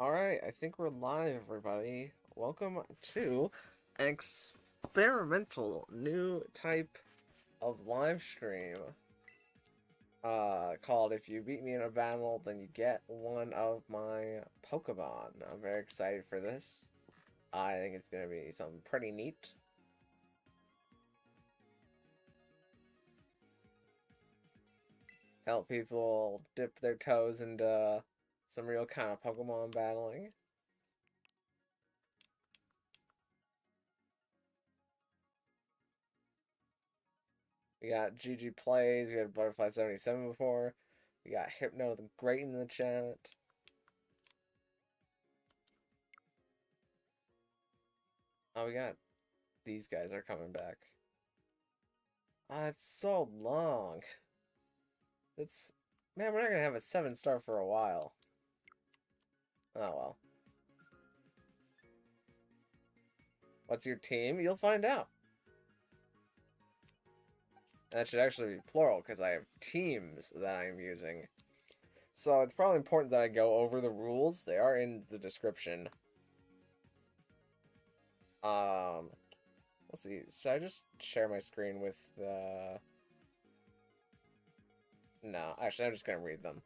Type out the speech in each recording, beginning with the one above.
Alright, I think we're live, everybody. Welcome to an experimental new type of live stream called If You Beat Me in a Battle, Then You Get One of My Pokemon. I'm very excited for this. I think it's going to be something pretty neat. Help people dip their toes into some real kind of Pokemon battling. We got GG Plays, we had Butterfly77 before. We got Hypno the Great in the chat. Oh, we got these guys are coming back. Ah, it's so long. It's man, we're not gonna have a 7-star for a while. Oh well. What's your team? You'll find out. That should actually be plural because I have teams that I'm using. So it's probably important that I go over the rules. They are in the description. Um, let's see. Should I just share my screen with the... No, actually, I'm just gonna read them.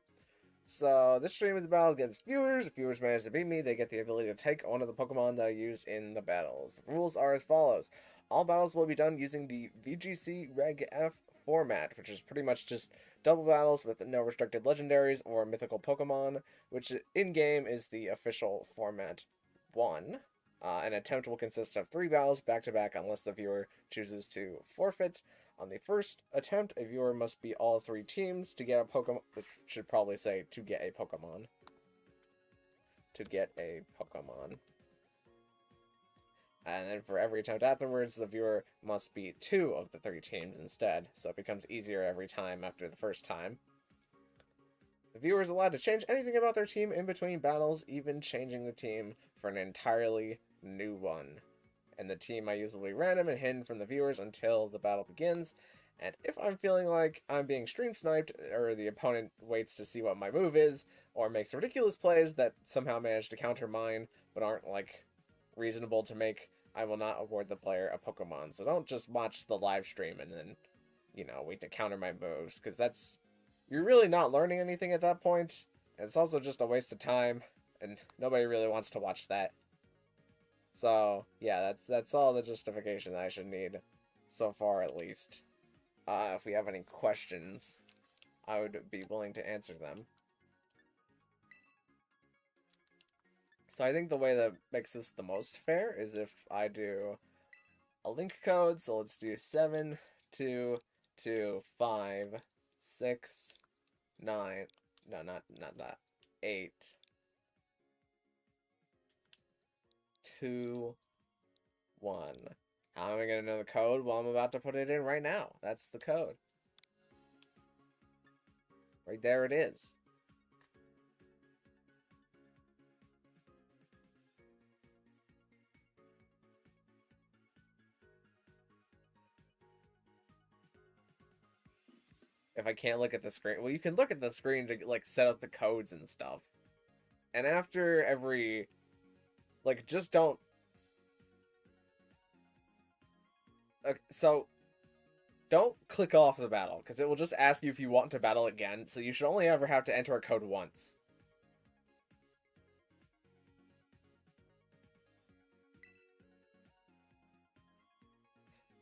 So this stream is a battle against viewers. If viewers manage to beat me, they get the ability to take one of the Pokemon that I used in the battles. The rules are as follows. All battles will be done using the VGC Reg F format, which is pretty much just double battles with no restricted legendaries or mythical Pokemon, which in-game is the official format 1. An attempt will consist of 3 battles back-to-back unless the viewer chooses to forfeit. On the first attempt, a viewer must beat all 3 teams to get a Pokemon, which should probably say to get a Pokemon. To get a Pokemon. And then for every attempt afterwards, the viewer must beat 2 of the 3 teams instead, so it becomes easier every time after the first time. The viewer is allowed to change anything about their team in between battles, even changing the team for an entirely new one. And the team I use will be random and hidden from the viewers until the battle begins. And if I'm feeling like I'm being stream sniped, or the opponent waits to see what my move is, or makes ridiculous plays that somehow manage to counter mine, but aren't, like, reasonable to make, I will not award the player a Pokemon. So don't just watch the live stream and then, wait to counter my moves, because that's... You're really not learning anything at that point, and it's also just a waste of time, and nobody really wants to watch that. So, yeah, that's all the justification that I should need, so far at least. If we have any questions, I would be willing to answer them. So I think the way that makes this the most fair is if I do a link code, so let's do 7, 2, 2, 5, 6, 9, no, not that, 8, 2, 1. How am I going to know the code? Well, I'm about to put it in right now. That's the code. Right there it is. If I can't look at the screen, well, you can look at the screen to, like, set up the codes and stuff. And after every, like, just don't... Okay, so, don't click off the battle, because it will just ask you if you want to battle again, so you should only ever have to enter a code once.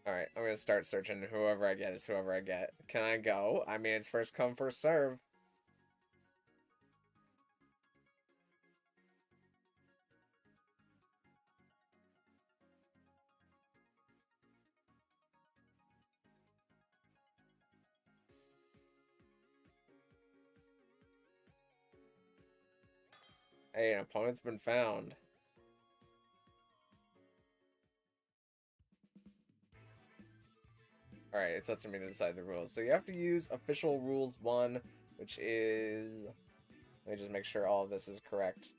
Alright, I'm gonna start searching. Whoever I get is whoever I get. Can I go? I mean, it's first come, first serve. Hey, an opponent's been found. Alright, it's up to me to decide the rules. So you have to use official rules 1, which is... Let me just make sure all of this is correct.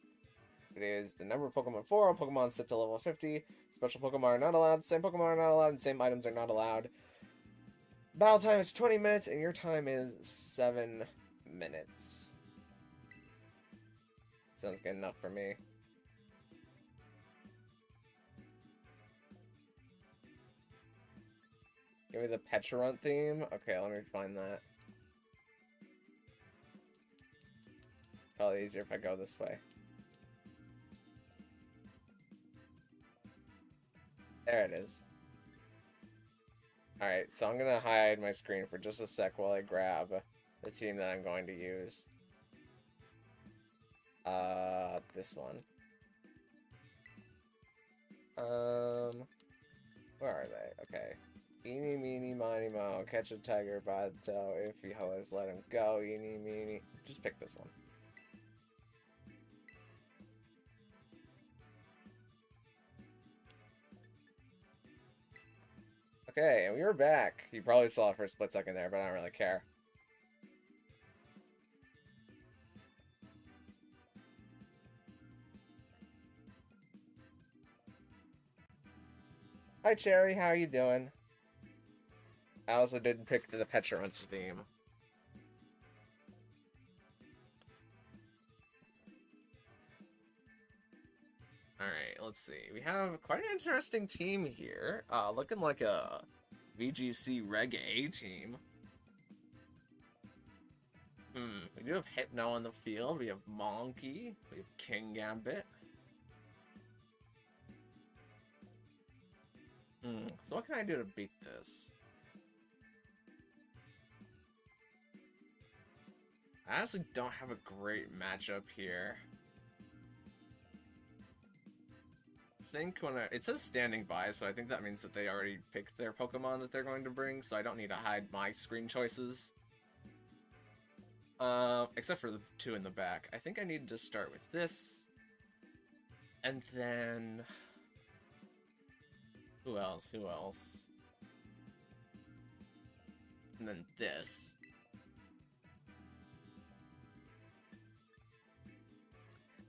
It is the number of Pokemon 4, all Pokemon set to level 50. Special Pokemon are not allowed, same Pokemon are not allowed, and same items are not allowed. Battle time is 20 minutes, and your time is 7 minutes. Sounds good enough for me. Give me the Pecharunt theme. Okay, let me find that. Probably easier if I go this way. There it is. Alright, so I'm gonna hide my screen for just a sec while I grab the team that I'm going to use. This one. Where are they? Okay. Eeny, meeny, miny, mo. Catch a tiger by the toe. If he hollers, let him go. Eeny, meeny. Just pick this one. Okay, and we were back. You probably saw it for a split second there, but I don't really care. Hi, Cherry. How are you doing? I also didn't pick the Pecharunt's theme. Alright, let's see. We have quite an interesting team here. Looking like a VGC Reg A team. We do have Hypno on the field. We have Monkey. We have King Gambit. So what can I do to beat this? I honestly don't have a great matchup here. I think it says standing by, so I think that means that they already picked their Pokemon that they're going to bring, so I don't need to hide my screen choices. Except for the two in the back. I think I need to start with this. And then... Who else? Who else? And then this.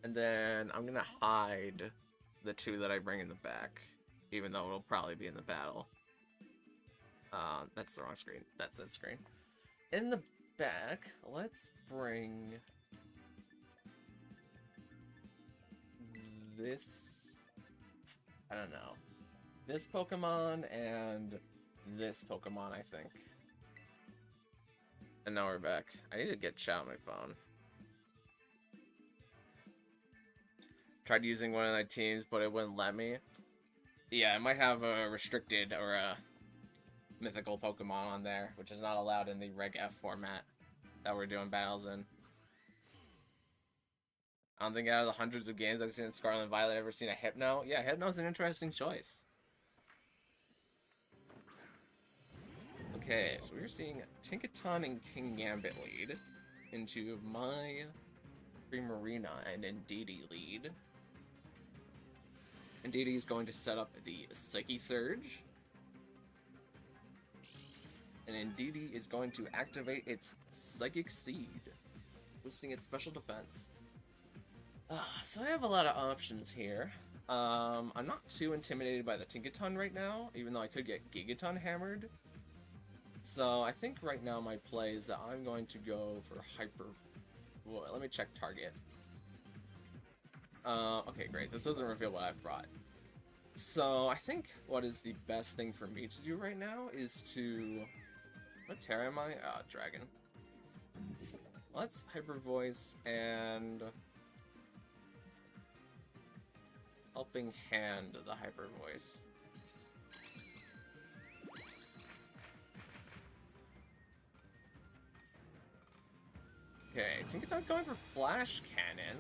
And then I'm gonna hide the two that I bring in the back, even though it'll probably be in the battle. That's the wrong screen. That's that screen. In the back, let's bring this, I don't know, this Pokemon and this Pokemon, I think. And now we're back. I need to get chat on my phone. Tried using one of my teams, but it wouldn't let me. Yeah, I might have a restricted or a mythical Pokemon on there, which is not allowed in the Reg F format that we're doing battles in. I don't think out of the hundreds of games I've seen in Scarlet and Violet, I've ever seen a Hypno. Yeah, Hypno's an interesting choice. Okay, so we're seeing Tinkaton and King Gambit lead into my Primarina and Indeedee lead. Indeedee is going to set up the Psyche Surge. And Indeedee is going to activate its Psychic Seed, boosting its special defense. So I have a lot of options here. I'm not too intimidated by the Tinkaton right now, even though I could get Gigaton hammered. So I think right now my play is that I'm going to go for Hyper... Well, let me check target. Okay, great. This doesn't reveal what I've brought. So I think what is the best thing for me to do right now is to... What Terra am I? Dragon. Let's Hyper Voice and... Helping Hand the Hyper Voice. Okay, Tinkaton's going for Flash Cannon.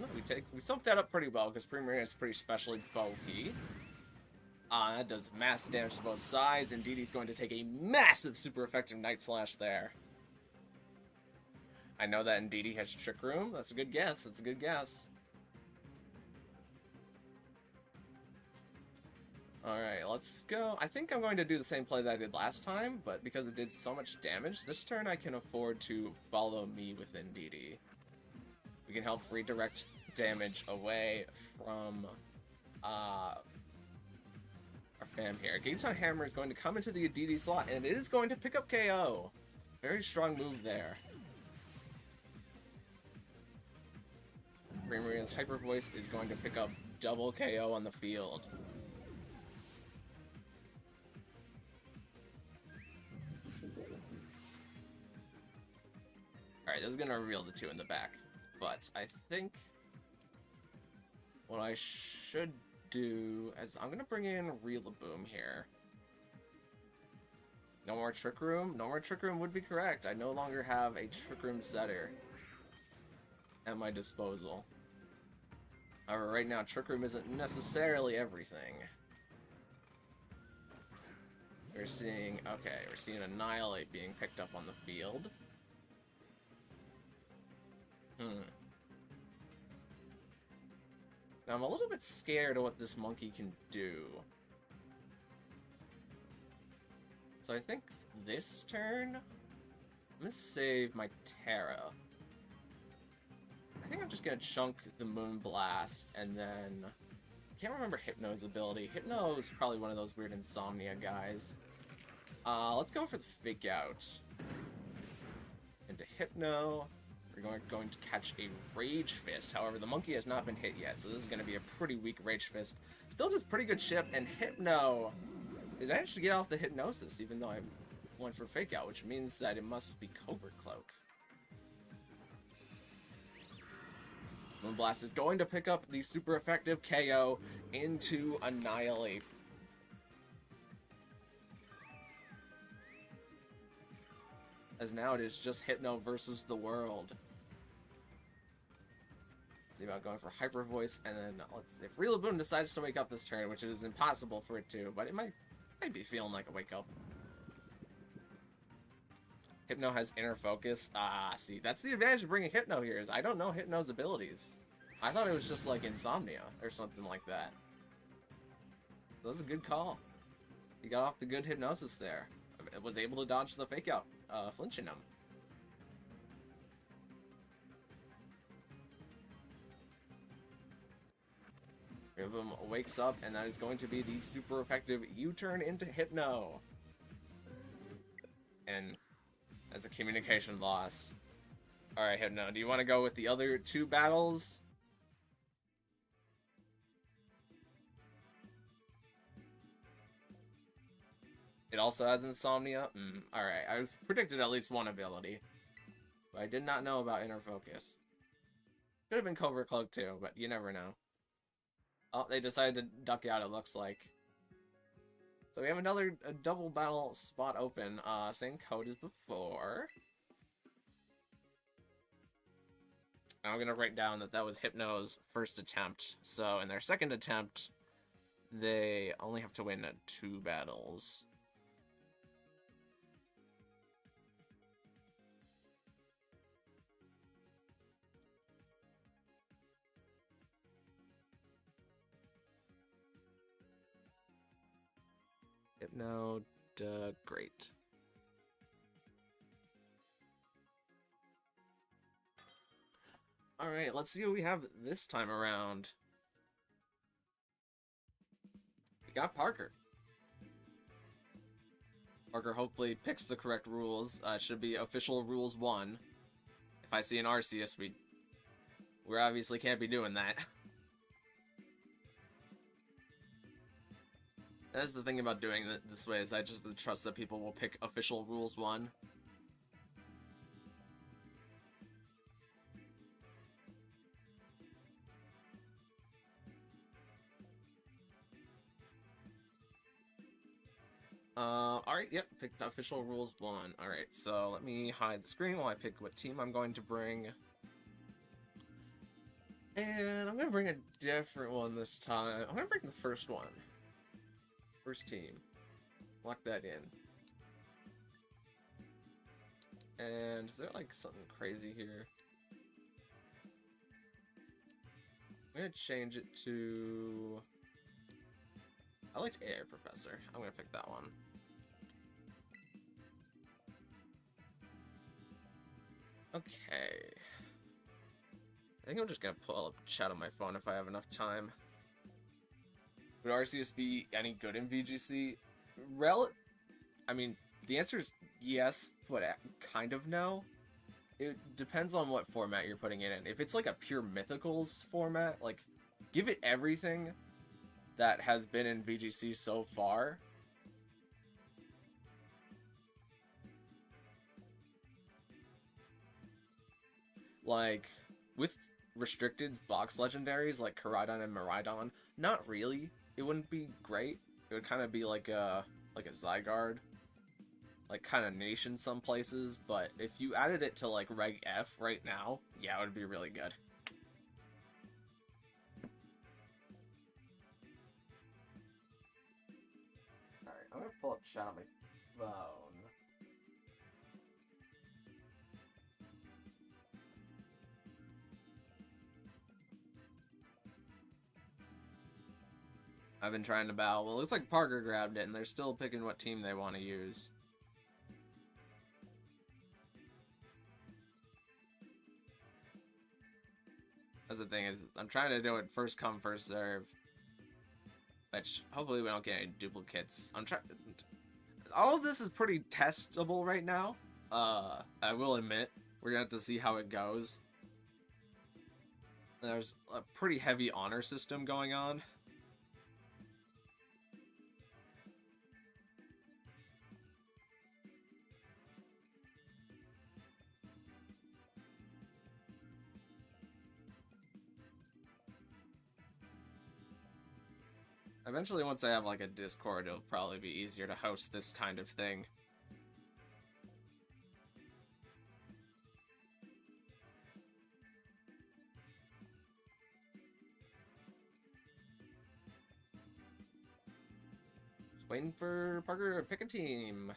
We soaked that up pretty well because Primarina is pretty specially bulky. That does massive damage to both sides. Indeedee's going to take a massive super effective Night Slash there. I know that Indeedee has Trick Room. That's a good guess. That's a good guess. Alright, let's go. I think I'm going to do the same play that I did last time, but because it did so much damage, this turn I can afford to follow me with Indeedee. We can help redirect damage away from our fam here. Gigaton Hammer is going to come into the Indeedee slot, and it is going to pick up KO. Very strong move there. Primaria's Hyper Voice is going to pick up double KO on the field. Alright, this is going to reveal the two in the back. But I think what I should do is I'm going to bring in Rillaboom here. No more Trick Room? No more Trick Room would be correct. I no longer have a Trick Room setter at my disposal. However, right now, Trick Room isn't necessarily everything. We're seeing Annihilate being picked up on the field. Now, I'm a little bit scared of what this monkey can do. So I think this turn, I'm gonna save my Terra. I think I'm just gonna chunk the Moonblast, and then I can't remember Hypno's ability. Hypno is probably one of those weird Insomnia guys. Let's go for the Fake Out. Into Hypno, we're going to catch a Rage Fist. However, the monkey has not been hit yet, so this is going to be a pretty weak Rage Fist. Still does pretty good chip, and Hypno, it managed to get off the Hypnosis, even though I went for Fake Out, which means that it must be Covert Cloak. Moonblast is going to pick up the super effective KO into Annihilate. As now it is just Hypno versus the world. Let's see about going for Hyper Voice, and then if Rillaboom decides to wake up this turn, which is impossible for it to, but it might be feeling like a wake up. Hypno has Inner Focus. See, that's the advantage of bringing Hypno here, is I don't know Hypno's abilities. I thought it was just like Insomnia or something like that. That was a good call. He got off the good Hypnosis there. It was able to dodge the Fake Out, flinching him. Rillaboom wakes up, and that is going to be the super effective U-turn into Hypno. And as a communication loss. Alright, Hypno, do you want to go with the other two battles? It also has Insomnia? Alright, I was predicted at least one ability. But I did not know about Inner Focus. Could have been Covert Cloak too, but you never know. Oh, they decided to duck out, it looks like. So we have another double battle spot open. Same code as before. I'm gonna write down that that was Hypno's first attempt. So in their second attempt, they only have to win 2 battles. Hypno, great. Alright, let's see what we have this time around. We got Parker. Parker hopefully picks the correct rules. Should be official rules 1. If I see an Arceus, we obviously can't be doing that. That's the thing about doing it this way, is I just trust that people will pick official rules 1. Alright, yep, picked official rules 1. Alright, so let me hide the screen while I pick what team I'm going to bring. And I'm gonna bring a different one this time. I'm gonna bring the first one. First team. Lock that in. And is there like something crazy here? I'm gonna change it to... I liked Air Professor. I'm gonna pick that one. Okay. I think I'm just gonna pull up chat on my phone if I have enough time. Would Arceus be any good in VGC? I mean, the answer is yes, but kind of no. it depends on what format you're putting it in. If it's like a pure mythicals format, like, give it everything that has been in VGC so far. Like, with restricted box legendaries like Koraidon and Miraidon, not really. It wouldn't be great. It would kind of be like a Zygarde, like kind of niche in some places. But if you added it to like Reg F right now, yeah, it would be really good. All right, I'm gonna pull up chat on my phone. I've been trying to battle. Well, it looks like Parker grabbed it, and they're still picking what team they want to use. That's the thing, is I'm trying to do it first come, first serve. Which, hopefully we don't get any duplicates. I'm trying... All of this is pretty testable right now. I will admit. We're gonna have to see how it goes. There's a pretty heavy honor system going on. Eventually, once I have like a Discord, it'll probably be easier to host this kind of thing. Just waiting for Parker to pick a team.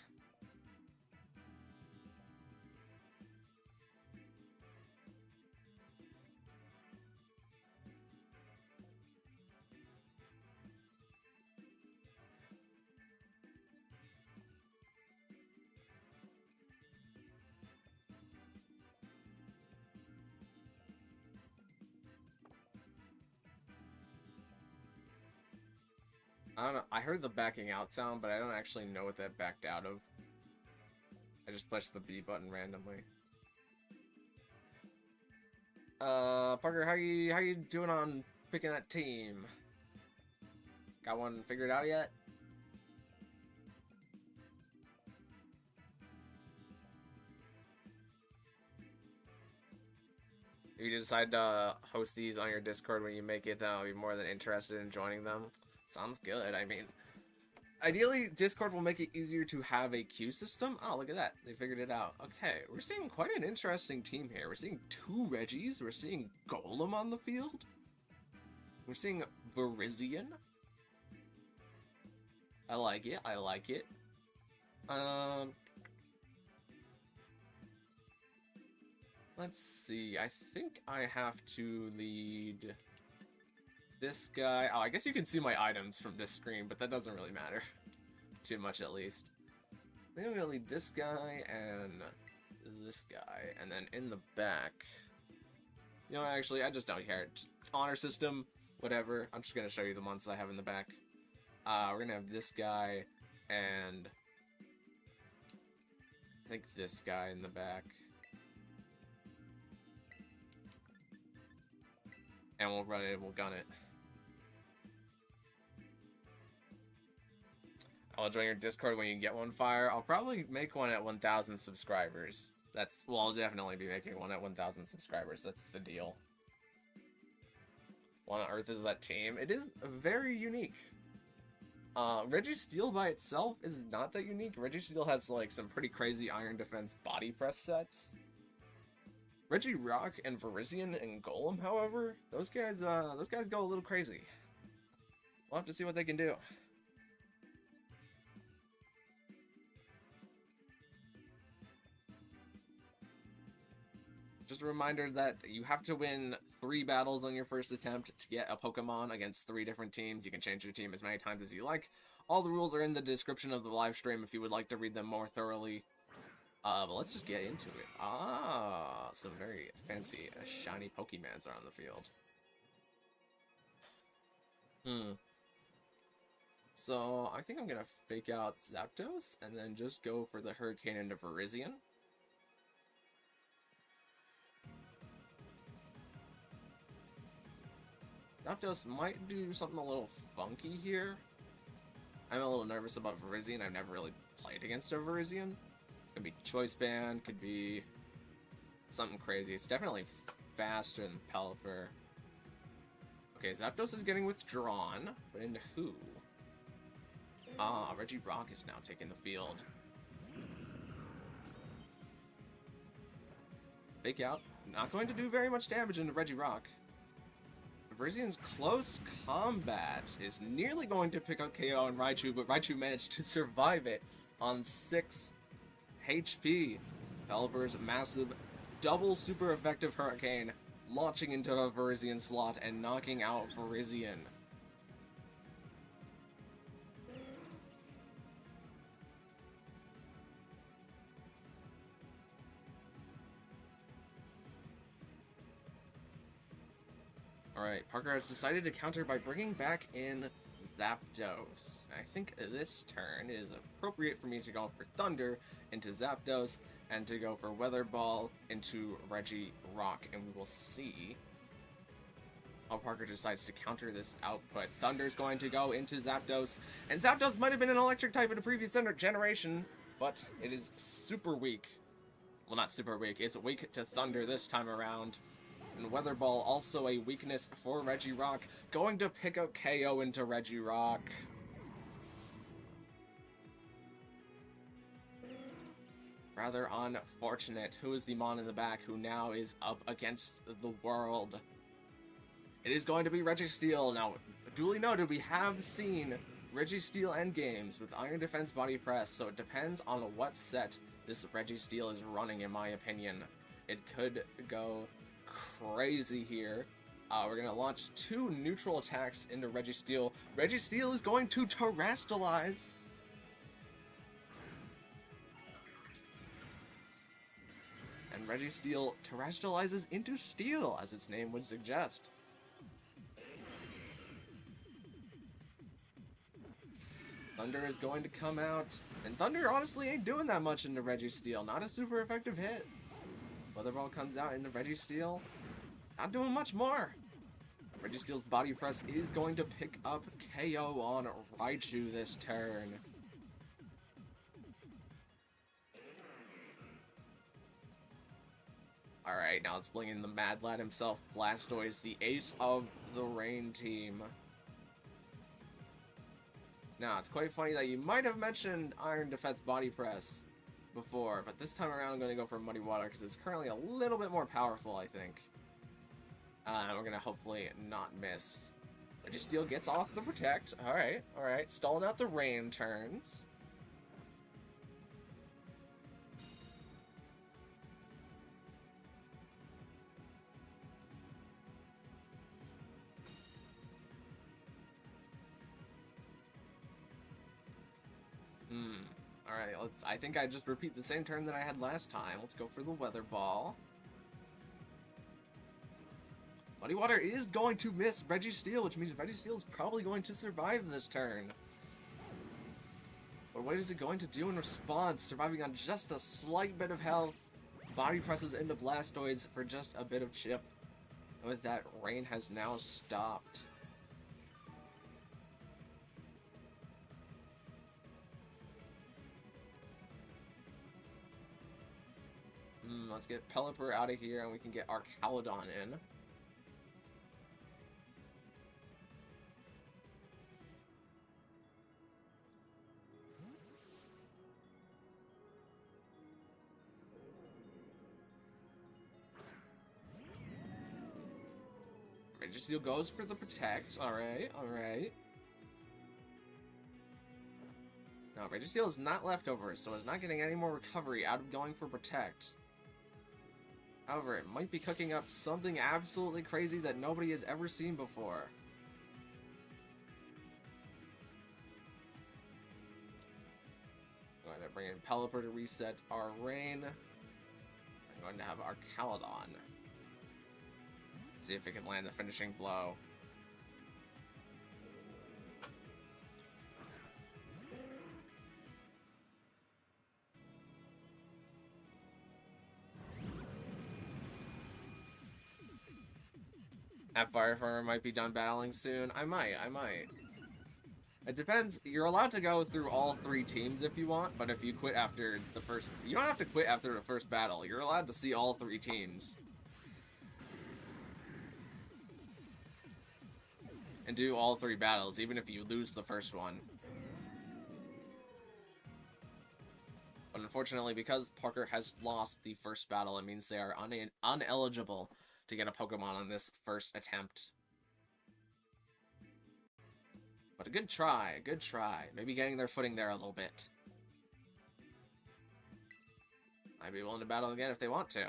I don't know. I heard the backing out sound, but I don't actually know what that backed out of. I just pushed the B button randomly. Parker, how you doing on picking that team? Got one figured out yet? If you decide to host these on your Discord when you make it, then I'll be more than interested in joining them. Sounds good. I mean, ideally, Discord will make it easier to have a queue system. Oh, look at that. They figured it out. Okay, we're seeing quite an interesting team here. We're seeing 2 Reggies. We're seeing Golem on the field. We're seeing Virizion. I like it. I like it. Let's see. I think I have to lead this guy. Oh, I guess you can see my items from this screen, but that doesn't really matter. Too much, at least. I think I'm gonna lead this guy and this guy, and then in the back... You know, actually, I just don't care. Just honor system, whatever. I'm just gonna show you the ones I have in the back. We're gonna have this guy and... I think this guy in the back. And we'll run it and we'll gun it. I'll join your Discord when you get one, Fire. I'll probably make one at 1,000 subscribers. Well, I'll definitely be making one at 1,000 subscribers. That's the deal. What on earth is that team? It is very unique. Registeel by itself is not that unique. Registeel has like some pretty crazy Iron Defense body press sets. Regirock and Virizion and Golem, however, those guys go a little crazy. We'll have to see what they can do. Just a reminder that you have to win 3 battles on your first attempt to get a Pokemon against 3 different teams. You can change your team as many times as you like. All the rules are in the description of the live stream if you would like to read them more thoroughly. But let's just get into it. Ah, some very fancy, shiny Pokemons are on the field. So, I think I'm gonna fake out Zapdos, and then just go for the Hurricane into Virizion. Zapdos might do something a little funky here. I'm a little nervous about Virizion. I've never really played against a Virizion. Could be Choice Band, could be something crazy. It's definitely faster than Pelipper. Okay, Zapdos is getting withdrawn, but into who? Ah, Regirock is now taking the field. Fake out. Not going to do very much damage into Regirock. Verizion's close combat is nearly going to pick up KO on Raichu, but Raichu managed to survive it on 6 HP. Pelipper's massive double super effective Hurricane launching into a Virizion slot and knocking out Virizion. Alright, Parker has decided to counter by bringing back in Zapdos. I think this turn is appropriate for me to go for Thunder into Zapdos and to go for Weather Ball into Regirock, and we will see how Parker decides to counter this output. Thunder's going to go into Zapdos, and Zapdos might have been an electric type in a previous generation, but it is super weak. Well, not super weak, it's weak to Thunder this time around. And Weather Ball, also a weakness for Regirock, going to pick up KO into Regirock. Rather unfortunate. Who is the Mon in the back who now is up against the world? It is going to be Registeel. Now, duly noted, we have seen Registeel endgames with Iron Defense Body Press, so it depends on what set this Registeel is running, in my opinion. It could go crazy here. We're going to launch 2 neutral attacks into Registeel. Registeel is going to Terrestrialize. And Registeel Terrestrializes into Steel, as its name would suggest. Thunder is going to come out, and Thunder honestly ain't doing that much into Registeel. Not a super effective hit. Weather Ball comes out into Registeel. Not doing much more. Registeel's Body Press is going to pick up KO on Raichu this turn. Alright, now let's bring in the Mad Lad himself, Blastoise, the ace of the Rain team. Now, it's quite funny that you might have mentioned Iron Defense Body Press before, but this time around I'm going to go for Muddy Water because it's currently a little bit more powerful, I think. We're going to hopefully not miss. Registeel gets off the Protect. Alright, alright. Stalling out the Rain turns. Alright, I think I just repeat the same turn that I had last time. Let's go for the Weather Ball. Muddy Water is going to miss Registeel, which means Registeel is probably going to survive this turn. But what is it going to do in response? Surviving on just a slight bit of health. Body presses into Blastoise for just a bit of chip. And with that, Rain has now stopped. Let's get Pelipper out of here and we can get our Caladon in. Registeel goes for the Protect. Alright, alright. No, Registeel is not leftovers, so it's not getting any more recovery out of going for Protect. However, it might be cooking up something absolutely crazy that nobody has ever seen before. I'm going to bring in Pelipper to reset our Rain. I'm going to have our Caladon. See if it can land the finishing blow. At Fire Farmer might be done battling soon. I might. It depends. You're allowed to go through all 3 teams if you want, but if you quit after the first... You don't have to quit after the first battle. You're allowed to see all 3 teams. And do all 3 battles, even if you lose the first one. But unfortunately, because Parker has lost the first battle, it means they are uneligible to get a Pokemon on this first attempt. But a good try, good try. Maybe getting their footing there a little bit. I'd be willing to battle again if they want to.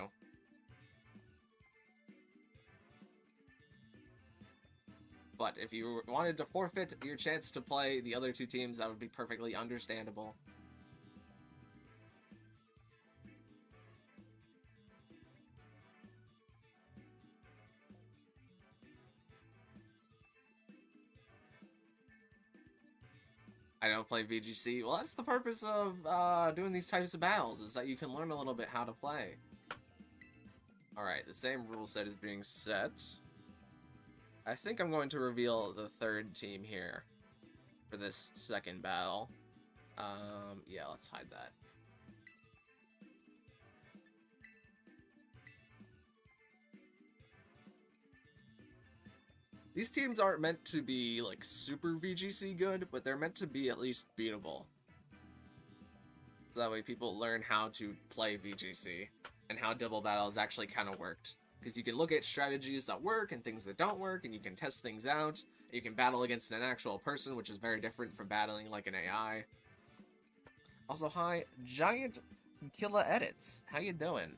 But if you wanted to forfeit your chance to play the other 2 teams, that would be perfectly understandable. I don't play VGC. Well, that's the purpose of doing these types of battles, is that you can learn a little bit how to play. Alright, the same rule set is being set. I think I'm going to reveal the 3rd team here for this second battle. Yeah, let's hide that. These teams aren't meant to be, like, super VGC good, but they're meant to be at least beatable. So that way people learn how to play VGC, and how double battles actually kind of worked. Because you can look at strategies that work, and things that don't work, and you can test things out. You can battle against an actual person, which is very different from battling like an AI. Also, hi, Giant Killa Edits. How you doing?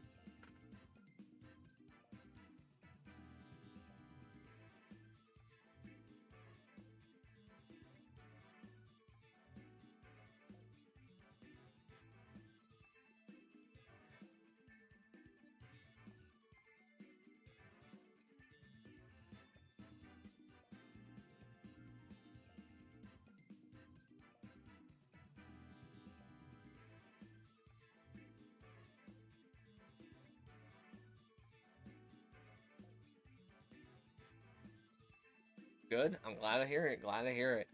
Good. I'm glad to hear it. Glad to hear it.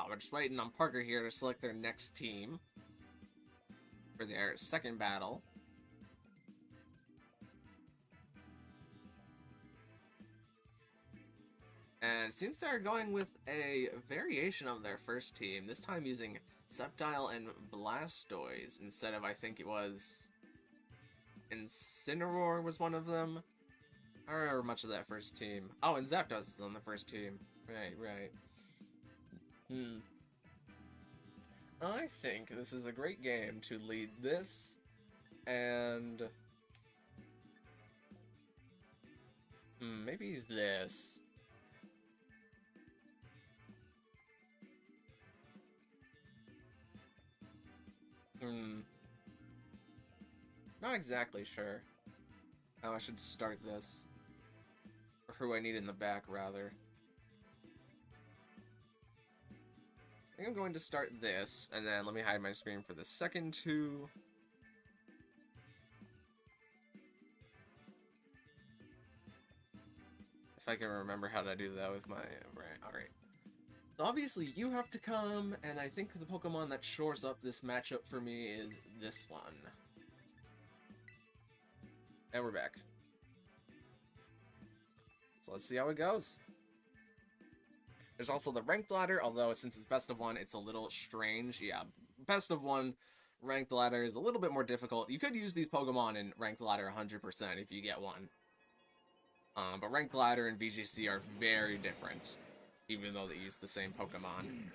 We're just waiting on Parker here to select their next team for their second battle. And it seems they're going with a variation of their first team, this time using Sceptile and Blastoise instead of, I think it was... Incineroar was one of them. I don't remember much of that first team. Oh, and Zapdos was on the first team. Right. I think this is a great game to lead this, and... maybe this. Not exactly sure how I should start this. Or who I need in the back, rather. I think I'm going to start this, and then let me hide my screen for the second 2. If I can remember how to do that with my... Right, alright. So obviously, you have to come, and I think the Pokemon that shores up this matchup for me is this one. And we're back. So let's see how it goes. There's also the ranked ladder, although since it's best of 1, it's a little strange. Yeah, best of 1 ranked ladder is a little bit more difficult. You could use these Pokemon in ranked ladder 100% if you get one. But ranked ladder and VGC are very different, even though they use the same Pokemon.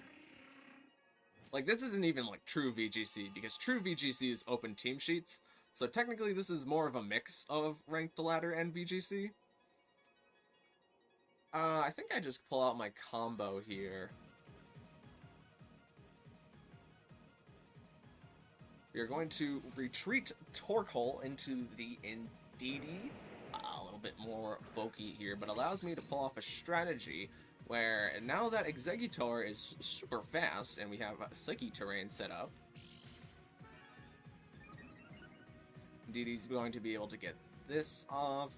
Like, this isn't even, like, true VGC, because true VGC is open team sheets, so technically this is more of a mix of ranked ladder and VGC. I think I just pull out my combo here. We are going to retreat Torkoal into the Indeedee. A little bit more bulky here, but allows me to pull off a strategy where now that Exeggutor is super fast and we have Psyche Terrain set up, Indeedee's going to be able to get this off.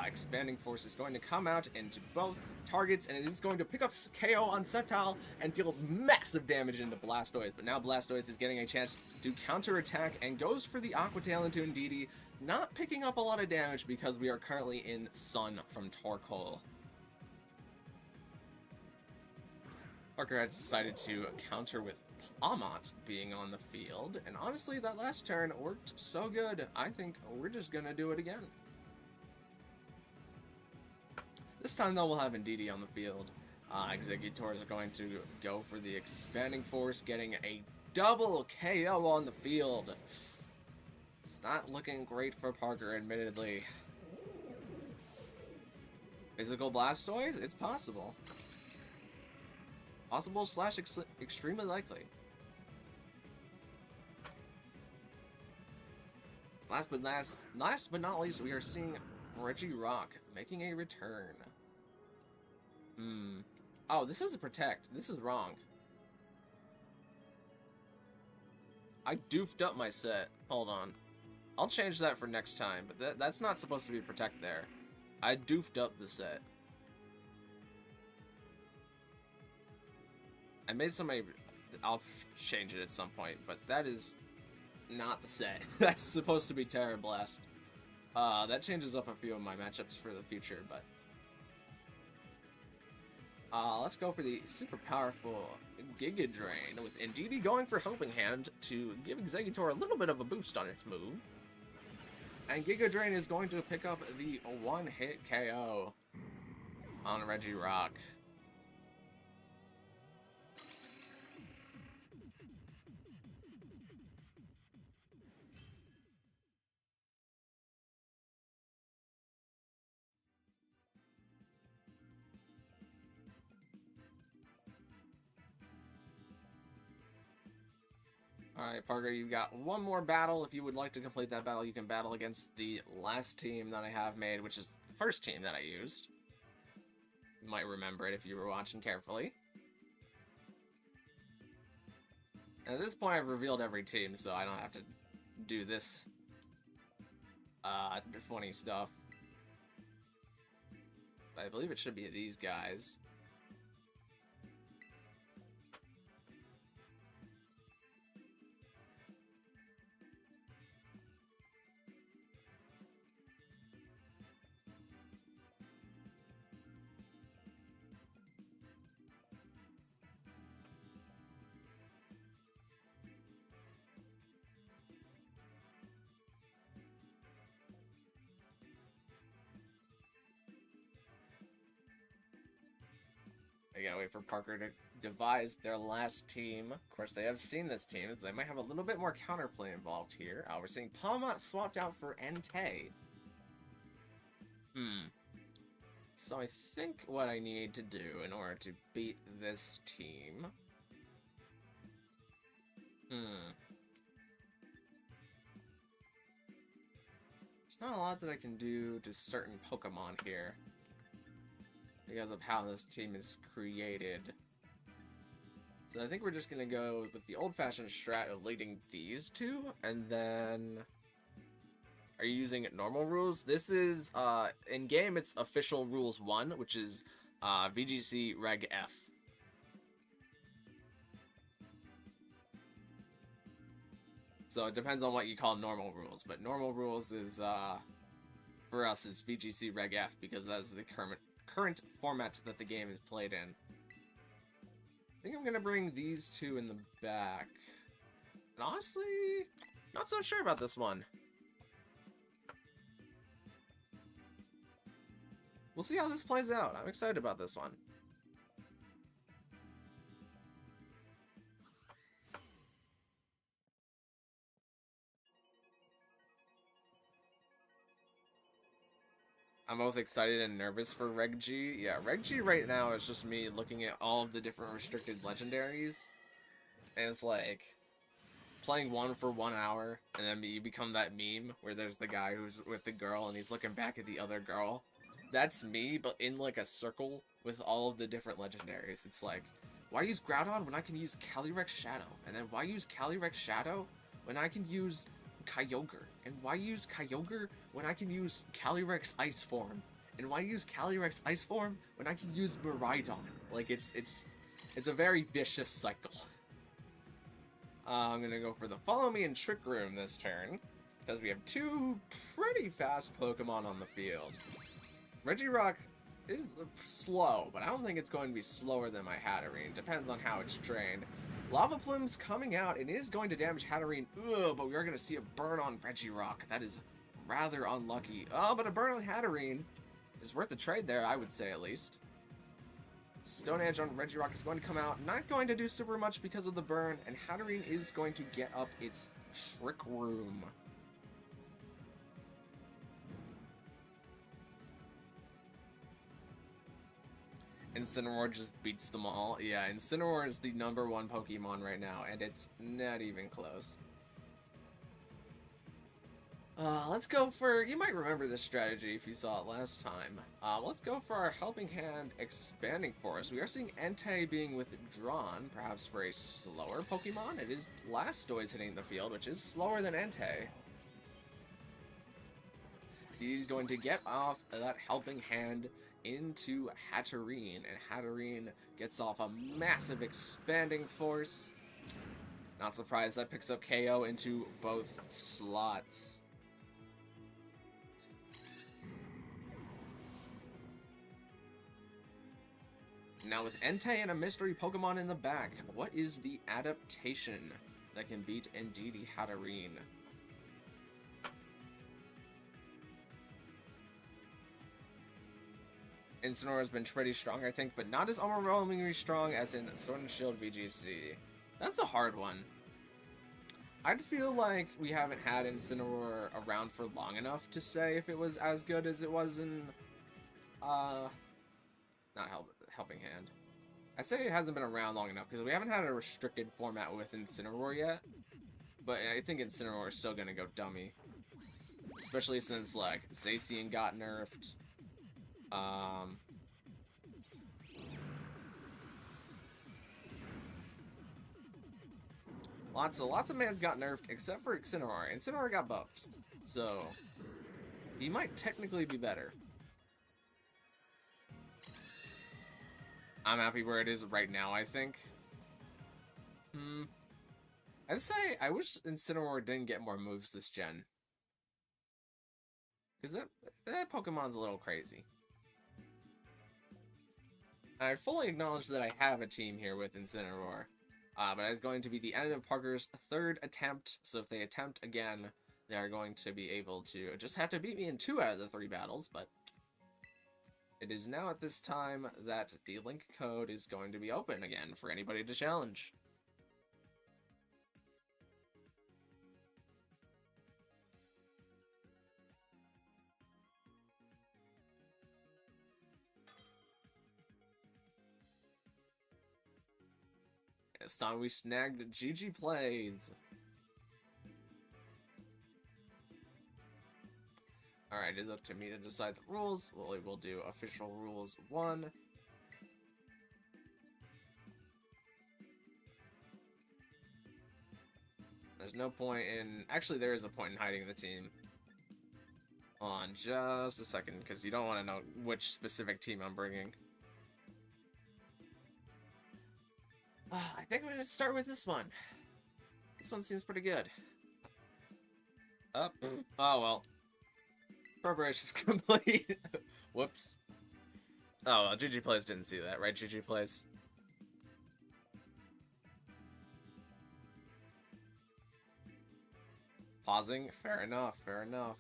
Expanding Force is going to come out into both targets, and it is going to pick up KO on Sceptile and deal massive damage into Blastoise. But now Blastoise is getting a chance to counterattack and goes for the Aqua Tail into Indeedee, not picking up a lot of damage because we are currently in Sun from Torkoal. Parker had decided to counter with Pawmot being on the field, and honestly, that last turn worked so good, I think we're just gonna do it again. This time, though, we'll have Indeedee on the field. Exeggutor is going to go for the Expanding Force, getting a double KO on the field. It's not looking great for Parker, admittedly. Physical Blastoise? It's possible. Possible slash extremely likely. Last but not least, we are seeing Regirock making a return. Oh, this is a Protect. This is wrong. I doofed up my set. Hold on. I'll change that for next time, but that's not supposed to be Protect there. I doofed up the set. I made I'll change it at some point, but that is not the set. That's supposed to be Terra Blast. That changes up a few of my matchups for the future, but let's go for the super powerful Giga Drain, with Indeedee going for Helping Hand to give Exeggutor a little bit of a boost on its move. And Giga Drain is going to pick up the one-hit KO on Regirock. Alright, Parker, you've got one more battle. If you would like to complete that battle, you can battle against the last team that I have made, which is the first team that I used. You might remember it if you were watching carefully. And at this point, I've revealed every team, so I don't have to do this funny stuff. But I believe it should be these guys. I gotta wait for Parker to devise their last team. Of course, they have seen this team, so they might have a little bit more counterplay involved here. We're seeing Pawmot swapped out for Entei. So I think what I need to do in order to beat this team... There's not a lot that I can do to certain Pokemon here, because of how this team is created. So I think we're just gonna go with the old-fashioned strat of leading these two, and then... Are you using normal rules? This is, in-game, it's official rules 1, which is, VGC Reg F. So it depends on what you call normal rules, but normal rules is, for us, is VGC Reg F, because that is the current format that the game is played in. I think I'm gonna bring these two in the back. And honestly, not so sure about this one. We'll see how this plays out. I'm excited about this one. I'm both excited and nervous for Reg G. Yeah, Reg G right now is just me looking at all of the different restricted legendaries. And it's like playing one for 1 hour, and then you become that meme where there's the guy who's with the girl and he's looking back at the other girl. That's me, but in like a circle with all of the different legendaries. It's like, why use Groudon when I can use Calyrex Shadow? And then why use Calyrex Shadow when I can use Kyogre? And why use Kyogre when I can use Calyrex Ice Form? And why use Calyrex Ice Form when I can use Miraidon? Like, it's a very vicious cycle. I'm gonna go for the Follow Me and Trick Room this turn, because we have two pretty fast Pokemon on the field. Regirock is slow, but I don't think it's going to be slower than my Hatterene. Depends on how it's trained. Lava Plume's coming out, and it is going to damage Hatterene. Ugh, but we are going to see a burn on Regirock. That is rather unlucky. Oh, but a burn on Hatterene is worth the trade there, I would say, at least. Stone Edge on Regirock is going to come out. Not going to do super much because of the burn, and Hatterene is going to get up its Trick Room. Incineroar just beats them all. Yeah, Incineroar is the #1 Pokemon right now, and it's not even close. Let's go for... You might remember this strategy if you saw it last time. Let's go for our Helping Hand Expanding Force. We are seeing Entei being withdrawn, perhaps for a slower Pokemon. It is Blastoise hitting the field, which is slower than Entei. He's going to get off that Helping Hand into Hatterene, and Hatterene gets off a massive Expanding Force. Not surprised that picks up KO into both slots. Now with Entei and a mystery Pokemon in the back, what is the adaptation that can beat Indeedee Hatterene? Incineroar has been pretty strong, I think, but not as overwhelmingly strong as in Sword and Shield VGC. That's a hard one. I'd feel like we haven't had Incineroar around for long enough to say if it was as good as it was in, not Helping Hand. I say it hasn't been around long enough because we haven't had a restricted format with Incineroar yet. But I think Incineroar is still gonna go dummy. Especially since, like, Zacian got nerfed. Lots of mans got nerfed except for Incineroar. Incineroar got buffed. So, he might technically be better. I'm happy where it is right now, I think. I'd say I wish Incineroar didn't get more moves this gen. Because that Pokemon's a little crazy. I fully acknowledge that I have a team here with Incineroar. But it's going to be the end of Parker's 3rd attempt, so if they attempt again, they are going to be able to just have to beat me in 2 out of the 3 battles, but it is now at this time that the link code is going to be open again for anybody to challenge. It's time we snagged GG Plays. Alright, it's up to me to decide the rules. Well, we'll do official rules 1. There's no point in... Actually, there is a point in hiding the team. Hold on just a second, because you don't want to know which specific team I'm bringing. I think I'm going to start with this one. This one seems pretty good. Oh well. Preparation's complete. Whoops. Oh, well, GG Plays didn't see that, right, GG Plays? Pausing? Fair enough, fair enough.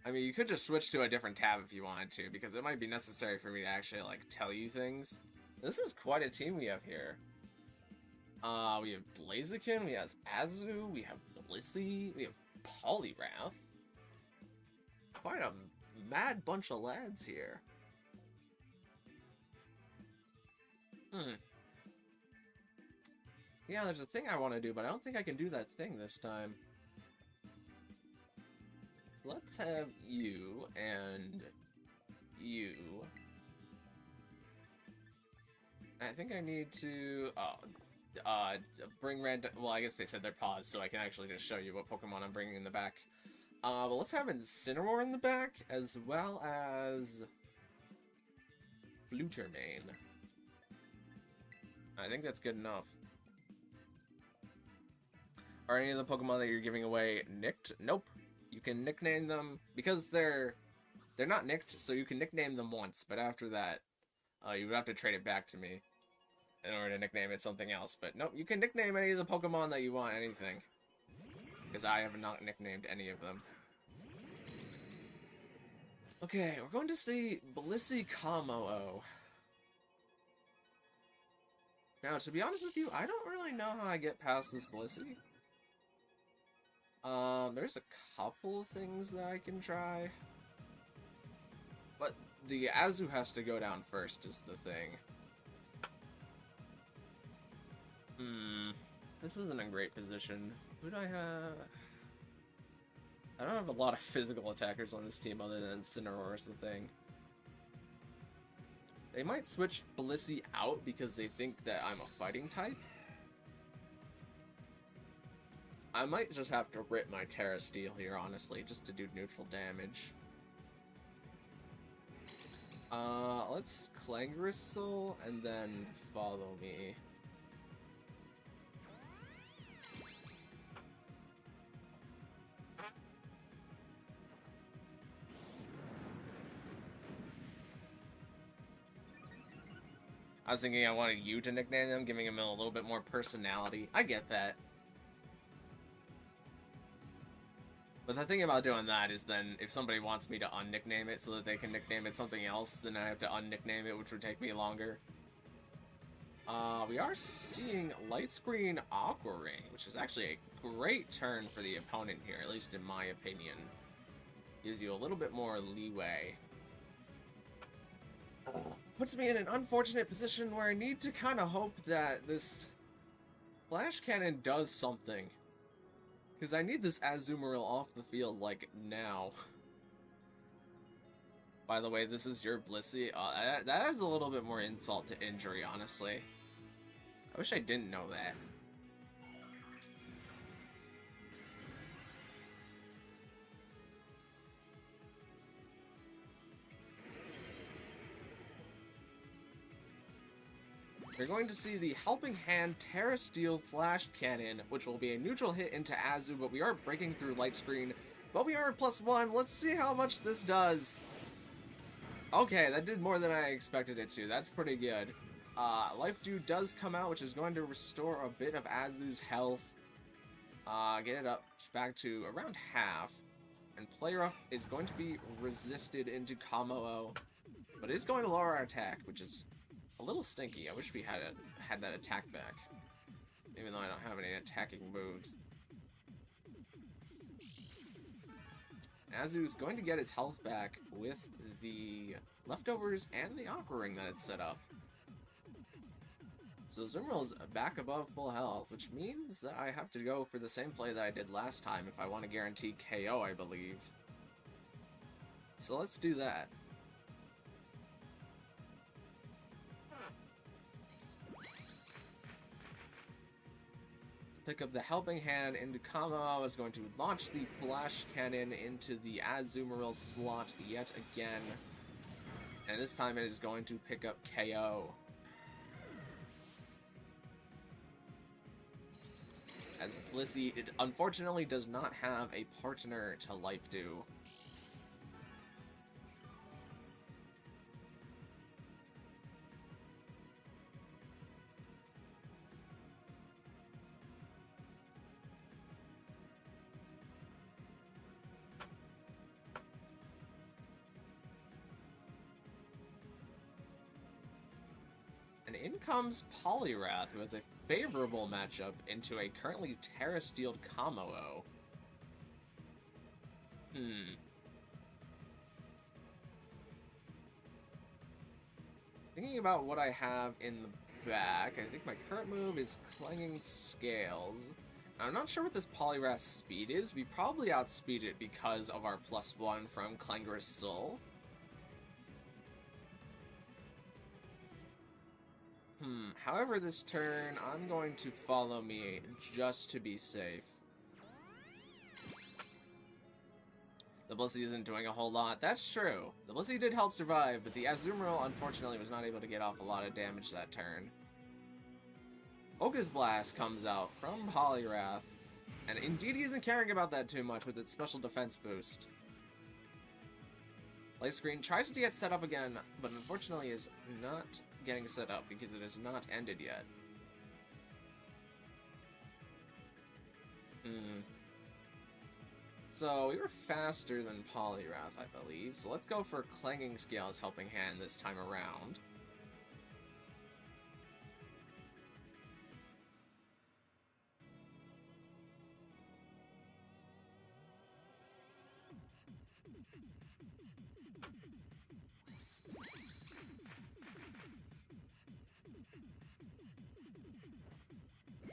I mean, you could just switch to a different tab if you wanted to, because it might be necessary for me to actually, like, tell you things. This is quite a team we have here. We have Blaziken, we have Azu, we have Blissey, we have Poliwrath. Quite a mad bunch of lads here. Yeah, there's a thing I want to do, but I don't think I can do that thing this time. So let's have you and you. I think I need to bring random. Well, I guess they said they're paused, so I can actually just show you what Pokemon I'm bringing in the back. But let's have Incineroar in the back, as well as Flutermane. I think that's good enough. Are any of the Pokemon that you're giving away nicked? Nope. You can nickname them because they're not nicked, so you can nickname them once, but after that, you would have to trade it back to me in order to nickname it something else. But nope, you can nickname any of the Pokemon that you want, anything. Because I have not nicknamed any of them. Okay, we're going to see Blissey Kamo-O. Now, to be honest with you, I don't really know how I get past this Blissey. There's a couple of things that I can try. But the Azu has to go down first, is the thing. This isn't a great position. Who do I have? I don't have a lot of physical attackers on this team other than Incineroar is the thing. They might switch Blissey out because they think that I'm a fighting type. I might just have to rip my Terra Steel here, honestly, just to do neutral damage. Let's Clangristle and then follow me. I was thinking I wanted you to nickname them, giving them a little bit more personality. I get that. But the thing about doing that is then, if somebody wants me to unnickname it so that they can nickname it something else, then I have to unnickname it, which would take me longer. We are seeing Light Screen Aqua Ring, which is actually a great turn for the opponent here, at least in my opinion. Gives you a little bit more leeway. Puts me in an unfortunate position where I need to kind of hope that this Flash Cannon does something. Because I need this Azumarill off the field, like, now. By the way, this is your Blissey. That adds a little bit more insult to injury, honestly. I wish I didn't know that. You're going to see the Helping Hand Terra Steel Flash Cannon, which will be a neutral hit into Azu, but we are breaking through Light Screen. But we are +1. Let's see how much this does. Okay, that did more than I expected it to. That's pretty good. Life Dew does come out, which is going to restore a bit of Azu's health. Get it up back to around half. And Play Rough is going to be resisted into Kamo-O, but it is going to lower our attack, which is a little stinky. I wish we had that attack back, even though I don't have any attacking moves. Azu is going to get his health back with the leftovers and the Aqua Ring that it's set up. So Azumarill is back above full health, which means that I have to go for the same play that I did last time if I want to guarantee KO, I believe. So let's do that. Pick up the Helping Hand into Kamo-O. Is going to launch the Flash Cannon into the Azumarill slot yet again. And this time it is going to pick up KO. As Blissey, it unfortunately does not have a partner to Life Dew. And in comes Poliwrath, who has a favorable matchup into a currently Terra Steeled Kamo-O. Thinking about what I have in the back, I think my current move is Clanging Scales. I'm not sure what this Poliwrath's speed is. We probably outspeed it because of our +1 from Clangristle. However, this turn, I'm going to follow me just to be safe. The Blissey isn't doing a whole lot. That's true. The Blissey did help survive, but the Azumarill, unfortunately, was not able to get off a lot of damage that turn. Focus Blast comes out from Poliwrath, and indeed he isn't caring about that too much with its special defense boost. Light Screen tries to get set up again, but unfortunately is not getting set up because it has not ended yet. So, we were faster than Poliwrath, I believe, so let's go for Clanging Scales Helping Hand this time around.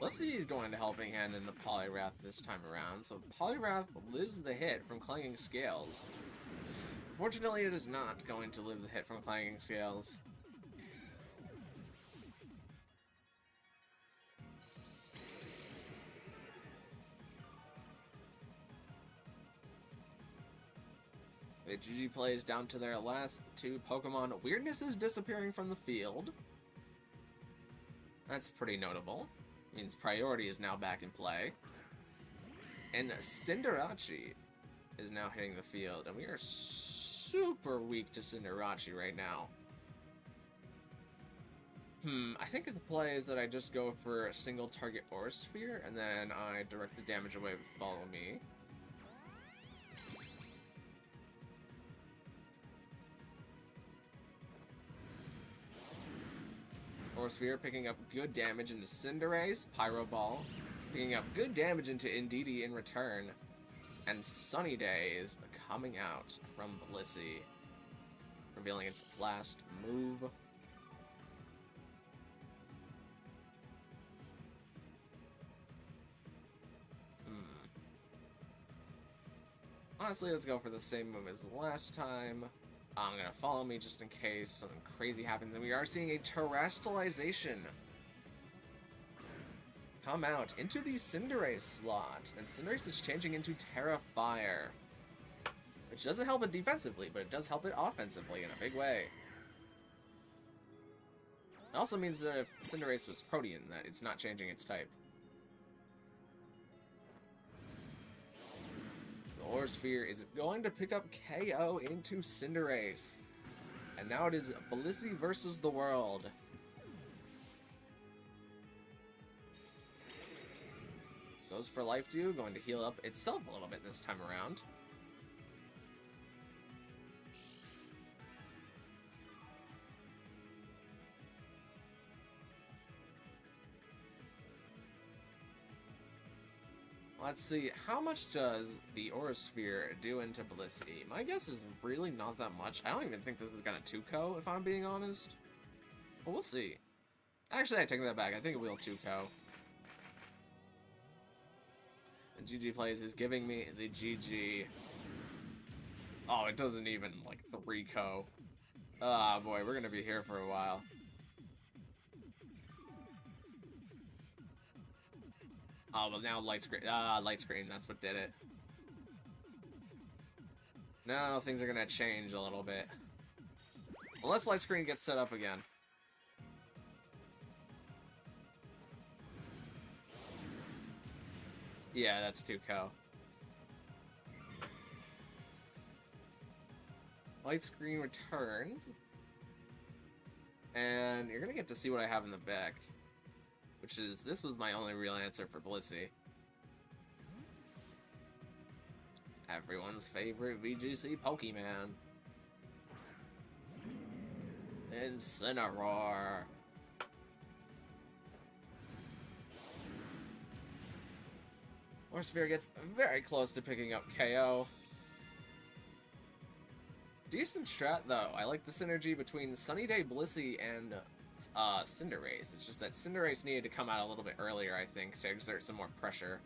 Blissey is going to Helping Hand into Poliwrath this time around, so Poliwrath lives the hit from Clanging Scales. Unfortunately, it is not going to live the hit from Clanging Scales. VGC plays down to their last two Pokemon. Weirdness is disappearing from the field. That's pretty notable. Means priority is now back in play. And Cinderace is now hitting the field, and we are super weak to Cinderace right now. I think the play is that I just go for a single target Aura Sphere, and then I direct the damage away with Follow Me. Aura Sphere picking up good damage into Cinderace, Pyro Ball, picking up good damage into Indeedee in return, and Sunny Day is coming out from Blissey, revealing its last move. Honestly, let's go for the same move as last time. I'm gonna Follow Me just in case something crazy happens, and we are seeing a Terrestrialization come out into the Cinderace slot, and Cinderace is changing into Terrafire, which doesn't help it defensively, but it does help it offensively in a big way. It also means that if Cinderace was Protean, that it's not changing its type. The Aura Sphere is going to pick up KO into Cinderace. And now it is Blissey versus the world. Goes for Life Dew, going to heal up itself a little bit this time around. Let's see, how much does the Aura Sphere do into Blissey? My guess is really not that much. I don't even think this is gonna 2-ko, if I'm being honest. But we'll see. Actually, I take that back. I think it will 2-ko. The GG Plays is giving me the GG. Oh, it doesn't even, like, 3-ko. Ah, boy, we're gonna be here for a while. Oh, well now Light Screen. Light Screen, that's what did it. Now things are gonna change a little bit. Unless Light Screen gets set up again. Yeah, that's 2-ko. Light Screen returns. And you're gonna get to see what I have in the back. Which is, this was my only real answer for Blissey. Everyone's favorite VGC Pokemon. Incineroar. Aura Sphere gets very close to picking up KO. Decent strat though. I like the synergy between Sunny Day Blissey and Cinderace. It's just that Cinderace needed to come out a little bit earlier, I think, to exert some more pressure.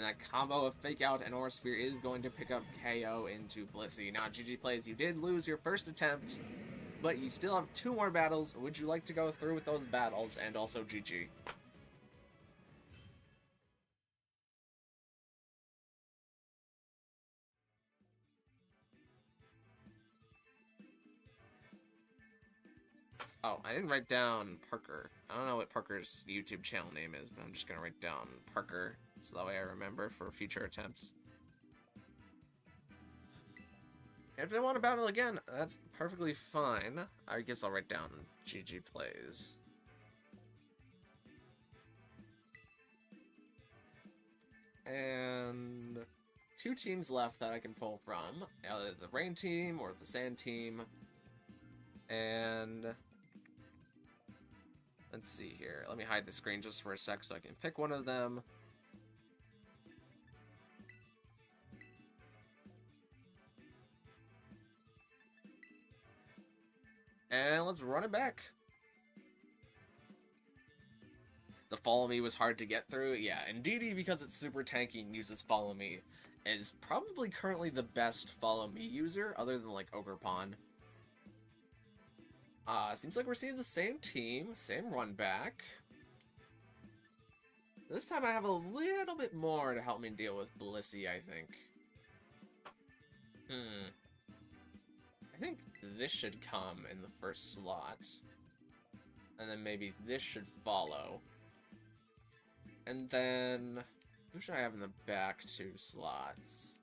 And that combo of Fake Out and Aura Sphere is going to pick up KO into Blissey. Now, GG Plays, you did lose your first attempt, but you still have 2 more battles. Would you like to go through with those battles? And also GG. Oh, I didn't write down Parker. I don't know what Parker's YouTube channel name is, but I'm just gonna write down Parker, so that way I remember for future attempts. If they want to battle again, that's perfectly fine. I guess I'll write down GG Plays. And 2 teams left that I can pull from. Either the Rain team or the Sand team. And let's see here. Let me hide the screen just for a sec so I can pick one of them. And let's run it back. The Follow Me was hard to get through. Yeah, and DD, because it's super tanky and uses Follow Me, is probably currently the best Follow Me user, other than, like, Ogerpon. Seems like we're seeing the same team, same run back. This time I have a little bit more to help me deal with Blissey, I think. I think this should come in the first slot. And then maybe this should follow. And then, who should I have in the back 2 slots?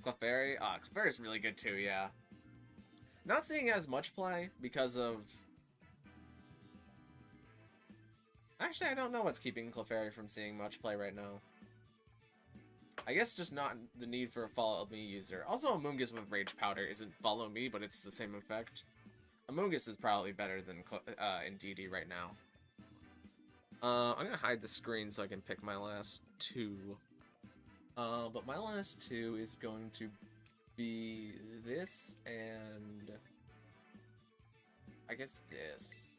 Clefairy? Clefairy's really good too, yeah. Not seeing as much play because of... Actually, I don't know what's keeping Clefairy from seeing much play right now. I guess just not the need for a Follow Me user. Also, Amoonguss with Rage Powder isn't Follow Me, but it's the same effect. Amoonguss is probably better than in DD right now. I'm gonna hide the screen so I can pick my last 2. But my last 2 is going to be this and I guess this.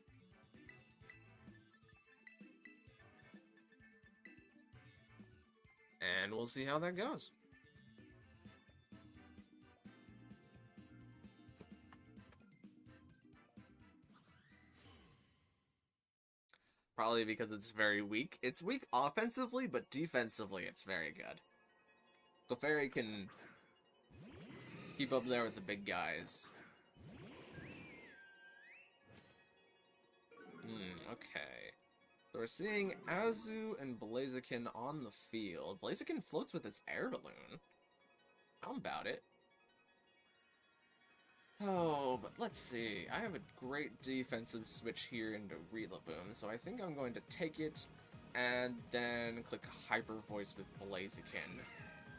And we'll see how that goes. Probably because it's very weak. It's weak offensively, but defensively it's very good. Clefairy can keep up there with the big guys. Okay. So we're seeing Azu and Blaziken on the field. Blaziken floats with its air balloon. How about it? Oh, but let's see. I have a great defensive switch here into Rillaboom, so I think I'm going to take it and then click Hyper Voice with Blaziken.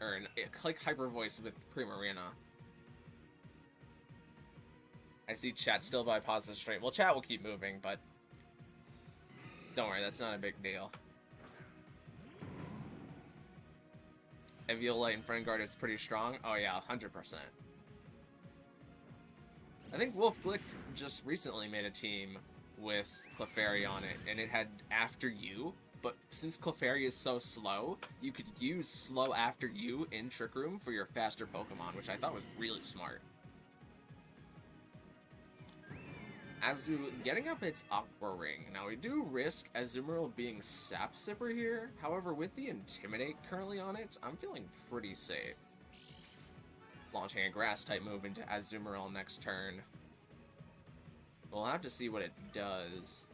Or click Hyper Voice with Primarina. I see chat still by pause the stream. Well, chat will keep moving, but don't worry, that's not a big deal. Eviolite and Friend Guard is pretty strong. Oh yeah, 100%. I think Wolf Glick just recently made a team with Clefairy on it, and it had After You, but since Clefairy is so slow, you could use Slow After You in Trick Room for your faster Pokemon, which I thought was really smart. Azu getting up its Aqua Ring. Now we do risk Azumarill being Sap Sipper here, however with the Intimidate currently on it, I'm feeling pretty safe. Launching a Grass type move into Azumarill next turn. We'll have to see what it does.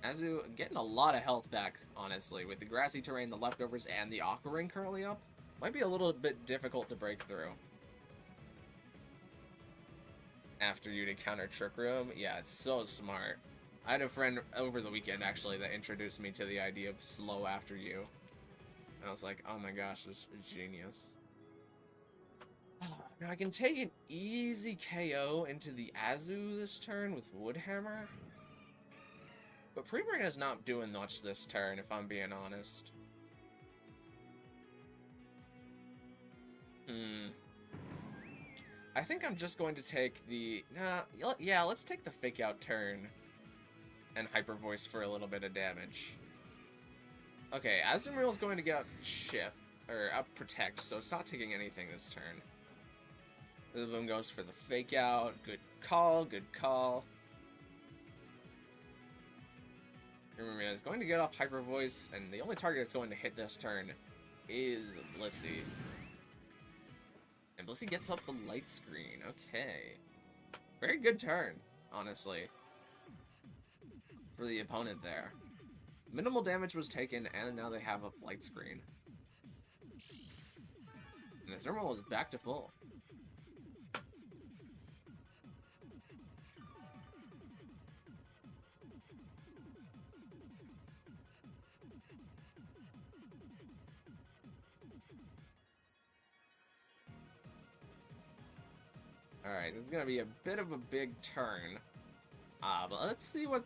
Azu getting a lot of health back, honestly, with the grassy terrain, the leftovers, and the Aqua Ring currently up. Might be a little bit difficult to break through. After You to counter Trick Room, yeah, it's so smart. I had a friend over the weekend, actually, that introduced me to the idea of Slow After You. And I was like, oh my gosh, this is genius. Now I can take an easy KO into the Azu this turn with Woodhammer. But Primarina's not doing much this turn, if I'm being honest. I think I'm just going to take the... yeah, let's take the Fake Out turn and Hyper Voice for a little bit of damage. Okay, Azumarill is going to get up Chip, or up Protect, so it's not taking anything this turn. Rillaboom goes for the Fake Out. Good call, good call. Remember, it's going to get off Hyper Voice, and the only target it's going to hit this turn is Blissey. And Blissey gets up the light screen. Okay. Very good turn, honestly, for the opponent there. Minimal damage was taken, and now they have a light screen. And the Azumarill is back to full. Alright, this is going to be a bit of a big turn. But let's see what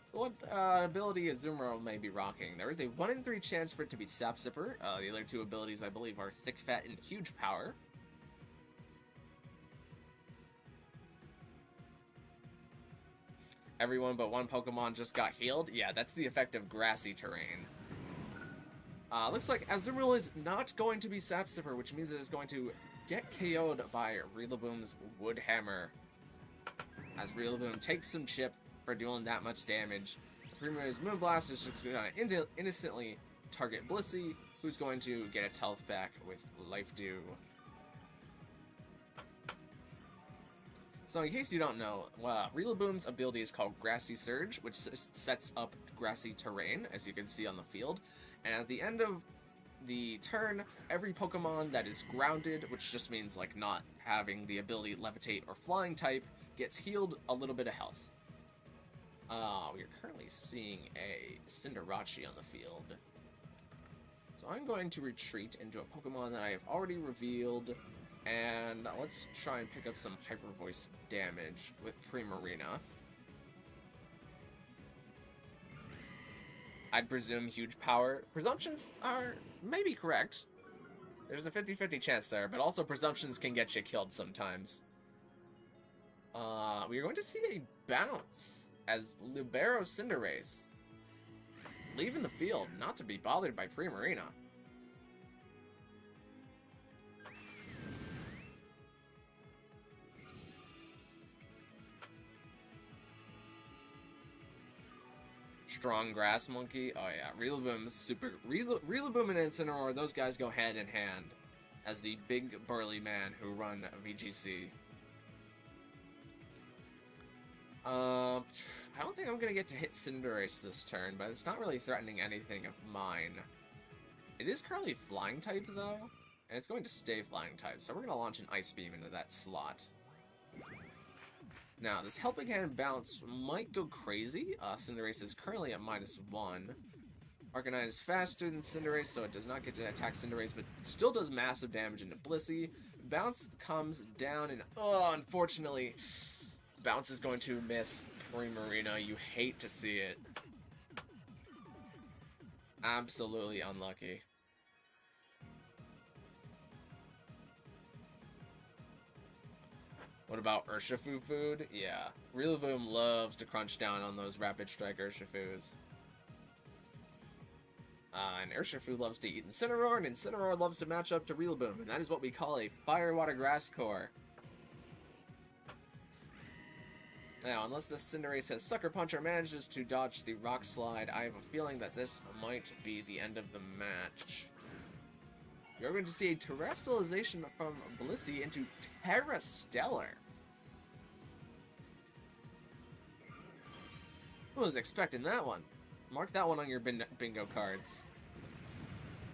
ability Azumarill may be rocking. There is a 1 in 3 chance for it to be Sap Sipper. The other two abilities, I believe, are Thick Fat and Huge Power. Everyone but one Pokemon just got healed. Yeah, that's the effect of Grassy Terrain. Looks like Azumarill is not going to be Sap Sipper, which means it is going to get KO'd by Rillaboom's Wood Hammer. As Rillaboom takes some chip for doing that much damage. Prima's Moonblast is just going to innocently target Blissey, who's going to get its health back with Life Dew. So in case you don't know, Rillaboom's ability is called Grassy Surge, which sets up grassy terrain, as you can see on the field. And at the end of the turn, every Pokemon that is grounded, which just means like not having the ability Levitate or Flying type, gets healed a little bit of health. We are currently seeing a Cinderace on the field. So I'm going to retreat into a Pokemon that I have already revealed, and let's try and pick up some Hyper Voice damage with Primarina. I'd presume Huge Power. Presumptions are maybe correct. There's a 50-50 chance there, but also presumptions can get you killed sometimes. We are going to see a bounce as Libero Cinderace leaving the field, not to be bothered by Primarina. Strong Grass Monkey. Oh yeah, Rillaboom's super... Rillaboom and Incineroar, those guys go hand in hand as the big burly man who run VGC. I don't think I'm gonna get to hit Cinderace this turn, but it's not really threatening anything of mine. It is currently Flying type though, and it's going to stay Flying type, so we're gonna launch an Ice Beam into that slot. Now, this Helping Hand bounce might go crazy. Cinderace is currently at -1. Arcanine is faster than Cinderace, so it does not get to attack Cinderace, but it still does massive damage into Blissey. Bounce comes down, and unfortunately, Bounce is going to miss Primarina. You hate to see it. Absolutely unlucky. What about Urshifu food? Yeah. Rillaboom loves to crunch down on those Rapid Strike Urshifus. And Urshifu loves to eat Incineroar, and Incineroar loves to match up to Rillaboom, and that is what we call a Fire Water Grass Core. Now, unless this Cinderace has Sucker Punch or manages to dodge the Rock Slide, I have a feeling that this might be the end of the match. You're going to see a Terrestrialization from Blissey into Terra Stellar. Who was expecting that one? Mark that one on your bingo cards.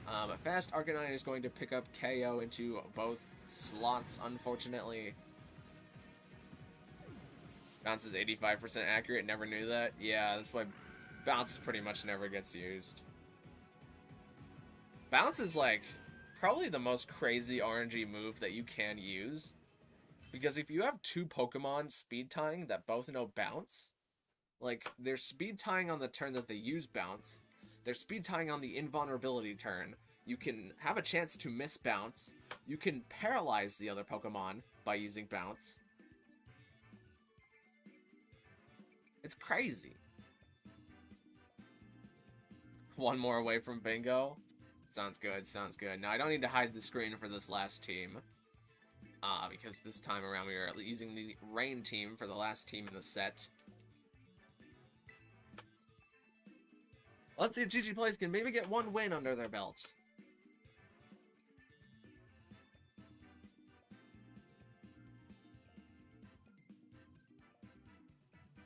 But Fast Arcanine is going to pick up KO into both slots, unfortunately. Bounce is 85% accurate, never knew that. Yeah, that's why Bounce pretty much never gets used. Bounce is like probably the most crazy RNG move that you can use. Because if you have two Pokemon speed tying that both know Bounce, like, they're speed tying on the turn that they use Bounce, they're speed tying on the invulnerability turn, you can have a chance to miss Bounce, you can paralyze the other Pokemon by using Bounce, It's crazy. One more away from bingo. Sounds good, sounds good. Now, I don't need to hide the screen for this last team. Because this time around we are using the rain team for the last team in the set. Let's see if GG Plays can maybe get one win under their belt.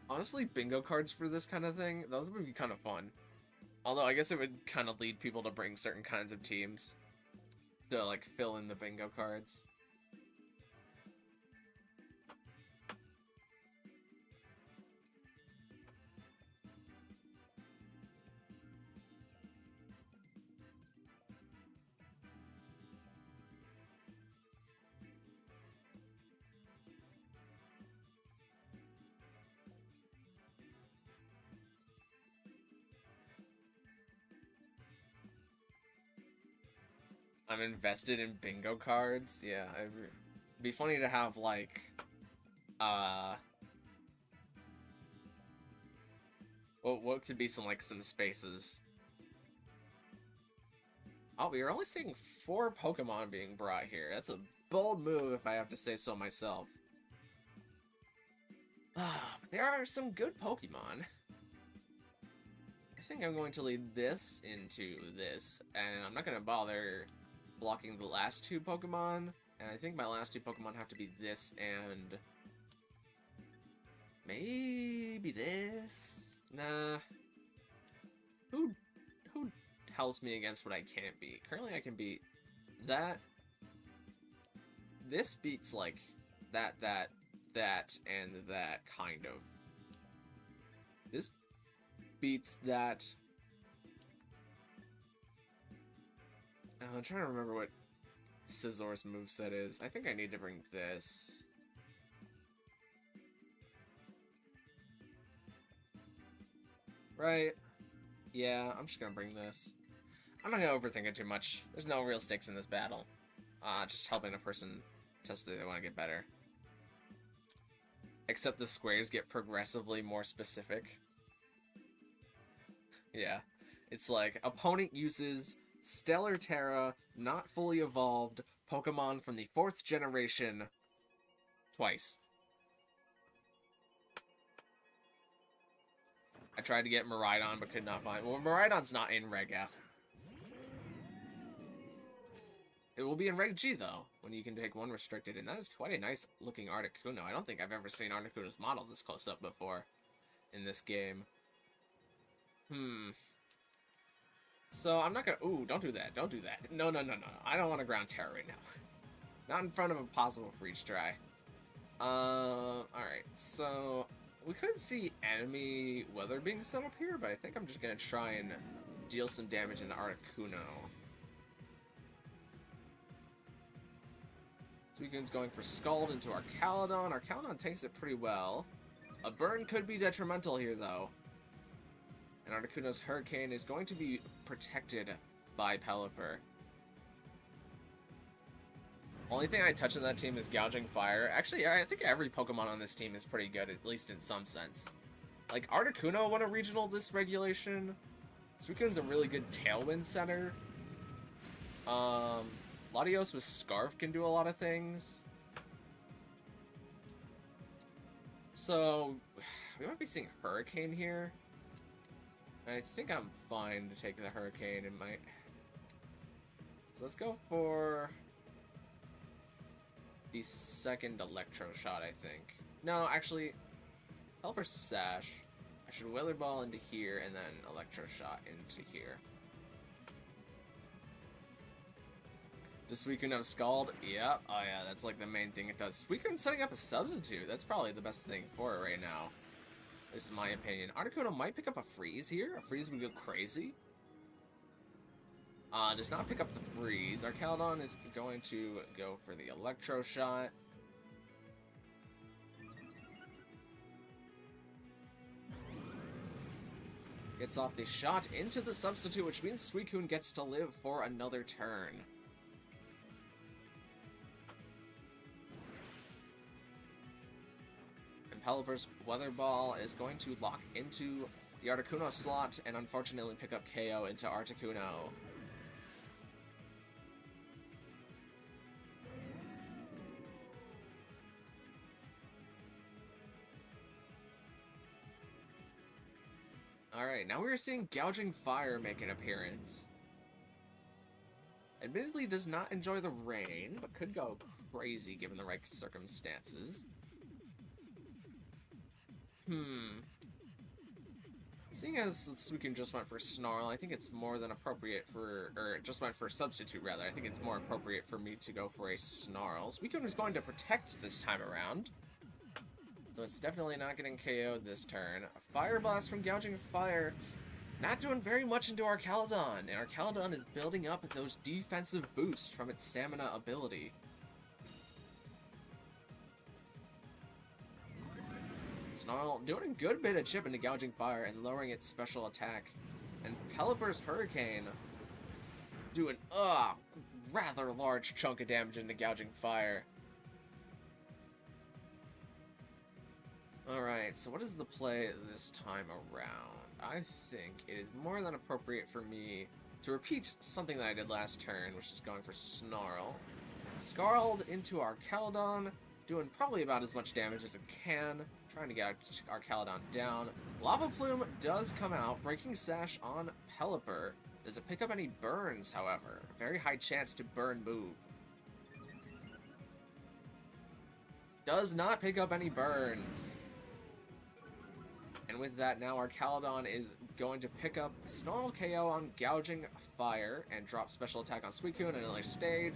Honestly, bingo cards for this kind of thing, those would be kind of fun. Although, I guess it would kind of lead people to bring certain kinds of teams to, like, fill in the bingo cards. I'm invested in bingo cards. Yeah, it'd be funny to have, like, what could be some spaces? Oh, we are only seeing 4 Pokemon being brought here. That's a bold move, if I have to say so myself. There are some good Pokemon. I think I'm going to lead this into this, and I'm not going to bother blocking the last 2 Pokemon, and I think my last 2 Pokemon have to be this and maybe this? Nah. Who helps me against what I can't beat? Currently I can beat that. This beats like that, and that, kind of. This beats that. I'm trying to remember what Scissor's moveset is. I think I need to bring this. Right? Yeah, I'm just gonna bring this. I'm not gonna overthink it too much. There's no real stakes in this battle. Just helping a person test that they want to get better. Except the squares get progressively more specific. Yeah. It's like, opponent uses Stellar Terra, not fully evolved, Pokemon from the 4th generation, twice. I tried to get Miraidon, but could not find... Well, Miraidon's not in Reg F. It will be in Reg G, though, when you can take 1 restricted, and that is quite a nice-looking Articuno. I don't think I've ever seen Articuno's model this close up before in this game. So, I'm not gonna... Ooh, don't do that. Don't do that. No. I don't want to ground Terra right now. Not in front of a possible freeze dry. Alright, so... We could see enemy weather being set up here, but I think I'm just gonna try and deal some damage into Articuno. Suicune's going for Scald into Archaludon. Archaludon takes it pretty well. A burn could be detrimental here, though. And Articuno's Hurricane is going to be protected by Pelipper. Only thing I touch on that team is Gouging Fire. Actually, I think every Pokemon on this team is pretty good, at least in some sense. Like, Articuno won a regional this regulation. Suicune's a really good Tailwind center. Latios with Scarf can do a lot of things. So, we might be seeing Hurricane here. I think I'm fine to take the Hurricane. It might... So let's go for... the second Electro Shot, I think. No, actually, Pelipper Sash. I should Weather Ball into here, and then Electro Shot into here. Does Suicune have Scald? Yeah. Oh yeah, that's like the main thing it does. Suicune's setting up a substitute. That's probably the best thing for it right now. This is my opinion. Articuno might pick up a Freeze here. A Freeze would go crazy. Does not pick up the Freeze. Archaludon is going to go for the Electro Shot. Gets off the shot into the substitute, which means Suicune gets to live for another turn. I'm Pelipper's Weather Ball is going to lock into the Articuno slot and unfortunately pick up KO into Articuno. Alright, now we're seeing Gouging Fire make an appearance. Admittedly does not enjoy the rain, but could go crazy given the right circumstances. Seeing as Suicune just went for Snarl, I think it's more than appropriate for, or just went for Substitute rather, I think it's more appropriate for me to go for a Snarl. Suicune is going to Protect this time around, so it's definitely not getting KO'd this turn. A Fire Blast from Gouging Fire, not doing very much into our Caledon, and our Caledon is building up those defensive boosts from its Stamina ability. Snarl doing a good bit of chip into Gouging Fire and lowering its special attack. And Pelipper's Hurricane doing a rather large chunk of damage into Gouging Fire. Alright, so what is the play this time around? I think it is more than appropriate for me to repeat something that I did last turn, which is going for Snarl. Scald into our Caledon, doing probably about as much damage as it can, trying to get our Caledon down. Lava Plume does come out, breaking Sash on Pelipper. Does it pick up any burns, however? Very high chance to burn move. Does not pick up any burns. And with that, now our Caledon is going to pick up Snarl KO on Gouging Fire and drop special attack on Suicune in another stage.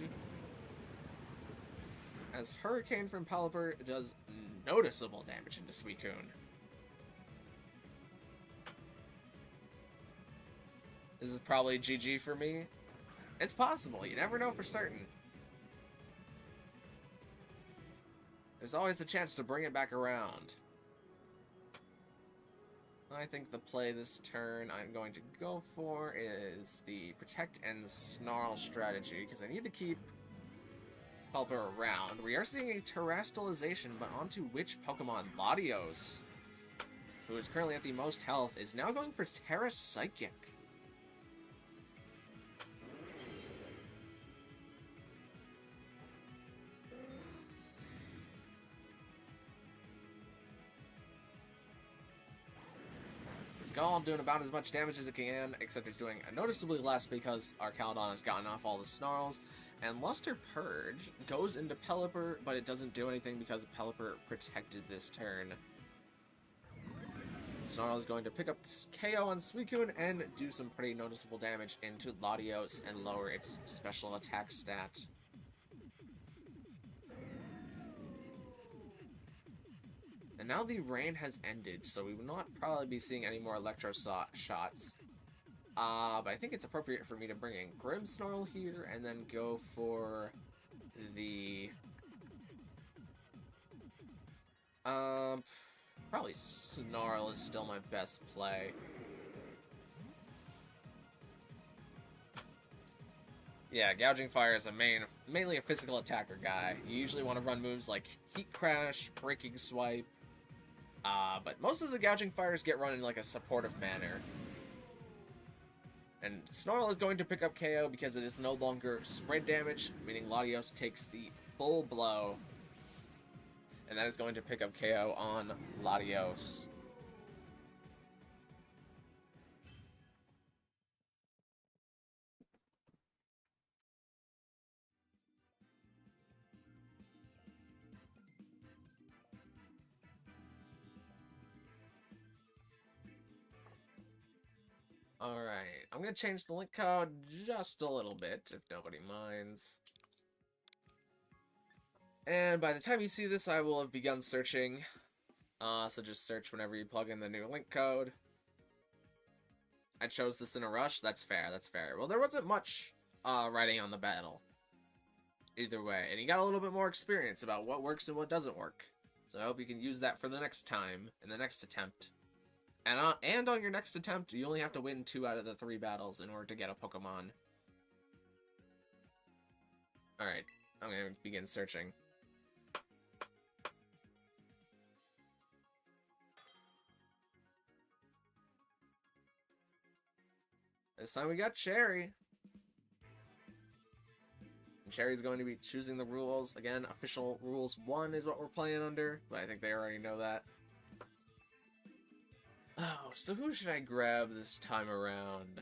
As Hurricane from Pelipper does noticeable damage into Suicune. This is probably GG for me. It's possible, you never know for certain. There's always the chance to bring it back around. I think the play this turn I'm going to go for is the Protect and Snarl strategy, because I need to keep Pelipper around. We are seeing a Terastallization, but onto which Pokemon? Latios, who is currently at the most health, is now going for Terra Psychic. Scald doing about as much damage as it can, except it's doing noticeably less because our Caledon has gotten off all the Snarls. And Luster Purge goes into Pelipper, but it doesn't do anything because Pelipper protected this turn. Snarl is going to pick up KO on Suicune and do some pretty noticeable damage into Latios and lower its special attack stat. And now the rain has ended, so we will not probably be seeing any more Electro shots. But I think it's appropriate for me to bring in Grimmsnarl here, and then go for the... probably Snarl is still my best play. Yeah, Gouging Fire is mainly a physical attacker guy. You usually want to run moves like Heat Crash, Breaking Swipe, but most of the Gouging Fires get run in like a supportive manner. And Snarl is going to pick up KO because it is no longer spread damage, meaning Latios takes the full blow. And that is going to pick up KO on Latios. Alright, I'm going to change the link code just a little bit, if nobody minds. And by the time you see this, I will have begun searching. So just search whenever you plug in the new link code. I chose this in a rush. That's fair, that's fair. Well, there wasn't much writing on the battle. Either way. And you got a little bit more experience about what works and what doesn't work. So I hope you can use that for the next time, in the next attempt. And on your next attempt, you only have to win 2 out of the 3 battles in order to get a Pokemon. Alright, I'm going to begin searching. This time we got Cherry. And Cherry's going to be choosing the rules. Again, official rules 1 is what we're playing under, but I think they already know that. Oh, so who should I grab this time around?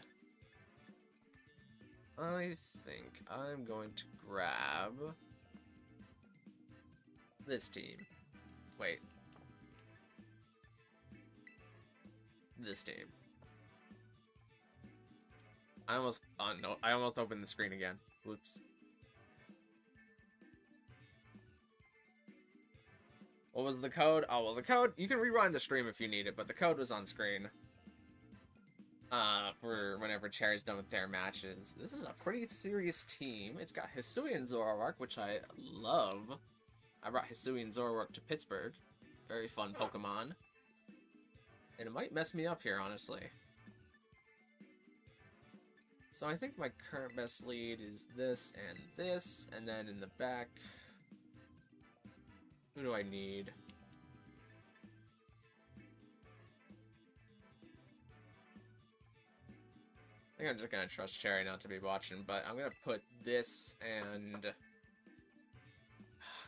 I think I'm going to grab this team. Wait. This team. I almost opened the screen again. Whoops. What was the code? Oh, well, the code, you can rewind the stream if you need it, but the code was on screen. For whenever Cherry's done with their matches. This is a pretty serious team. It's got Hisui and Zoroark, which I love. I brought Hisui and Zoroark to Pittsburgh. Very fun Pokemon. And it might mess me up here, honestly. So I think my current best lead is this, and then in the back... Who do I need? I think I'm just gonna trust Cherry not to be watching, but I'm gonna put this and...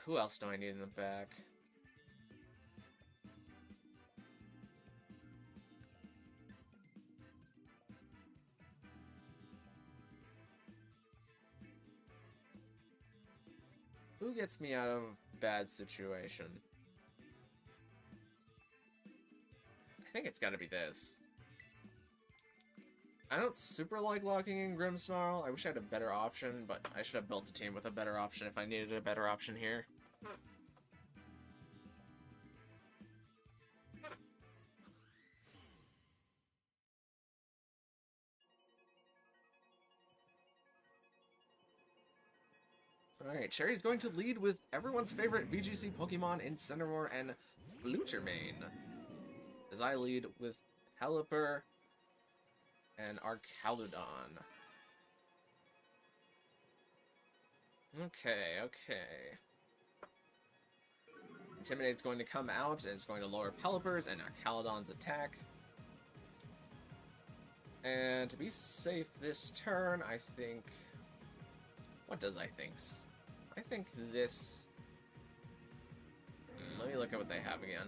Who else do I need in the back? Who gets me out of a bad situation? I think it's gotta be this. I don't super like locking in Grimmsnarl. I wish I had a better option, but I should have built a team with a better option if I needed a better option here. Alright, Cherry's going to lead with everyone's favorite VGC Pokemon Incineroar and Flutermane. As I lead with Pelipper and Archaludon. Okay. Intimidate's going to come out, and it's going to lower Pelipper's and Archaludon's attack. And to be safe this turn, I think... What does I think? I think this... Let me look at what they have again.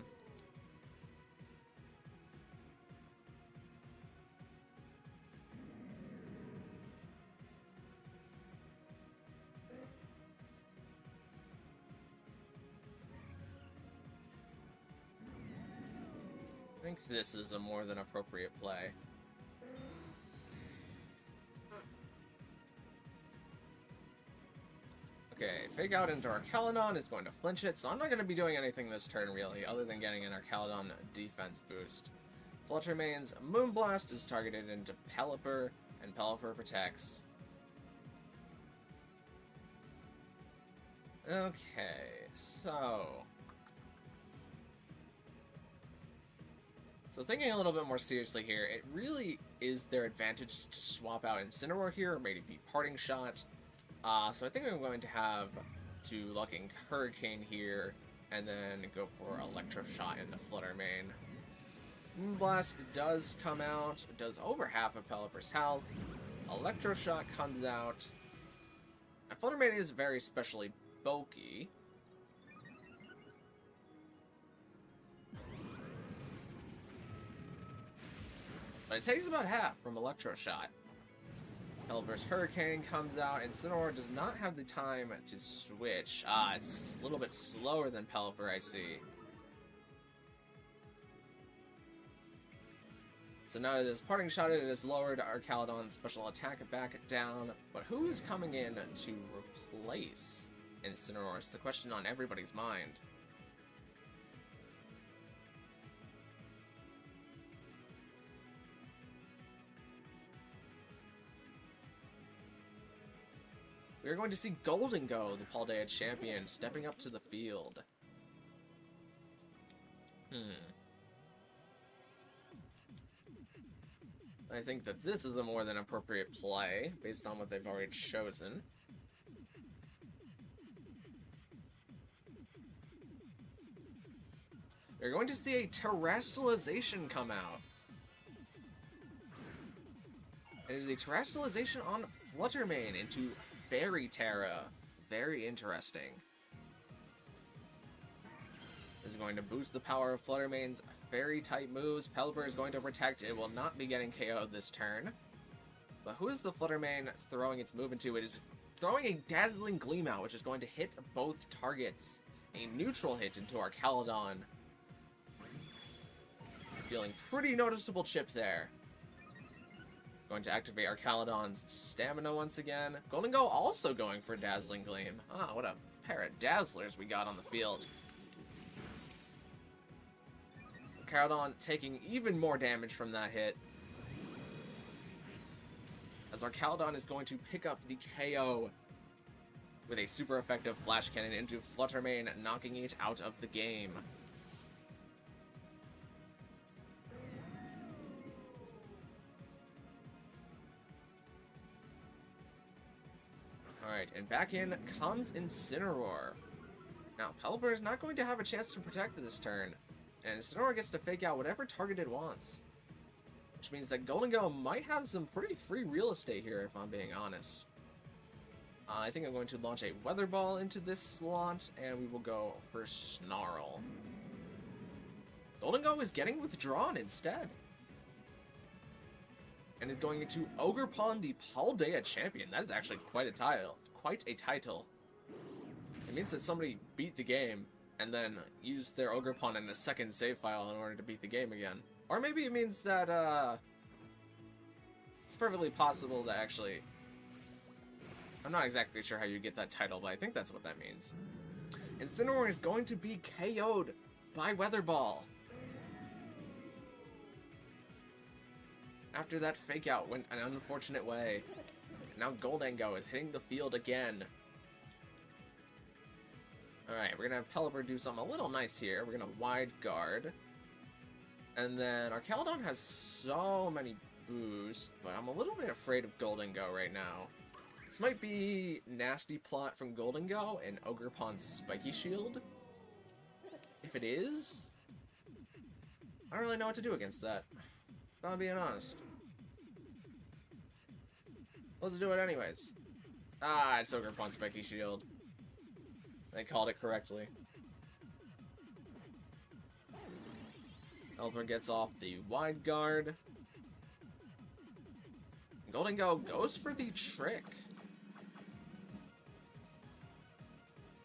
I think this is a more than appropriate play. Okay, Fake Out into Archaludon is going to flinch it, so I'm not going to be doing anything this turn, really, other than getting an Archaludon defense boost. Fluttermane's Moonblast is targeted into Pelipper, and Pelipper protects. Okay, so thinking a little bit more seriously here, it really is their advantage to swap out Incineroar here, or maybe Parting Shot. So I think I'm going to have to lock in Hurricane here, and then go for Electro Shot into Fluttermane. Moonblast does come out, it does over half of Pelipper's health. Electro Shot comes out. And Fluttermane is very especially bulky. But it takes about half from Electro Shot. Pelipper's Hurricane comes out, and Incineroar does not have the time to switch. It's a little bit slower than Pelipper, I see. So now it is Parting Shot, it is lowered Archaludon's special attack back down. But who is coming in to replace Incineroar? It's the question on everybody's mind. We're going to see Golden Go, the Paldea champion, stepping up to the field. I think that this is a more than appropriate play, based on what they've already chosen. We're going to see a Terrestrialization come out. And it is a terrestrialization on Fluttermane into Fairy Terra. Very interesting. This is going to boost the power of Fluttermane's Fairy-type moves. Pelipper is going to protect. It will not be getting KO'd this turn. But who is the Fluttermane throwing its move into? It is throwing a Dazzling Gleam out, which is going to hit both targets. A neutral hit into our Caledon. Feeling pretty noticeable chip there. Going to activate our Caledon's stamina once again. Golden Go also going for Dazzling Gleam. Ah, what a pair of Dazzlers we got on the field. Caledon taking even more damage from that hit. As our Caledon is going to pick up the KO with a super effective Flash Cannon into Fluttermane, knocking it out of the game. Alright, and back in comes Incineroar. Now, Pelipper is not going to have a chance to protect this turn, and Incineroar gets to fake out whatever target it wants. Which means that Golden Go might have some pretty free real estate here, if I'm being honest. I think I'm going to launch a Weather Ball into this slot, and we will go for Snarl. Golden Go is getting withdrawn instead. And is going into Ogerpon, the Paldea champion. That is actually quite a title. Quite a title. It means that somebody beat the game, and then used their Ogerpon in a second save file in order to beat the game again. Or maybe it means that, it's perfectly possible to actually... I'm not exactly sure how you get that title, but I think that's what that means. Incineroar is going to be KO'd by Weather Ball. After that fake out went an unfortunate way. Now Goldango is hitting the field again. Alright, we're gonna have Pelipper do something a little nice here. We're gonna Wide Guard. And then our Caledon has so many boosts, but I'm a little bit afraid of Goldango right now. This might be Nasty Plot from Goldango and Ogerpon's Spiky Shield. If it is, I don't really know what to do against that, if I'm being honest. Let's do it anyways. Ah, it's Ogerpon's Spiky Shield. They called it correctly. Pelipper gets off the Wide Guard. Goldango goes for the trick.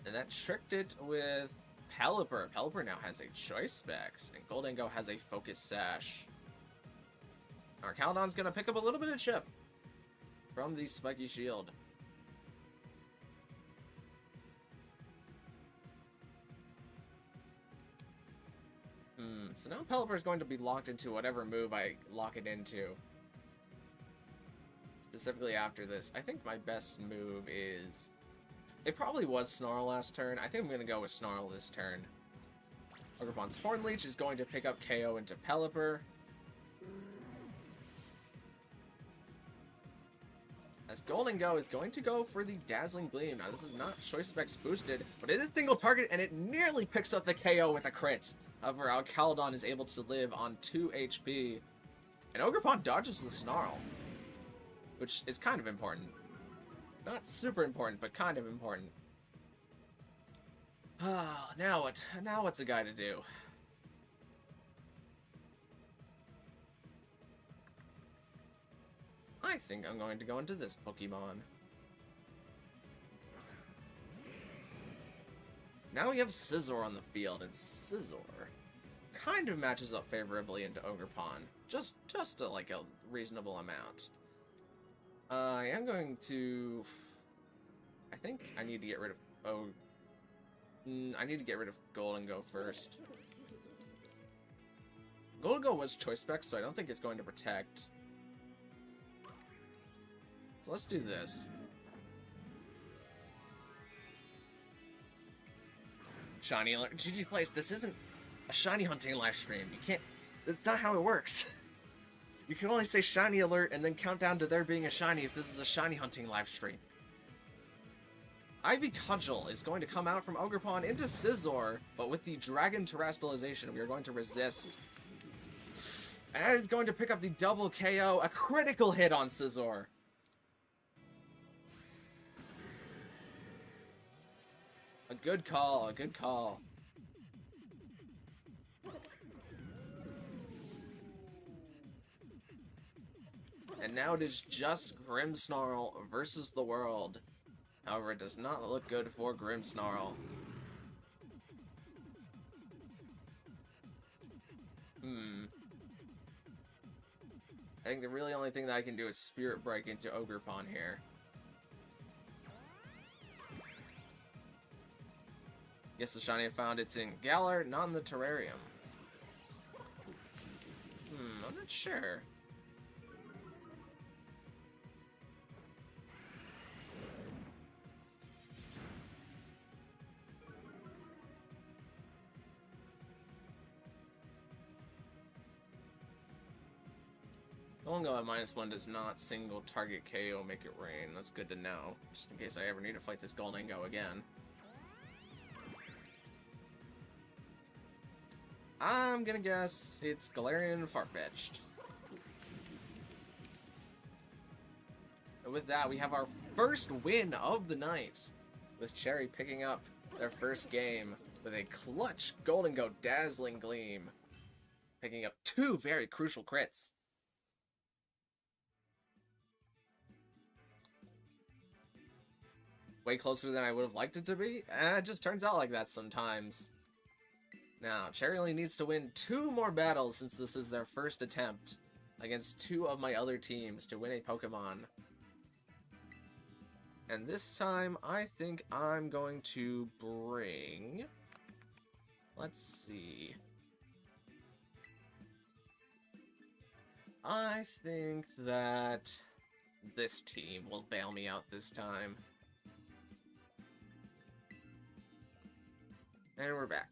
And that tricked it with Pelipper. Pelipper now has a Choice Specs, and Goldango has a Focus Sash. Our Caledon's gonna pick up a little bit of chip from the Spiky Shield. So now Pelipper is going to be locked into whatever move I lock it into. Specifically after this, I think my best move is... It probably was Snarl last turn. I think I'm going to go with Snarl this turn. Ogerpon's Horn Leech is going to pick up KO into Pelipper. As Goldango is going to go for the Dazzling Gleam. Now, this is not Choice Specs boosted, but it is single target, and it nearly picks up the KO with a crit. However, our Caledon is able to live on 2 HP. And Ogerpon dodges the Snarl, which is kind of important. Not super important, but kind of important. Ah, now what? Now what's a guy to do? I think I'm going to go into this Pokemon. Now we have Scizor on the field, and Scizor kind of matches up favorably into Ogerpon. Just like a reasonable amount. I am going to... I think I need to get rid of... I need to get rid of Goldango first. Goldango was Choice Spec, so I don't think it's going to protect. So let's do this. Shiny alert. GG Place, this isn't a shiny hunting live stream. You can't... That's not how it works. You can only say shiny alert and then count down to there being a shiny if this is a shiny hunting live stream. Ivy Cudgel is going to come out from Ogerpon into Scizor, but with the Dragon Terrestrialization, we are going to resist. And is going to pick up the double KO, a critical hit on Scizor. A good call, a good call. And now it is just Grimmsnarl versus the world. However, it does not look good for Grimmsnarl. I think the really only thing that I can do is Spirit Break into Ogerpon here. Yes, the shiny I found, it's in Galar, not in the terrarium. I'm not sure. Go at -1 does not single target KO make it rain. That's good to know, just in case I ever need to fight this Goldingo again. I'm gonna guess it's Galarian Farfetch'd. And with that, we have our first win of the night, with Cherry picking up their first game with a clutch Goldingo Dazzling Gleam, picking up 2 very crucial crits. Way closer than I would have liked it to be. It just turns out like that sometimes. Now, Cherry only needs to win 2 more battles since this is their first attempt against 2 of my other teams to win a Pokemon. And this time, I think I'm going to bring... Let's see. I think that this team will bail me out this time. And we're back.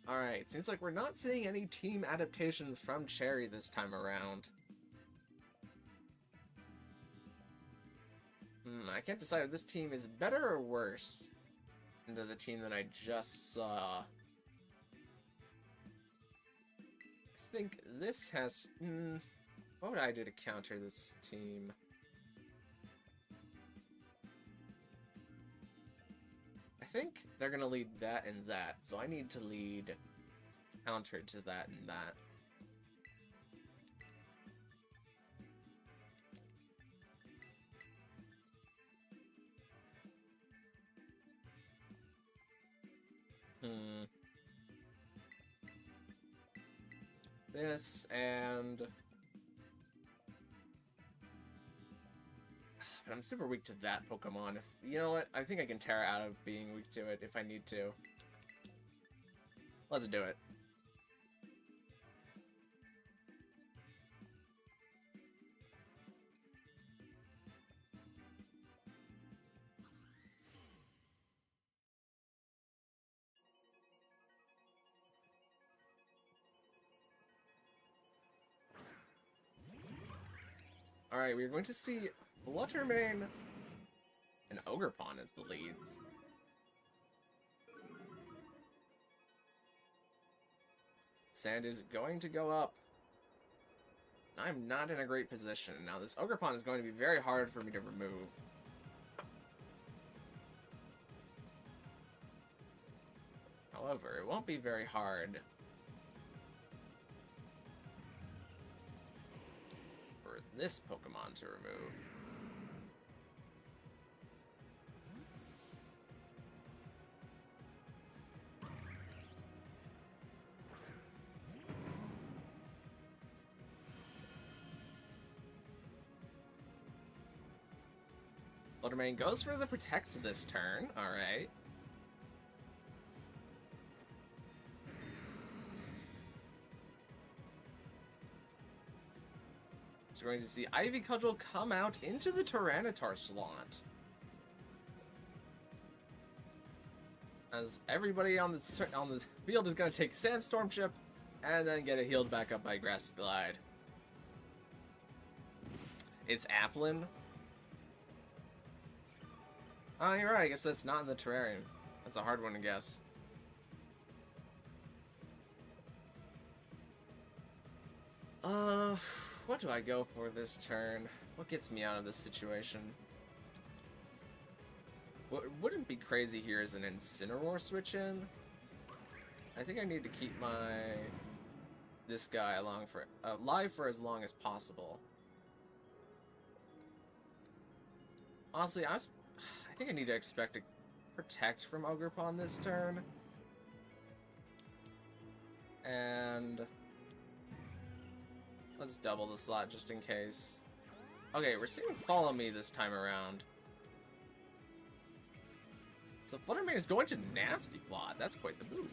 Alright, seems like we're not seeing any team adaptations from Cherry this time around. I can't decide if this team is better or worse than the team that I just saw. I think this has... what would I do to counter this team? I think they're gonna lead that and that, so I need to lead counter to that and that. This and... But I'm super weak to that Pokemon. You know what? I think I can Terra out of being weak to it if I need to. Let's do it. Alright, we're going to see Fluttermane and Ogerpon as the leads. Sand is going to go up. I'm not in a great position. Now this Ogerpon is going to be very hard for me to remove. However, it won't be very hard for this Pokemon to remove. Fluttermane goes for the Protect this turn, alright. So we're going to see Ivy Cudgel come out into the Tyranitar slot. As everybody on the field is going to take Sandstorm Chip and then get it healed back up by Grass Glide. It's Applin. Oh, you're right. I guess that's not in the terrarium. That's a hard one to guess. What do I go for this turn? What gets me out of this situation? What wouldn't be crazy here is an Incineroar switch in. I think I need to keep this guy alive for as long as possible. Honestly, I think I need to expect to protect from Ogerpon this turn. And let's double the slot just in case. Okay, we're seeing Follow Me this time around. So Fluttermane is going to Nasty Plot. That's quite the move.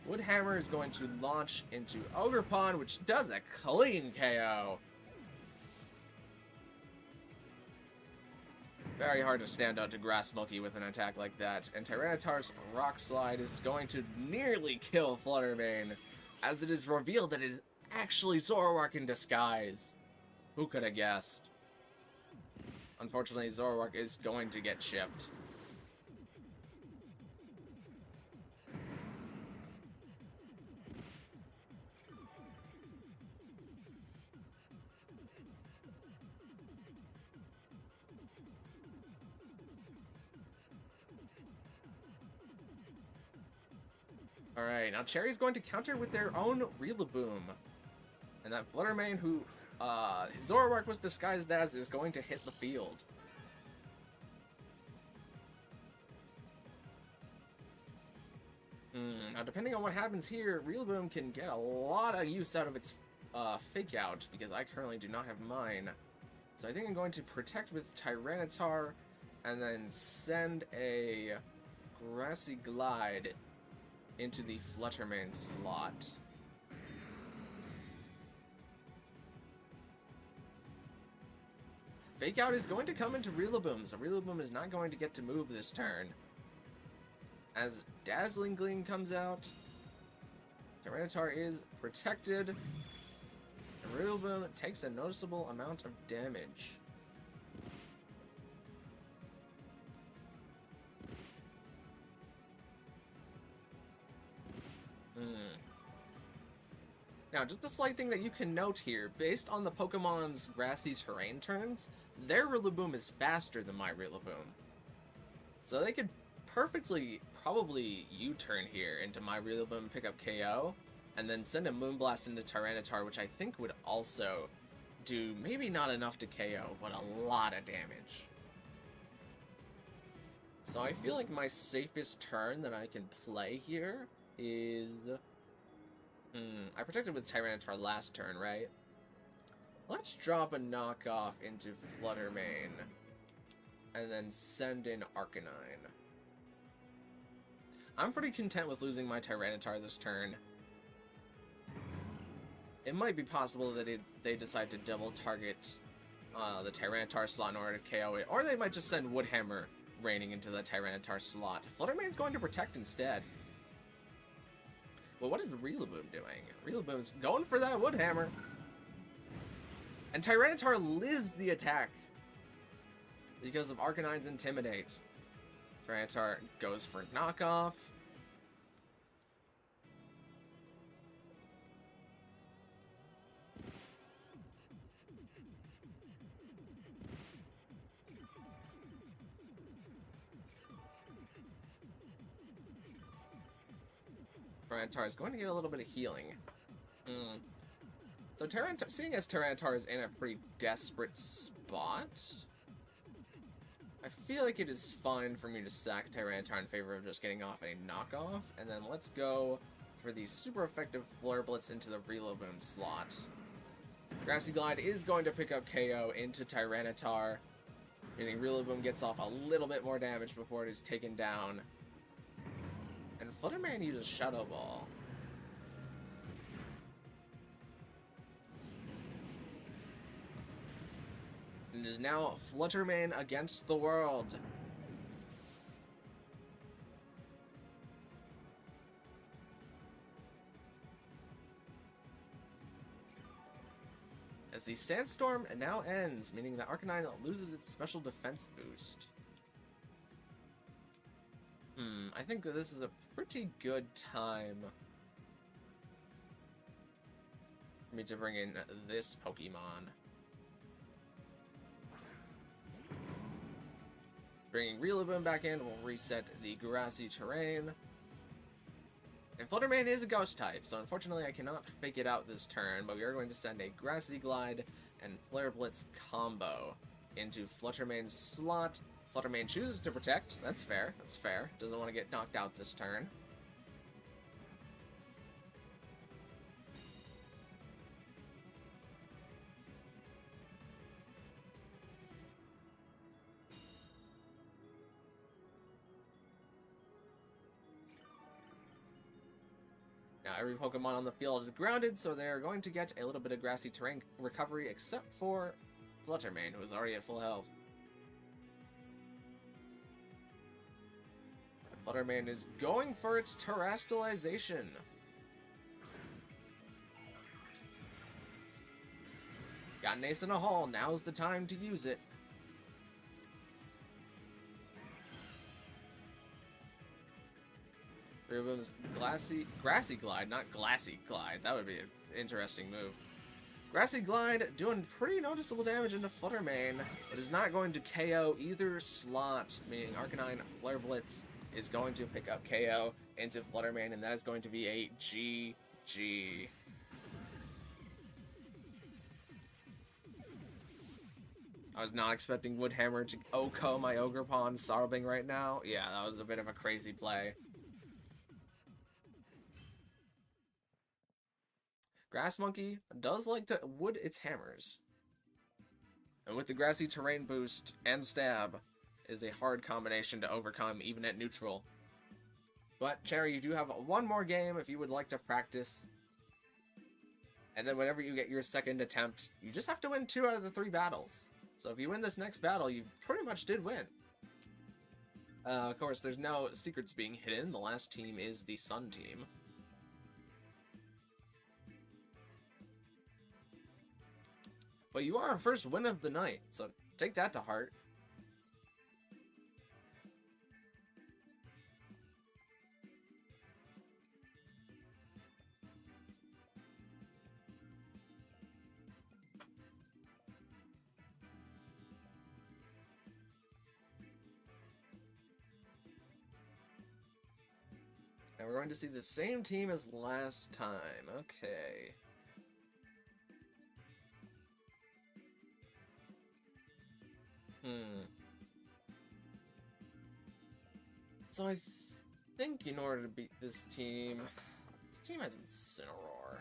Woodhammer is going to launch into Ogerpon, which does a clean KO. Very hard to stand out to Grass Milky with an attack like that, and Tyranitar's Rock Slide is going to nearly kill Fluttermane, as it is revealed that it is actually Zoroark in disguise. Who could have guessed? Unfortunately, Zoroark is going to get chipped. Alright, now Cherry's going to counter with their own Rillaboom. And that Fluttermane, who Zoroark was disguised as, is going to hit the field. Now, depending on what happens here, Rillaboom can get a lot of use out of its Fake Out, because I currently do not have mine. So I think I'm going to protect with Tyranitar, and then send a Grassy Glide into the Fluttermane slot. Fake Out is going to come into Rillaboom, so Rillaboom is not going to get to move this turn. As Dazzling Gleam comes out, Tyranitar is protected, and Rillaboom takes a noticeable amount of damage. Now, just a slight thing that you can note here, based on the Pokemon's grassy terrain turns, their Rillaboom is faster than my Rillaboom. So they could perfectly, probably U-turn here into my Rillaboom, pick up KO, and then send a Moonblast into Tyranitar, which I think would also do maybe not enough to KO, but a lot of damage. So I feel like my safest turn that I can play here is... I protected with Tyranitar last turn, right? Let's drop a knockoff into Fluttermane, and then send in Arcanine. I'm pretty content with losing my Tyranitar this turn. It might be possible that they decide to double target the Tyranitar slot in order to KO it, or they might just send Woodhammer raining into the Tyranitar slot. Fluttermane's going to protect instead. Well, what is Rillaboom doing? Rillaboom's going for that Woodhammer. And Tyranitar lives the attack because of Arcanine's Intimidate. Tyranitar goes for knockoff. Tyranitar is going to get a little bit of healing. So seeing as Tyranitar is in a pretty desperate spot, I feel like it is fine for me to sack Tyranitar in favor of just getting off a knockoff, and then let's go for the super effective Flare Blitz into the Rillaboom slot. Grassy Glide is going to pick up KO into Tyranitar, meaning Rillaboom gets off a little bit more damage before it is taken down. And Fluttermane uses Shadow Ball. And it is now Fluttermane against the world. As the Sandstorm now ends, meaning that Arcanine loses its special defense boost. I think that this is a pretty good time for me to bring in this Pokemon. Bringing Rillaboom back in will reset the grassy terrain. And Fluttermane is a ghost type, so unfortunately I cannot fake it out this turn, but we are going to send a Grassy Glide and Flare Blitz combo into Fluttermane's slot. Fluttermane chooses to protect. That's fair. That's fair. Doesn't want to get knocked out this turn. Now every Pokemon on the field is grounded, so they're going to get a little bit of grassy terrain recovery, except for Fluttermane, who is already at full health. Fluttermane is going for its Terastallization. Got an ace in a hole, now's the time to use it. Rillaboom's Grassy Glide, not Glassy Glide. That would be an interesting move. Grassy Glide doing pretty noticeable damage into Fluttermane. It is not going to KO either slot, meaning Arcanine Flare Blitz is going to pick up KO into Fluttermane, and that is going to be a GG. I was not expecting Woodhammer to OHKO my Ogerpon Sorbing right now. Yeah, that was a bit of a crazy play. Grass Monkey does like to wood its hammers. And with the grassy terrain boost and stab, is a hard combination to overcome even at neutral. But Cherry, you do have one more game if you would like to practice. And then whenever you get your second attempt, you just have to win 2 out of the 3 battles. So if you win this next battle, you pretty much did win. Of course, there's no secrets being hidden. The last team is the Sun team. But you are our first win of the night, so take that to heart. And we're going to see the same team as last time. Okay. So I think in order to beat this team has Incineroar.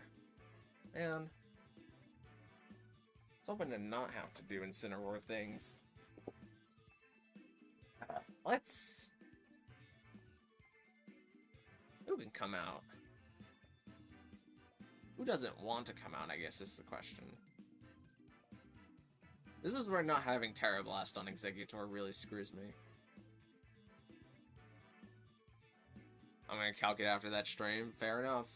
Man. I was hoping to not have to do Incineroar things. Let's... Who can come out? Who doesn't want to come out, I guess is the question. This is where not having Terra Blast on Exeggutor really screws me. I'm gonna calc it after that stream. Fair enough.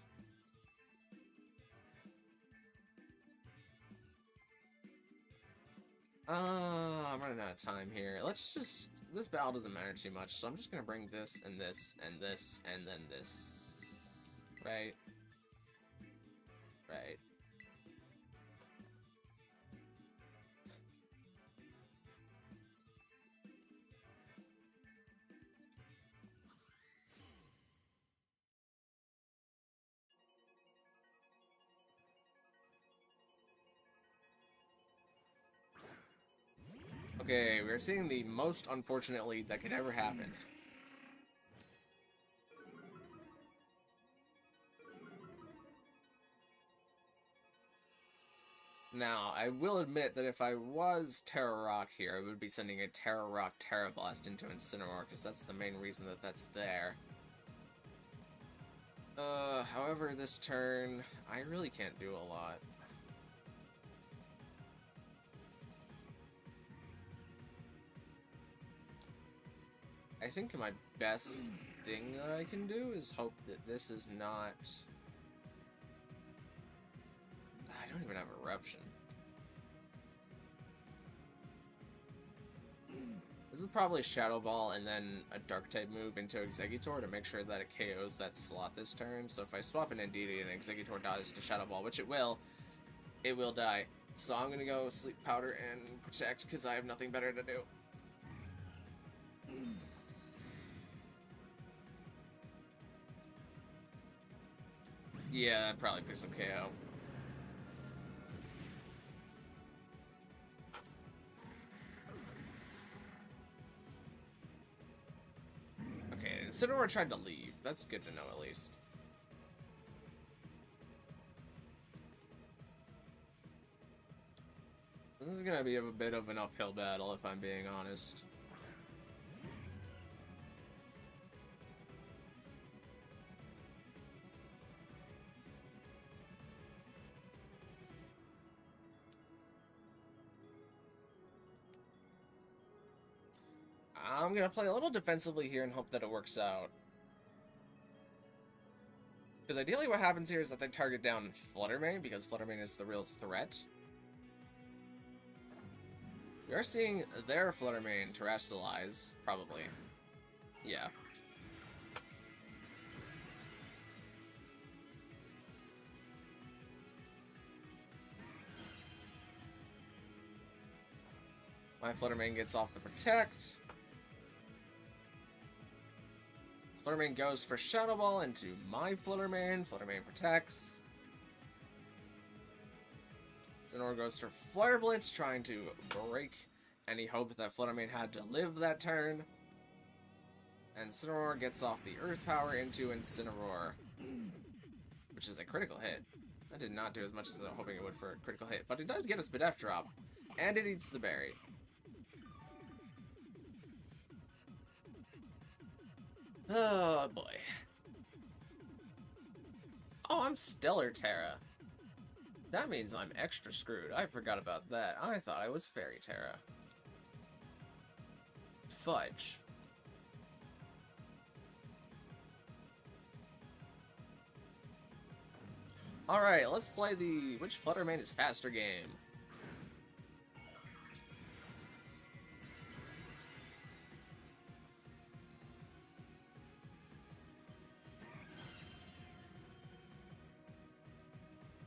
I'm running out of time here. Let's just... This battle doesn't matter too much, so I'm just gonna bring this, and this, and this, and then this. Right? Right. Okay, we're seeing the most unfortunate lead that could ever happen. Now, I will admit that if I was Terra Rock here, I would be sending a Terra Rock Terra Blast into Incineroar, because that's the main reason that that's there. However, this turn, I really can't do a lot. I think my best thing that I can do is hope that this is not... I don't even have Eruption. This is probably Shadow Ball and then a Dark-type move into Exeggutor to make sure that it KOs that slot this turn. So if I swap an Indeedee and Exeggutor dies to Shadow Ball, which it will die. So I'm gonna go Sleep Powder and Protect because I have nothing better to do. Yeah, I'd probably pick some KO. Okay, Incineroar tried to leave. That's good to know, at least. This is gonna be a bit of an uphill battle, if I'm being honest. I'm gonna play a little defensively here and hope that it works out. Because ideally what happens here is that they target down Fluttermane, because Fluttermane is the real threat. We are seeing their Fluttermane terrestrialize, probably. Yeah. My Fluttermane gets off the Protect. Fluttermane goes for Shadow Ball into my Fluttermane. Fluttermane protects. Incineroar goes for Flare Blitz, trying to break any hope that Fluttermane had to live that turn. And Incineroar gets off the Earth Power into Incineroar, which is a critical hit. That did not do as much as I was hoping it would for a critical hit, but it does get a Spadef drop, and it eats the berry. Oh boy. Oh, I'm Stellar Terra. That means I'm extra screwed. I forgot about that. I thought I was Fairy Terra. Fudge. Alright, let's play the Which Fluttermane is Faster game.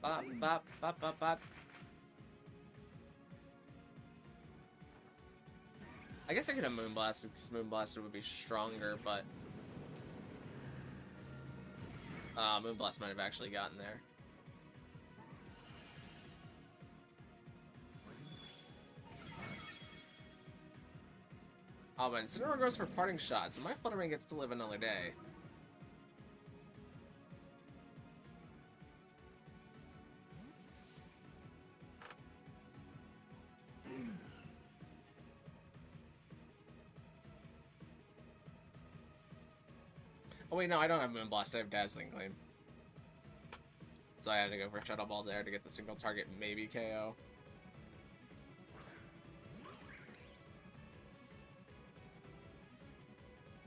Bop, bop, bop, bop, bop. I guess I could have Moonblasted, because Moonblaster would be stronger, but... Moonblast might have actually gotten there. Oh, but Incineroar goes for Parting Shot, so my Fluttermane gets to live another day. Oh wait, no, I don't have Moonblast, I have Dazzling Gleam. So I had to go for Shadow Ball there to get the single target, maybe KO.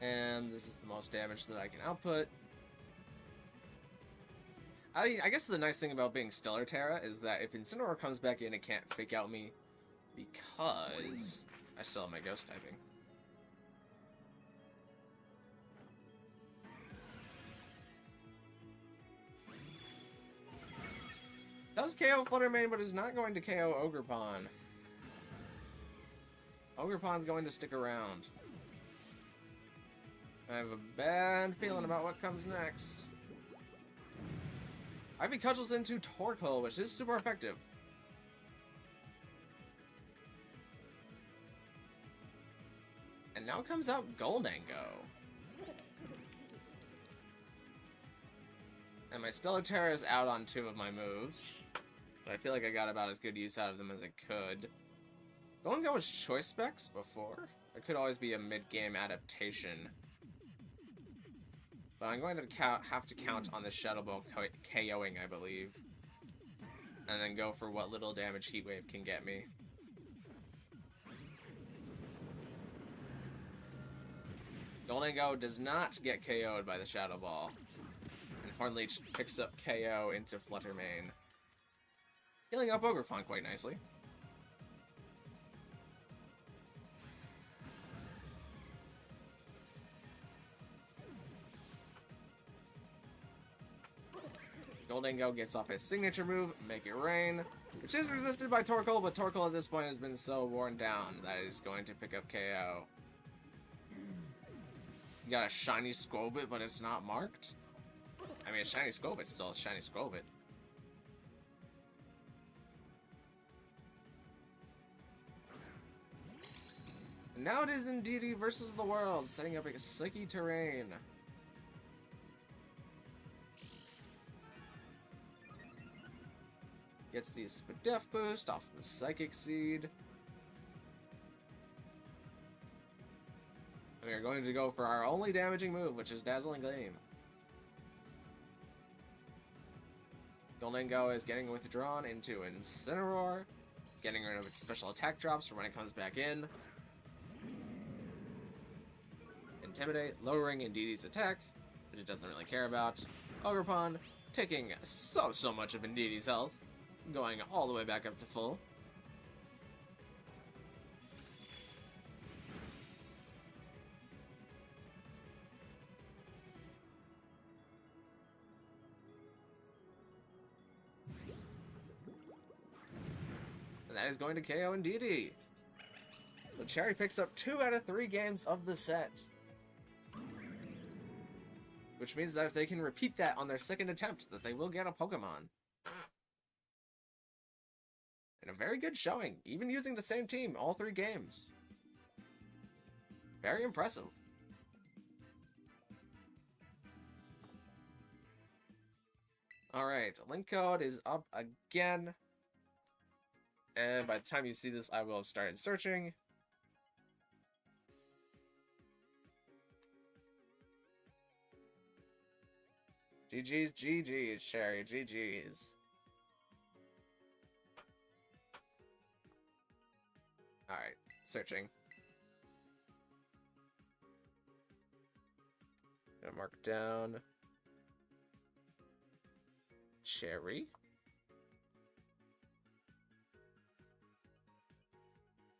And this is the most damage that I can output. I guess the nice thing about being Stellar Terra is that if Incineroar comes back in, it can't Fake Out me, because I still have my Ghost typing. Does KO Fluttermane, but is not going to KO Ogerpon. Ogerpon's going to stick around. I have a bad feeling about what comes next. Ivy Cudgels into Torkoal, which is super effective. And now comes out Goldango. And my Stellar Terra is out on 2 of my moves. But I feel like I got about as good use out of them as I could. Goldango was Choice Specs before. It could always be a mid-game adaptation. But I'm going to have to count on the Shadow Ball KOing, I believe. And then go for what little damage Heat Wave can get me. Goldango does not get KO'd by the Shadow Ball. And Hornleech picks up KO into Fluttermane. Healing up Ogerpon quite nicely. Gholdengo gets off his signature move, Make It Rain, which is resisted by Torkoal, but Torkoal at this point has been so worn down that he's going to pick up KO. You got a shiny Squobit, but it's not marked? I mean, a shiny Squobit's still a shiny Squobit. And now it is Indeedee versus the world, setting up a Psyche terrain. Gets the Spadef boost off the Psychic Seed. We are going to go for our only damaging move, which is Dazzling Gleam. Gholdengo is getting withdrawn into Incineroar, getting rid of its special attack drops for when it comes back in. Intimidate, lowering Indeedee's attack, which it doesn't really care about. Ogerpon, taking so much of Indeedee's health, going all the way back up to full. And that is going to KO Indeedee. So Cherry picks up 2 out of 3 games of the set. Which means that if they can repeat that on their second attempt, that they will get a Pokemon. And a very good showing, even using the same team all 3 games. Very impressive. Alright, link code is up again. And by the time you see this, I will have started searching. GG's, GG's, Cherry, GG's. Alright, searching. Gonna mark down Cherry.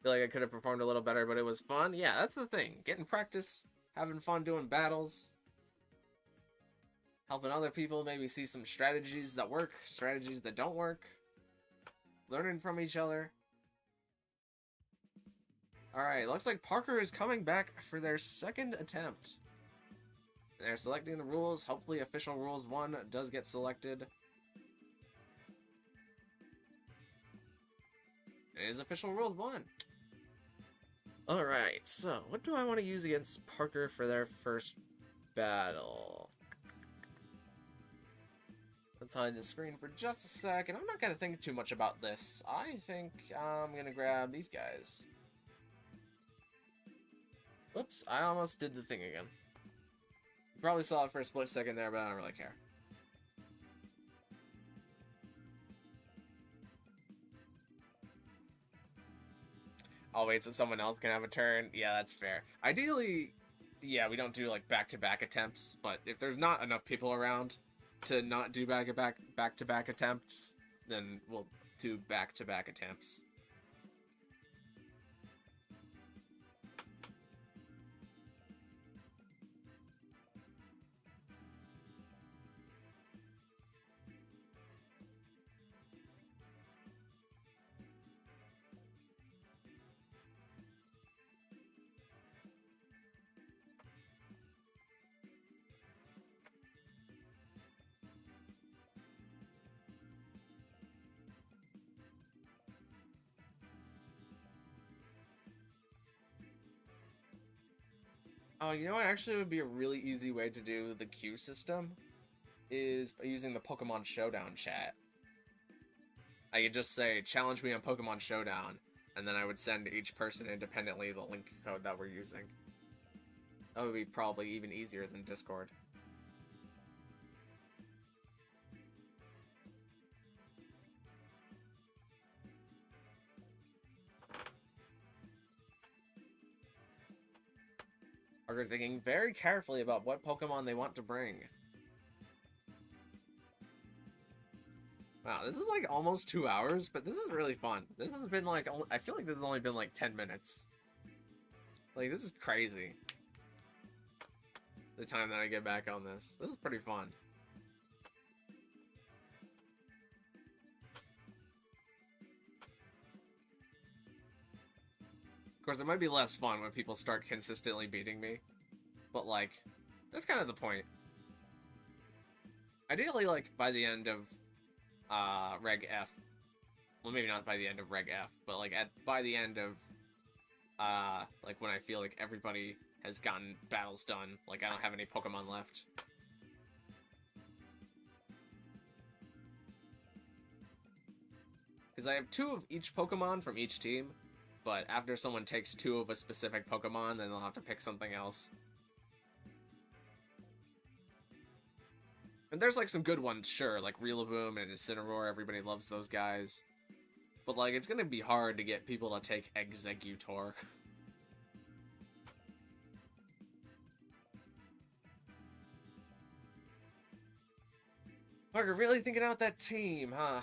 Feel like I could have performed a little better, but it was fun. Yeah, that's the thing. Getting practice, having fun doing battles, helping other people maybe see some strategies that work, strategies that don't work, learning from each other. Alright, looks like Parker is coming back for their second attempt. They're selecting the rules. Hopefully Official Rules 1 does get selected. It is Official Rules 1. Alright, so what do I want to use against Parker for their first battle? Let's hide the screen for just a second. I'm not going to think too much about this. I think I'm going to grab these guys. Oops, I almost did the thing again. You probably saw it for a split second there, but I don't really care. I'll wait so someone else can have a turn. Yeah, that's fair. Ideally, yeah, we don't do like back-to-back attempts, but if there's not enough people around to not do back-to-back attempts, then we'll do back-to-back attempts. Oh, you know what actually would be a really easy way to do the queue system? Is by using the Pokemon Showdown chat. I could just say, challenge me on Pokemon Showdown, and then I would send each person independently the link code that we're using. That would be probably even easier than Discord. Are thinking very carefully about what Pokemon they want to bring. Wow, this is like almost 2 hours, but this is really fun. This has been like, I feel like this has only been like 10 minutes. Like, this is crazy. The time that I get back on this. This is pretty fun. course, it might be less fun when people start consistently beating me, but, like, that's kind of the point. Ideally, like, by the end of, Reg F, well, maybe not by the end of Reg F, but, like, by the end of, like, when I feel like everybody has gotten battles done, like, I don't have any Pokemon left. Because I have 2 of each Pokemon from each team, but after someone takes 2 of a specific Pokemon, then they'll have to pick something else. And there's, like, some good ones, sure, like Rillaboom and Incineroar, everybody loves those guys. But, like, it's gonna be hard to get people to take Exeggutor. Parker, really thinking out that team, huh?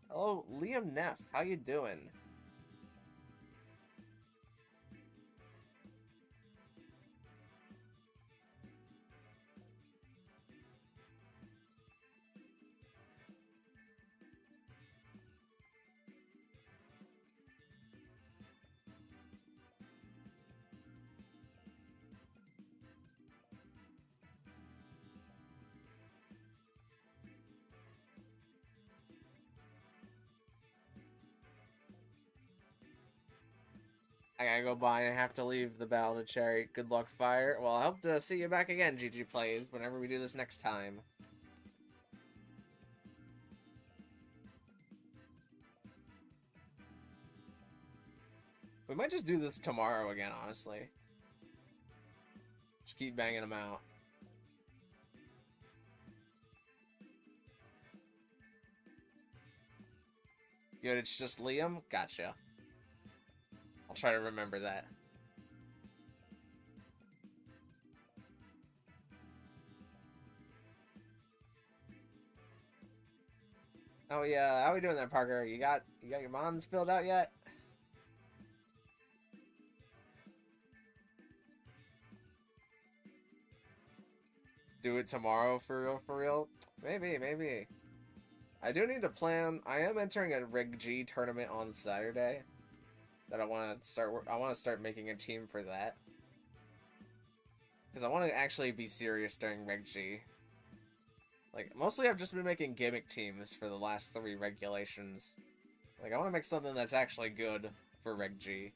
Hello, Liam Neff. How you doing? I gotta go by and I have to leave the battle to Cherry. Good luck, Fire. Well, I hope to see you back again, GG Plays, whenever we do this next time. We might just do this tomorrow again, honestly. Just keep banging them out. Good, it's just Liam? Gotcha. I'll try to remember that. Oh yeah, how we doing there, Parker? You got your mons filled out yet? Do it tomorrow for real, for real? Maybe, maybe. I do need to plan. I am entering a Reg G tournament on Saturday. That I want to start. I want to start making a team for that. Because I want to actually be serious during Reg G. Like, mostly I've just been making gimmick teams for the last 3 regulations. Like, I want to make something that's actually good for Reg G.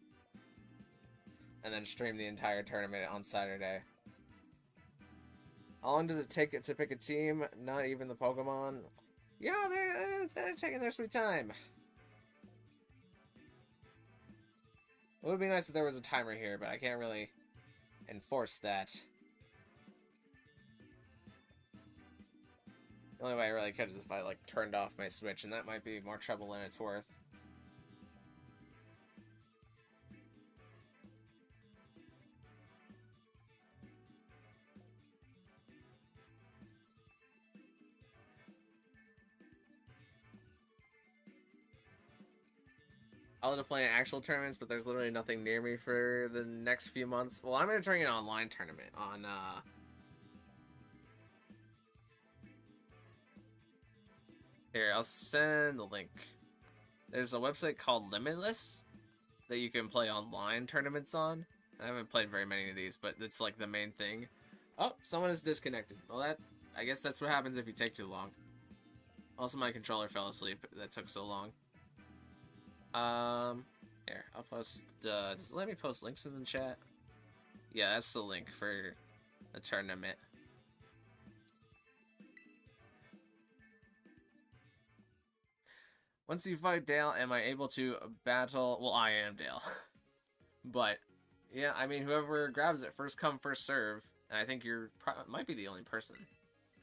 And then stream the entire tournament on Saturday. How long does it take to pick a team? Not even the Pokemon. Yeah, they're taking their sweet time. It would be nice if there was a timer here, but I can't really enforce that. The only way I really could is if I, like, turned off my Switch, and that might be more trouble than it's worth. I'll end up playing actual tournaments, but there's literally nothing near me for the next few months. Well, I'm entering an online tournament on, Here, I'll send the link. There's a website called Limitless that you can play online tournaments on. I haven't played very many of these, but it's like the main thing. Oh, someone is disconnected. Well, I guess that's what happens if you take too long. Also, my controller fell asleep. That took so long. Here, I'll post, does it let me post links in the chat? Yeah, that's the link for the tournament. Once you fight Dale, am I able to battle? Well, I am Dale. But, yeah, I mean, whoever grabs it, first come, first serve. And I think you're might be the only person.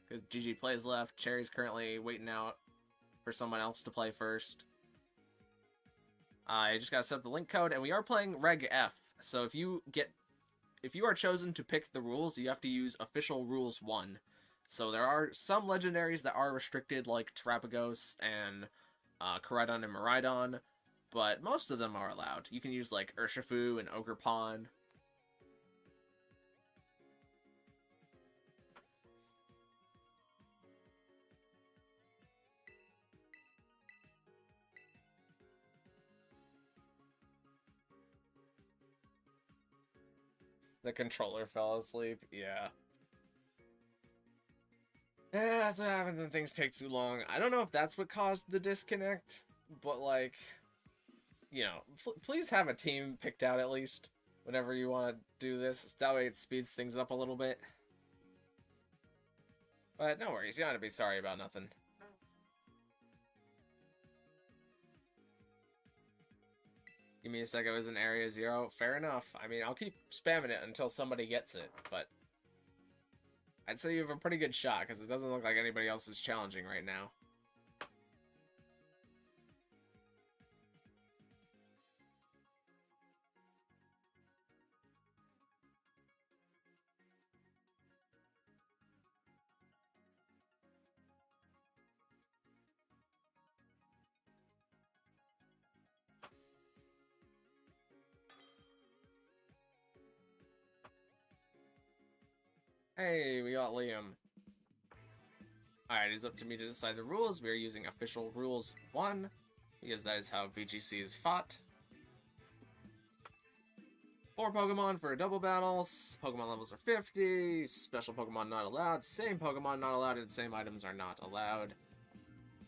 Because GG Plays left, Cherry's currently waiting out for someone else to play first. I just gotta set up the link code, and we are playing Reg F. So if you are chosen to pick the rules, you have to use official rules 1. So there are some legendaries that are restricted, like Terrapagos and Koraidon and Miraidon, but most of them are allowed. You can use, like, Urshifu and Ogerpon. The controller fell asleep, yeah. Yeah, that's what happens when things take too long. I don't know if that's what caused the disconnect, but, like, you know, please have a team picked out at least whenever you want to do this. That way it speeds things up a little bit. But no worries, you don't have to be sorry about nothing. Give me a sec, I was in Area 0. Fair enough. I mean, I'll keep spamming it until somebody gets it, but I'd say you have a pretty good shot, because it doesn't look like anybody else is challenging right now. Hey, we got Liam. Alright, it is up to me to decide the rules. We are using official rules 1, because that is how VGC is fought. 4 Pokemon for double battles. Pokemon levels are 50. Special Pokemon not allowed. Same Pokemon not allowed, and same items are not allowed.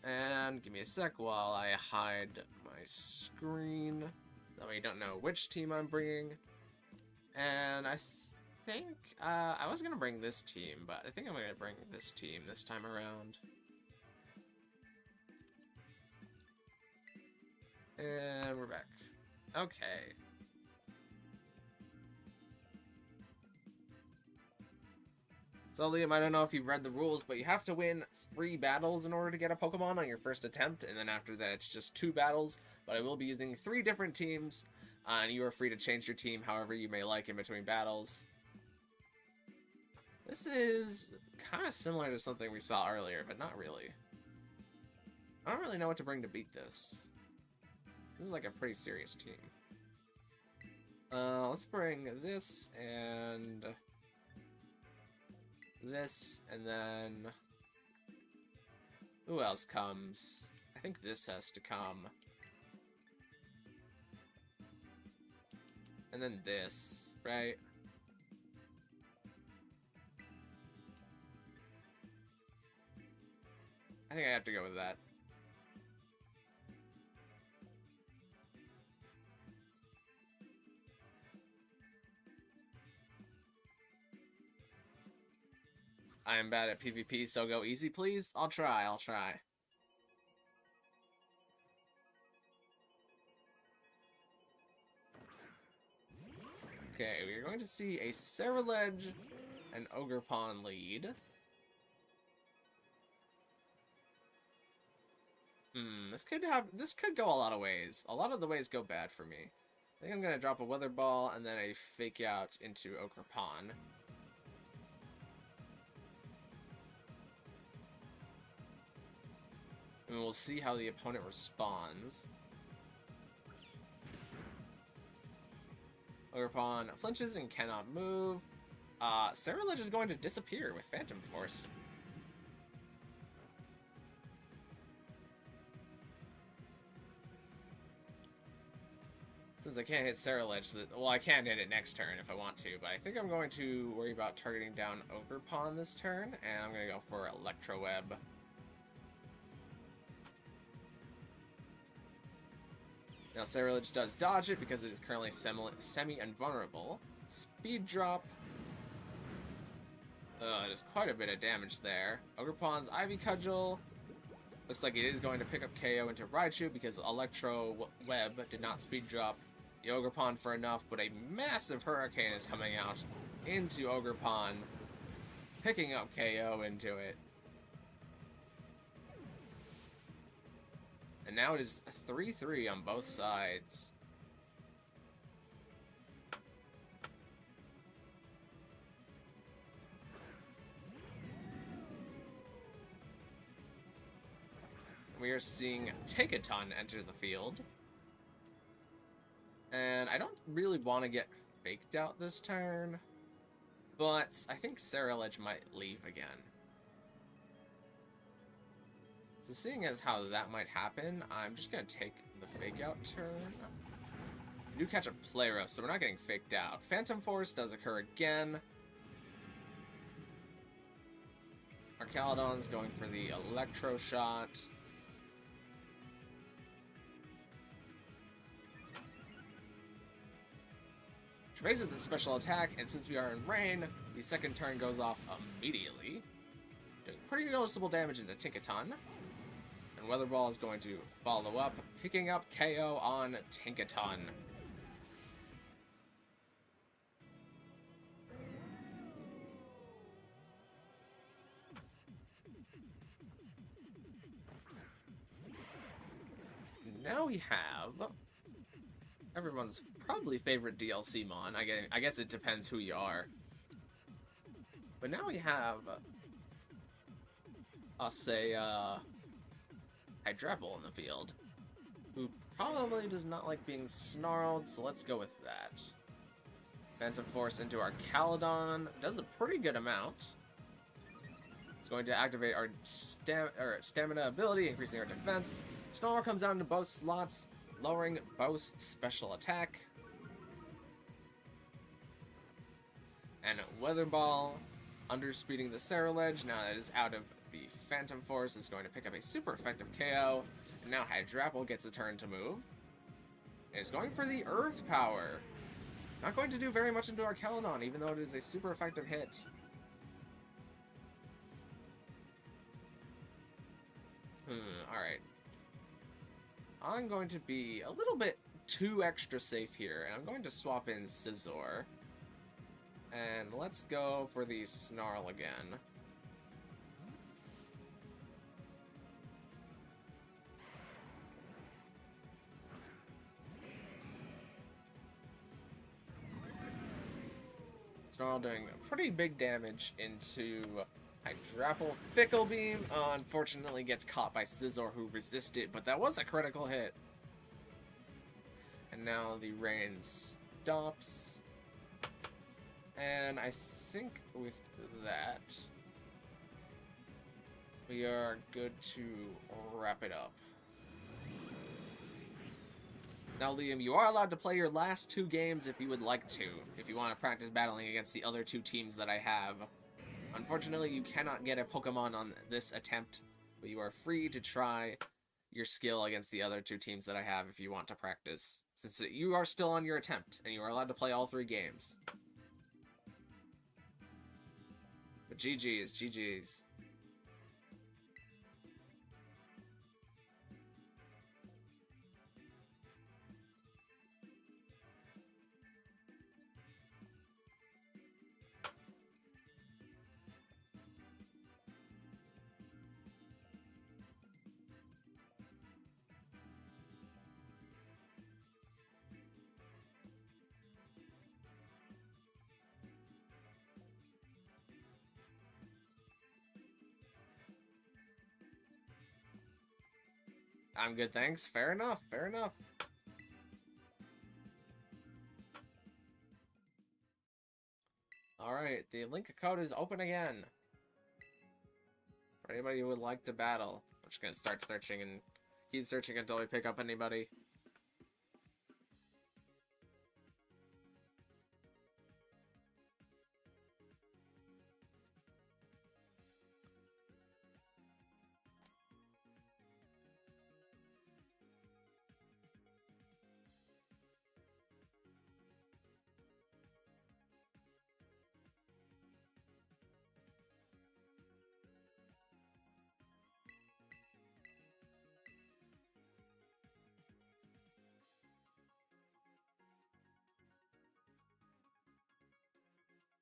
And give me a sec while I hide my screen. That way you don't know which team I'm bringing. And I think I was gonna bring this team, but I think I'm gonna bring this team this time around. And we're back. Okay. So Liam, I don't know if you've read the rules, but you have to win 3 battles in order to get a Pokemon on your first attempt, and then after that it's just 2 battles, but I will be using 3 different teams, and you are free to change your team however you may like in between battles. This is kind of similar to something we saw earlier, but not really. I don't really know what to bring to beat this. This is like a pretty serious team. Let's bring this and this, and then who else comes? I think this has to come. And then this, right? I think I have to go with that. I am bad at PvP, so go easy, please. I'll try. Okay, we're going to see a Ceruledge and Ogerpon lead. This could go a lot of ways. A lot of the ways go bad for me. I think I'm gonna drop a Weather Ball and then a Fake Out into Ogerpon. And we'll see how the opponent responds. Ogerpon flinches and cannot move. Ceruledge is going to disappear with Phantom Force. Since I can't hit Ceruledge, well, I can hit it next turn if I want to, but I think I'm going to worry about targeting down Ogerpon this turn, and I'm going to go for Electro Web. Now, Ceruledge does dodge it because it is currently semi-invulnerable. Speed Drop. There's quite a bit of damage there. Ogerpon's Ivy Cudgel. Looks like it is going to pick up KO into Raichu because Electro Web did not Speed Drop the Ogerpon for enough, but a massive Hurricane is coming out into Ogerpon, picking up KO into it. And now it is 3-3 on both sides. We are seeing Take-A-Ton enter the field. And I don't really want to get faked out this turn, but I think Ceruledge might leave again. So seeing as how that might happen, I'm just going to take the fake out turn. We do catch a Playro, so we're not getting faked out. Phantom Force does occur again. Our Caledon's going for the Electro Shot. Which raises the special attack, and since we are in rain, the second turn goes off immediately, doing pretty noticeable damage into Tinkaton. And Weather Ball is going to follow up, picking up KO on Tinkaton. Now we have everyone's probably favorite DLC mon. I guess it depends who you are. But now we have, I'll say, Hydrapple in the field, who probably does not like being snarled, so let's go with that. Phantom Force into our Caledon does a pretty good amount. It's going to activate our stamina ability, increasing our defense. Snarl comes out into both slots, lowering both special attack. And Weather Ball, underspeeding the Ceruledge, now that it is out of the Phantom Force, is going to pick up a super effective KO. And now Hydrapple gets a turn to move. It's going for the Earth Power. Not going to do very much into our Caledon, even though it is a super effective hit. Alright. I'm going to be a little bit too extra safe here, and I'm going to swap in Scizor. And let's go for the Snarl again. Snarl doing pretty big damage into Hydrapple. Fickle Beam unfortunately gets caught by Scizor, who resisted, but that was a critical hit. And now the rain stops. And I think with that, we are good to wrap it up. Now, Liam, you are allowed to play your last 2 games if you would like to, if you want to practice battling against the other 2 teams that I have. Unfortunately, you cannot get a Pokemon on this attempt, but you are free to try your skill against the other 2 teams that I have if you want to practice, since you are still on your attempt, and you are allowed to play all 3 games. But GG's, GG's. I'm good, thanks. Fair enough, fair enough. Alright, the link code is open again. For anybody who would like to battle. I'm just gonna start searching and keep searching until we pick up anybody.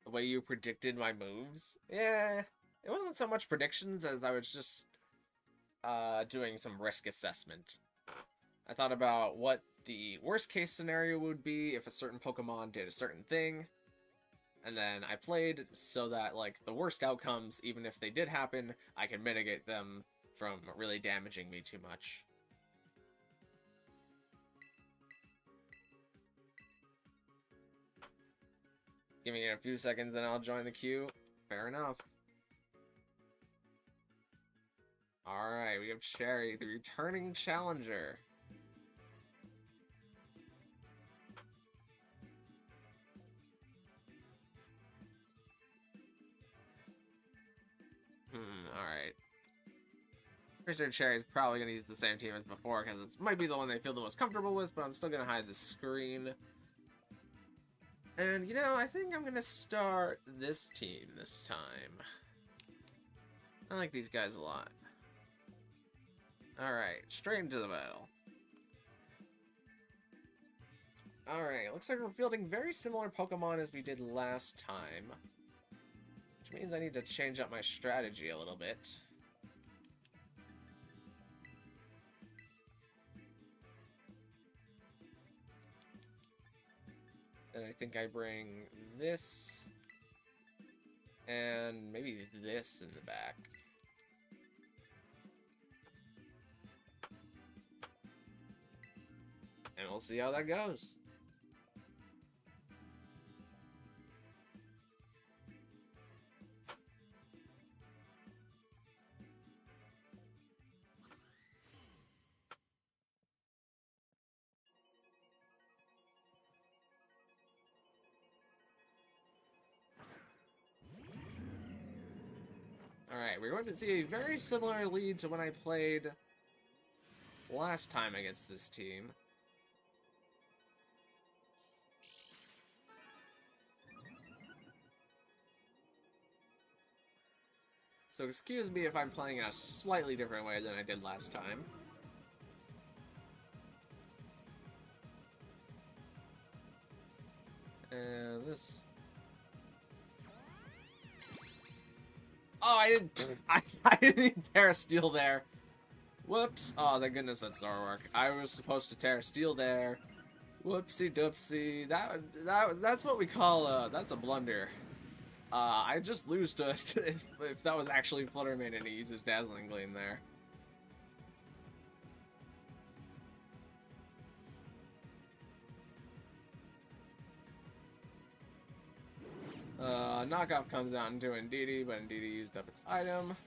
The way you predicted my moves? Yeah, it wasn't so much predictions as I was just doing some risk assessment. I thought about what the worst case scenario would be if a certain Pokemon did a certain thing, and then I played so that, like, the worst outcomes, even if they did happen, I can mitigate them from really damaging me too much. Give me a few seconds, then I'll join the queue. Fair enough. Alright, we have Cherry, the returning challenger. Alright. Pretty sure Cherry's probably going to use the same team as before, because it might be the one they feel the most comfortable with, but I'm still going to hide the screen. And, you know, I think I'm going to start this team this time. I like these guys a lot. Alright, straight into the battle. Alright, looks like we're fielding very similar Pokemon as we did last time. Which means I need to change up my strategy a little bit. And I think I bring this, and maybe this in the back. And we'll see how that goes. Alright, we're going to see a very similar lead to when I played last time against this team. So excuse me if I'm playing in a slightly different way than I did last time. And this... Oh, I didn't... I didn't even Terra Steel there. Whoops. Oh, thank goodness that's Zoroark. I was supposed to Terra Steel there. Whoopsie doopsie. That's what we call that's a blunder. I just lose to if that was actually Fluttermane and he uses Dazzling Gleam there. Knockoff comes out into Indeedee, but Indeedee used up its item.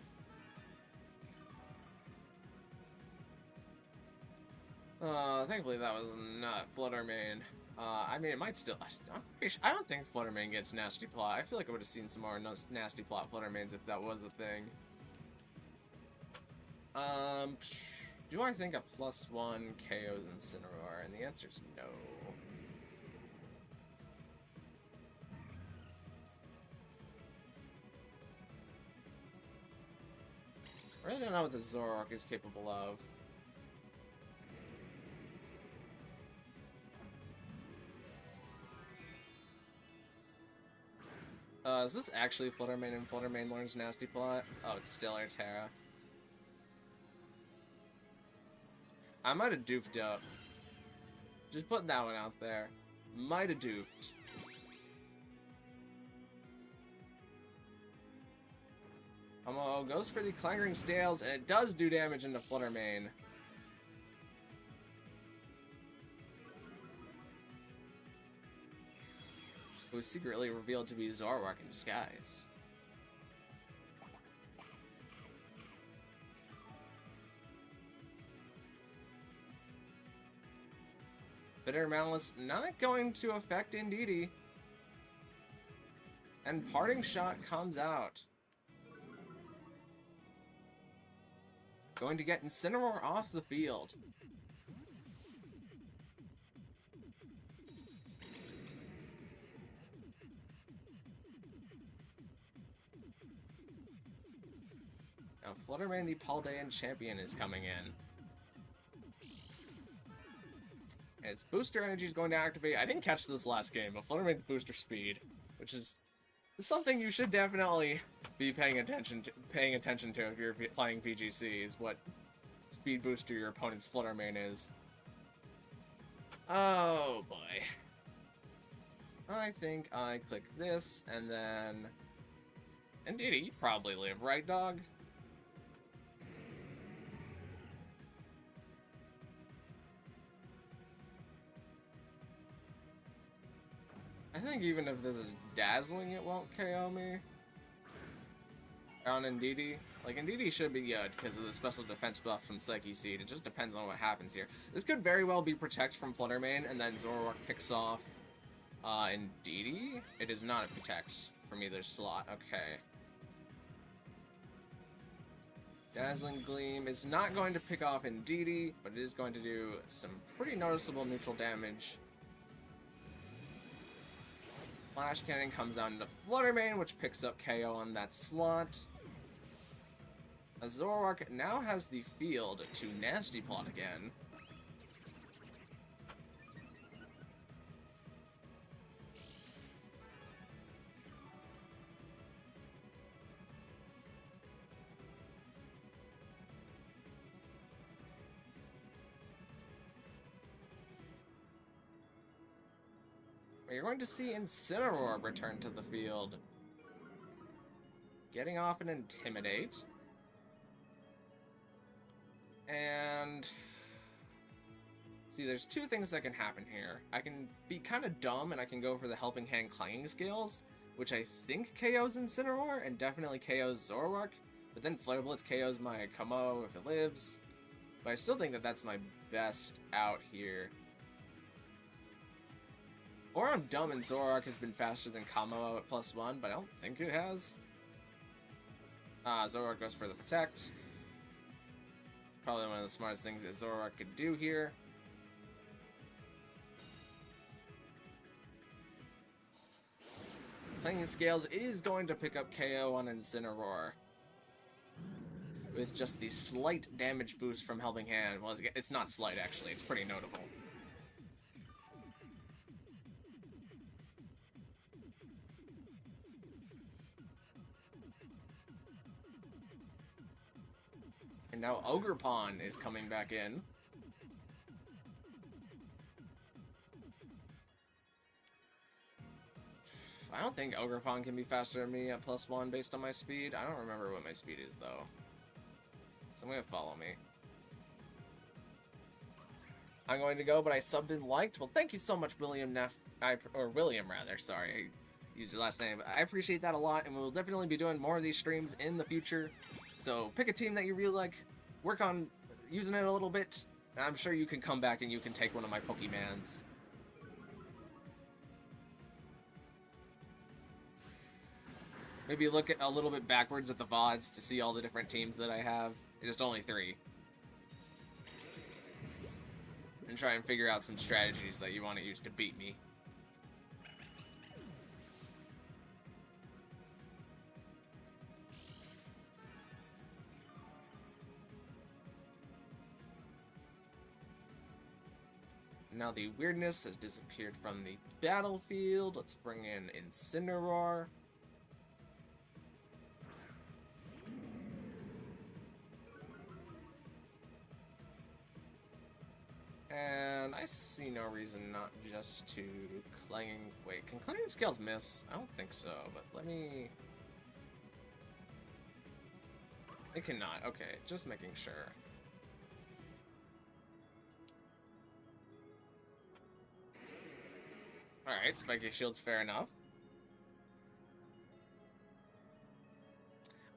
Thankfully that was not Fluttermane. I mean, it might still... I don't think Fluttermane gets Nasty Plot. I feel like I would have seen some more Nasty Plot Fluttermanes if that was a thing. Do I think a +1 KOs Incineroar? And the answer is no. I really don't know what the Zoroark is capable of. Is this actually Fluttermane and Fluttermane learns Nasty Plot? Oh, it's still Terra. I might have doofed up. Just putting that one out there. Might have doofed. Goes for the Clangering Scales, and it does do damage into Fluttermane. It was secretly revealed to be Zoroark in disguise. Bitter Malice not going to affect Indeedee. And Parting Shot comes out. Going to get Incineroar off the field. Now, Fluttermane, the Paldean champion, is coming in. And its booster energy is going to activate. I didn't catch this last game, but Fluttermane's booster speed, which is something you should definitely be paying attention to if you're playing VGC, is what speed booster your opponent's Fluttermane is. Oh boy. I think I click this, and then... Indeed, you probably live, right, dog? I think even if this is Dazzling it won't KO me. On Indeedee. Like, Indeedee should be good because of the special defense buff from Psyche Seed. It just depends on what happens here. This could very well be Protect from Fluttermane, and then Zoroark picks off Indeedee. It is not a Protect from either slot. Okay. Dazzling Gleam is not going to pick off Indeedee, but it is going to do some pretty noticeable neutral damage. Flash Cannon comes down to Fluttermane, which picks up KO on that slot. Zoroark now has the field to Nasty Plot again. You're going to see Incineroar return to the field. Getting off an Intimidate. And... see, there's two things that can happen here. I can be kind of dumb and I can go for the Helping Hand Clanging Scales, which I think KOs Incineroar and definitely KOs Zoroark. But then Flare Blitz KOs my Como if it lives. But I still think that that's my best out here. Or I'm dumb and Zoroark has been faster than Como at +1, but I don't think it has. Zoroark goes for the Protect. It's probably one of the smartest things that Zoroark could do here. Clanging Scales is going to pick up KO on Incineroar. With just the slight damage boost from Helping Hand. Well, it's not slight actually, it's pretty notable. And now Ogerpon is coming back in. I don't think Ogerpon can be faster than me at +1 based on my speed. I don't remember what my speed is though. So I'm gonna follow me. I'm going to go, but I subbed and liked. Well, thank you so much, William William rather, sorry. I used your last name. I appreciate that a lot, and we'll definitely be doing more of these streams in the future. So pick a team that you really like, work on using it a little bit, and I'm sure you can come back and you can take one of my Pokemans. Maybe look at a little bit backwards at the VODs to see all the different teams that I have. There's only 3. And try and figure out some strategies that you want to use to beat me. Now the weirdness has disappeared from the battlefield. Let's bring in Incineroar. And I see no reason not just to Clanging... wait, can Clanging Scales miss? I don't think so, but let me... it cannot. Okay, just making sure. Alright, Spiky Shield's fair enough.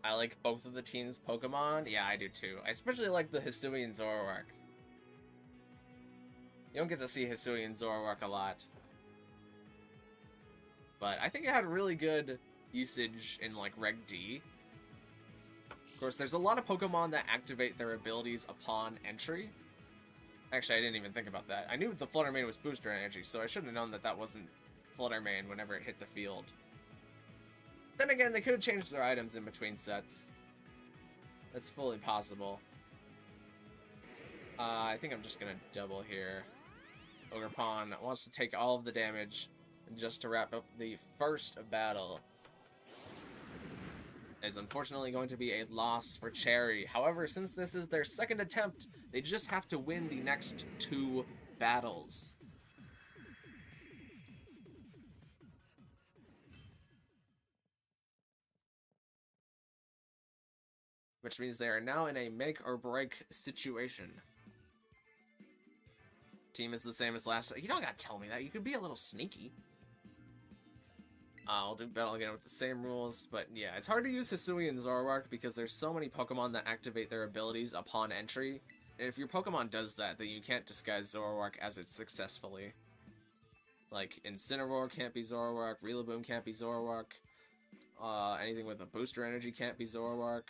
I like both of the team's Pokemon. Yeah, I do too. I especially like the Hisui and Zoroark. You don't get to see Hisui and Zoroark a lot. But I think it had really good usage in, like, Reg D. Of course, there's a lot of Pokemon that activate their abilities upon entry. Actually, I didn't even think about that. I knew the Fluttermane was booster energy, so I should have known that that wasn't Fluttermane whenever it hit the field. Then again, they could have changed their items in between sets. That's fully possible. I think I'm just gonna double here. Ogerpon wants to take all of the damage just to wrap up the first battle. Is unfortunately going to be a loss for Cherry. However, since this is their second attempt, they just have to win the next 2 battles. Which means they are now in a make or break situation. Team is the same as last. You don't gotta tell me that. You could be a little sneaky. I'll do battle again with the same rules, but yeah, it's hard to use Hisui and Zoroark because there's so many Pokemon that activate their abilities upon entry. And if your Pokemon does that, then you can't disguise Zoroark as it successfully. Like, Incineroar can't be Zoroark, Rillaboom can't be Zoroark, anything with a booster energy can't be Zoroark.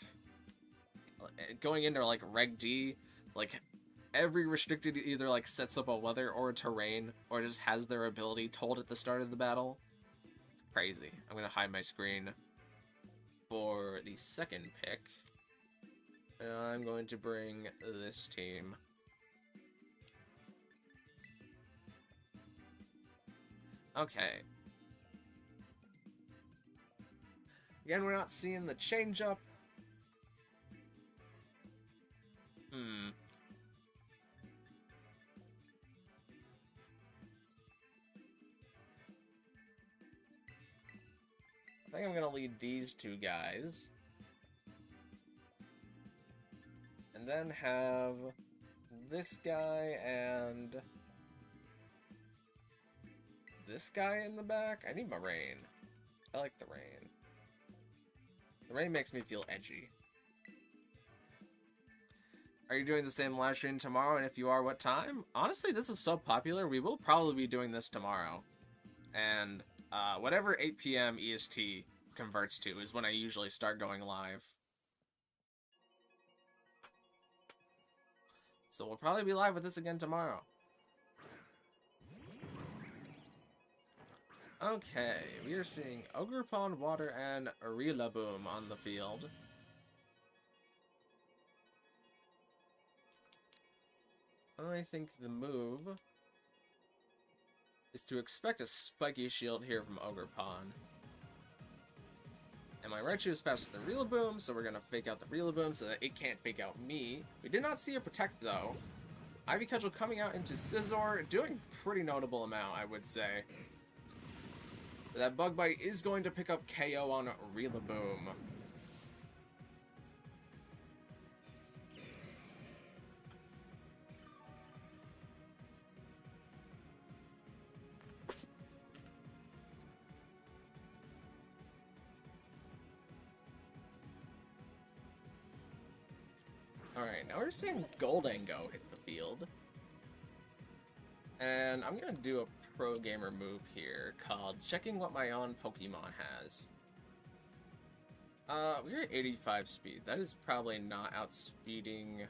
Going into, like, Reg D, like, every restricted either, like, sets up a weather or a terrain, or just has their ability told at the start of the battle. It's crazy. I'm gonna hide my screen for the second pick. And I'm going to bring this team. Okay. Again, we're not seeing the change-up. I think I'm gonna lead these two guys. And then have this guy and this guy in the back. I need my rain. I like the rain. The rain makes me feel edgy. Are you doing the same live stream tomorrow? And if you are, what time? Honestly, this is so popular, we will probably be doing this tomorrow. And whatever 8 p.m. EST converts to is when I usually start going live. So we'll probably be live with this again tomorrow. Okay, we are seeing Ogerpon, Water, and Rillaboom on the field. I think the move is to expect a spiky shield here from Ogerpon. And my Raichu is faster than Rillaboom, so we're gonna fake out the Rillaboom so that it can't fake out me. We did not see a Protect though. Ivy Cudgel coming out into Scizor, doing pretty notable amount, I would say. That Bug Bite is going to pick up KO on Rillaboom. Alright, now we're seeing Goldango hit the field. And I'm gonna do a pro gamer move here called checking what my own Pokemon has. We're at 85 speed. That is probably not outspeeding.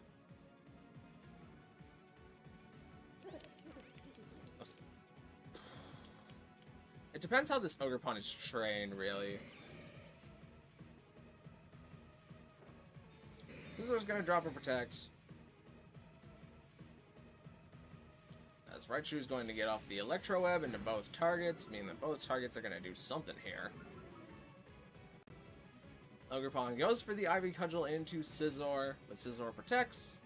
It depends how this Ogerpon is trained, really. Scizor's gonna drop a Protect. As Raichu's going to get off the Electro Web into both targets, meaning that both targets are gonna do something here. Ogerpon goes for the Ivy Cudgel into Scizor, but Scizor protects.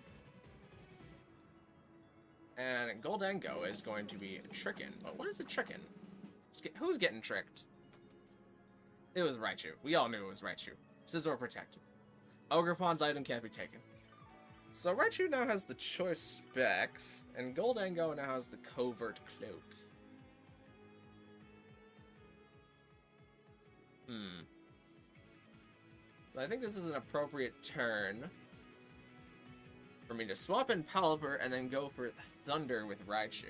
And Goldango is going to be tricking. But what is it tricking? Who's getting tricked? It was Raichu. We all knew it was Raichu. Scizor protected. Ogerpon's item can't be taken. So Raichu now has the choice specs, and Goldango now has the covert cloak. So I think this is an appropriate turn for me to swap in Pelipper and then go for Thunder with Raichu.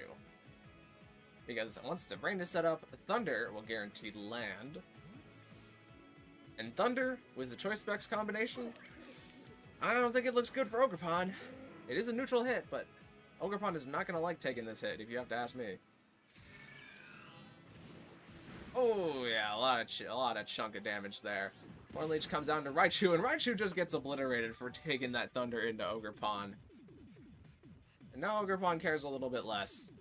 Because once the rain is set up, Thunder will guarantee land. And Thunder, with the choice specs combination, I don't think it looks good for Ogerpon. It is a neutral hit, but Ogerpon is not going to like taking this hit, if you have to ask me. Oh yeah, a lot of chunk of damage there. Hornleech comes down to Raichu, and Raichu just gets obliterated for taking that Thunder into Ogerpon. And now Ogerpon cares a little bit less.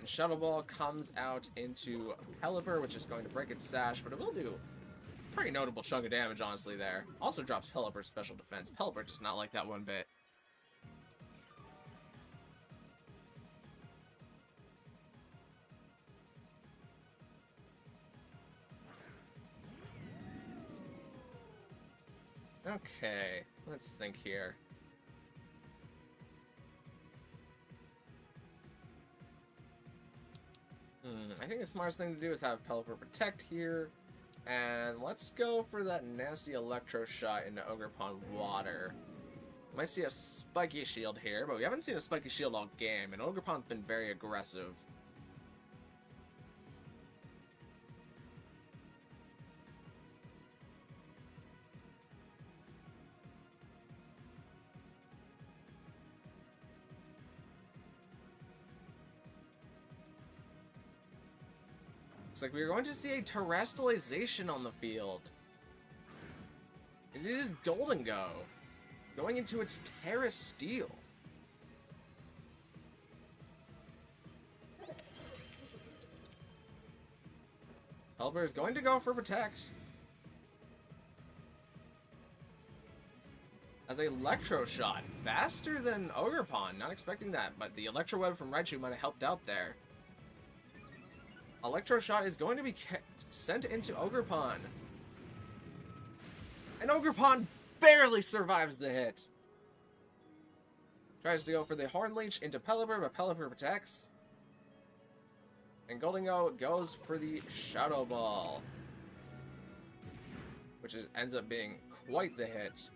And Shuttle Ball comes out into Pelipper, which is going to break its sash, but it will do a pretty notable chunk of damage, honestly, there. Also drops Pelipper's special defense. Pelipper does not like that one bit. Okay, let's think here. the smartest thing to do is have Pelipper Protect here. And let's go for that nasty Electro Shot into Ogre Pond Water. Might see a Spiky Shield here, but we haven't seen a Spiky Shield all game, and Ogre Pond's been very aggressive. Looks like we're going to see a terrestrialization on the field. It is Golden Go, going into its Terra Steel. Pelipper is going to go for Protect. As a Electro Shot, faster than Ogre Pond, not expecting that, but the Electro Web from Raichu might have helped out there. Electro Shot is going to be sent into Ogre Pond. And Ogre Pond barely survives the hit. Tries to go for the Horn Leech into Pelipper, but Pelipper protects. And Golden Go goes for the Shadow Ball, which ends up being quite the hit.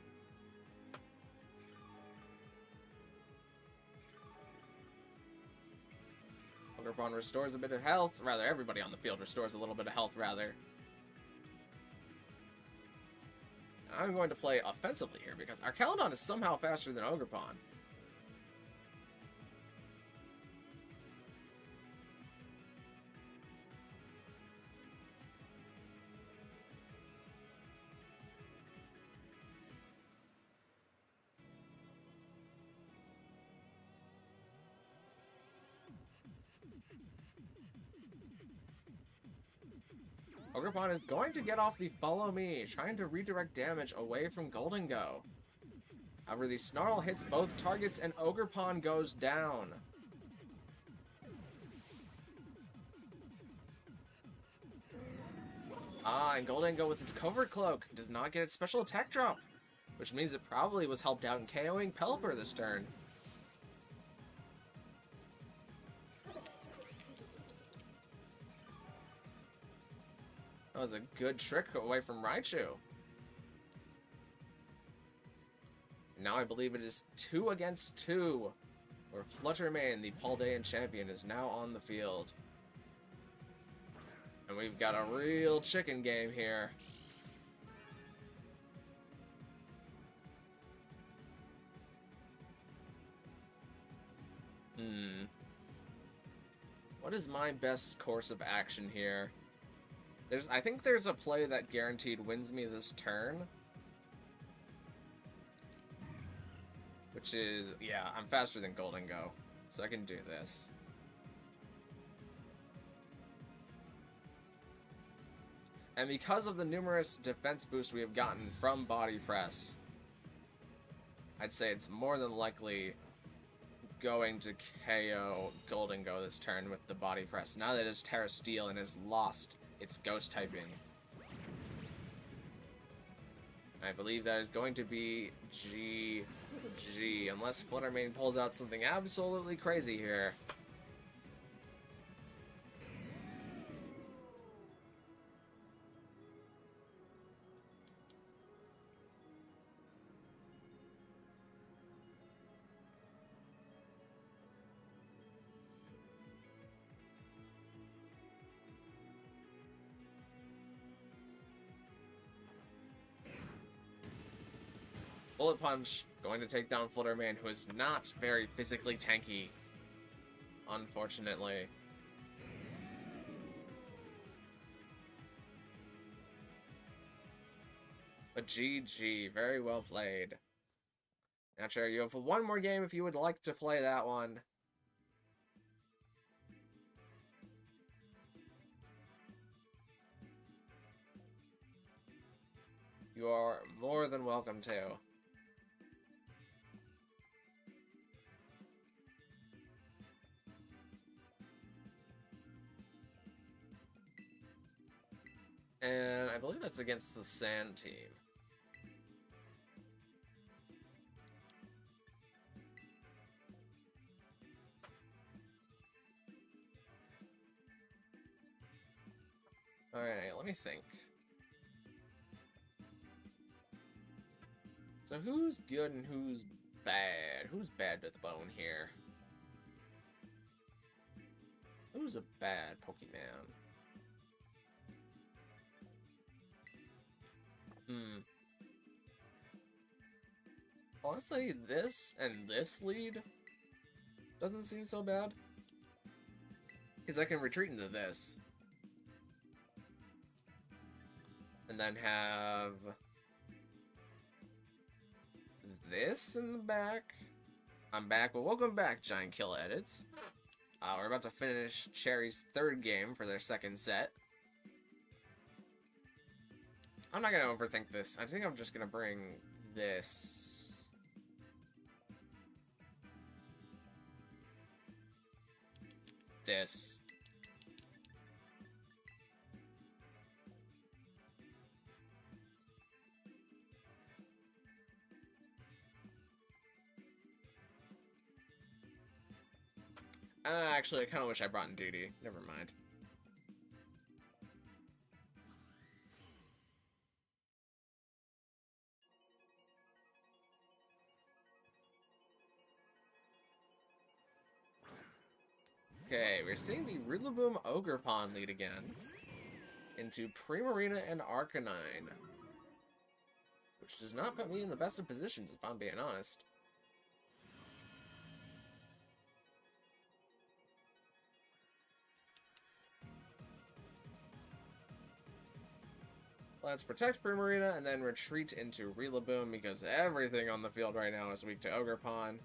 Ogre Pond restores a bit of health. Rather, everybody on the field restores a little bit of health, rather. And I'm going to play offensively here, because Archaludon is somehow faster than Ogre Pond. Ogre Pond is going to get off the Follow Me, trying to redirect damage away from Golden Go. However, the Snarl hits both targets and Ogre Pond goes down. And Golden Go with its Covert Cloak does not get its special attack drop, which means it probably was helped out in KOing Pelipper this turn. That was a good trick away from Raichu. Now I believe it is 2 against 2, where Fluttermane, the Paldean champion, is now on the field. And we've got a real chicken game here. What is my best course of action here? I think there's a play that guaranteed wins me this turn. Which is, yeah, I'm faster than Golden Go, so I can do this. And because of the numerous defense boosts we have gotten from Body Press, I'd say it's more than likely going to KO Golden Go this turn with the Body Press, now that it's Terra Steel and has lost its Ghost typing. I believe that is going to be GG, unless Fluttermane pulls out something absolutely crazy here. Bullet Punch, going to take down Fluttermane, who is not very physically tanky, unfortunately. But GG, very well played. Now, sure, you have one more game if you would like to play that one. You are more than welcome to. And I believe that's against the Sand team. me think. So who's good and who's bad? Who's bad to the bone here? Who's a bad Pokemon? Honestly, this and this lead doesn't seem so bad. Because I can retreat into this. And then have this in the back. I'm back. Well, welcome back, Giant Kill Edits. We're about to finish Cherry's third game for their second set. I'm not going to overthink this. I think I'm just going to bring this. This. Actually, I kind of wish I brought in Duty. Never mind. Okay, we're seeing the Rillaboom Ogerpon lead again into Primarina and Arcanine, which does not put me in the best of positions, if I'm being honest. Let's protect Primarina and then retreat into Rillaboom because everything on the field right now is weak to Ogerpon.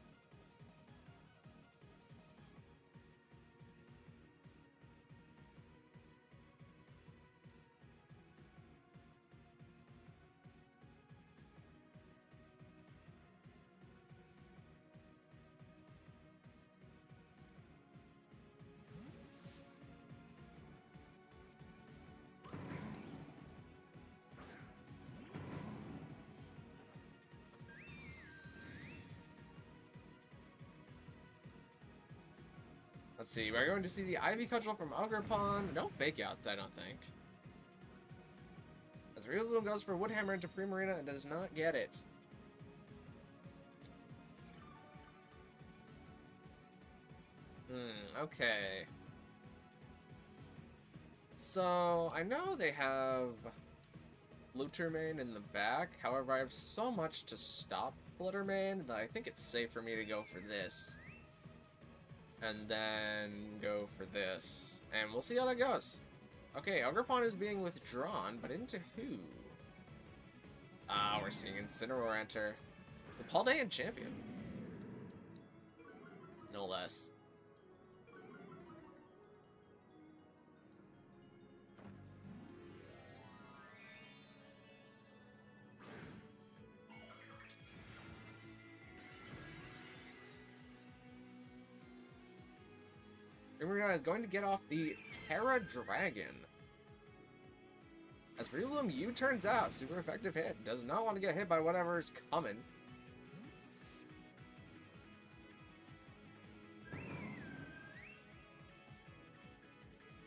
Let's see, we're going to see the Ivy Cudgel from Ogerpon. No fake outs, I don't think. As Rillaboom goes for Woodhammer into Primarina and does not get it. Okay. So, I know they have Fluttermane in the back. However, I have so much to stop Fluttermane that I think it's safe for me to go for this. And then go for this. And we'll see how that goes. Okay, Ogerpon is being withdrawn, but into who? We're seeing Incineroar enter. The Paldean champion. No less. Primarina is going to get off the Terra Dragon. As Rillaboom U turns out, super effective hit. Does not want to get hit by whatever is coming.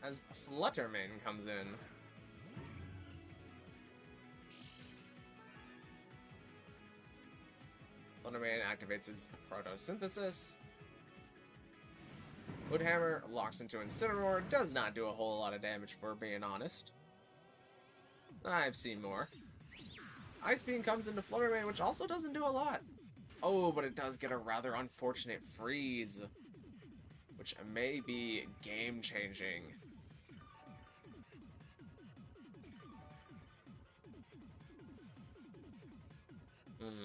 As Fluttermane comes in. Fluttermane activates his Photosynthesis. Woodhammer locks into Incineroar, does not do a whole lot of damage for being honest. I've seen more. Ice Beam comes into Fluttermane, which also doesn't do a lot. Oh, but it does get a rather unfortunate freeze, which may be game-changing.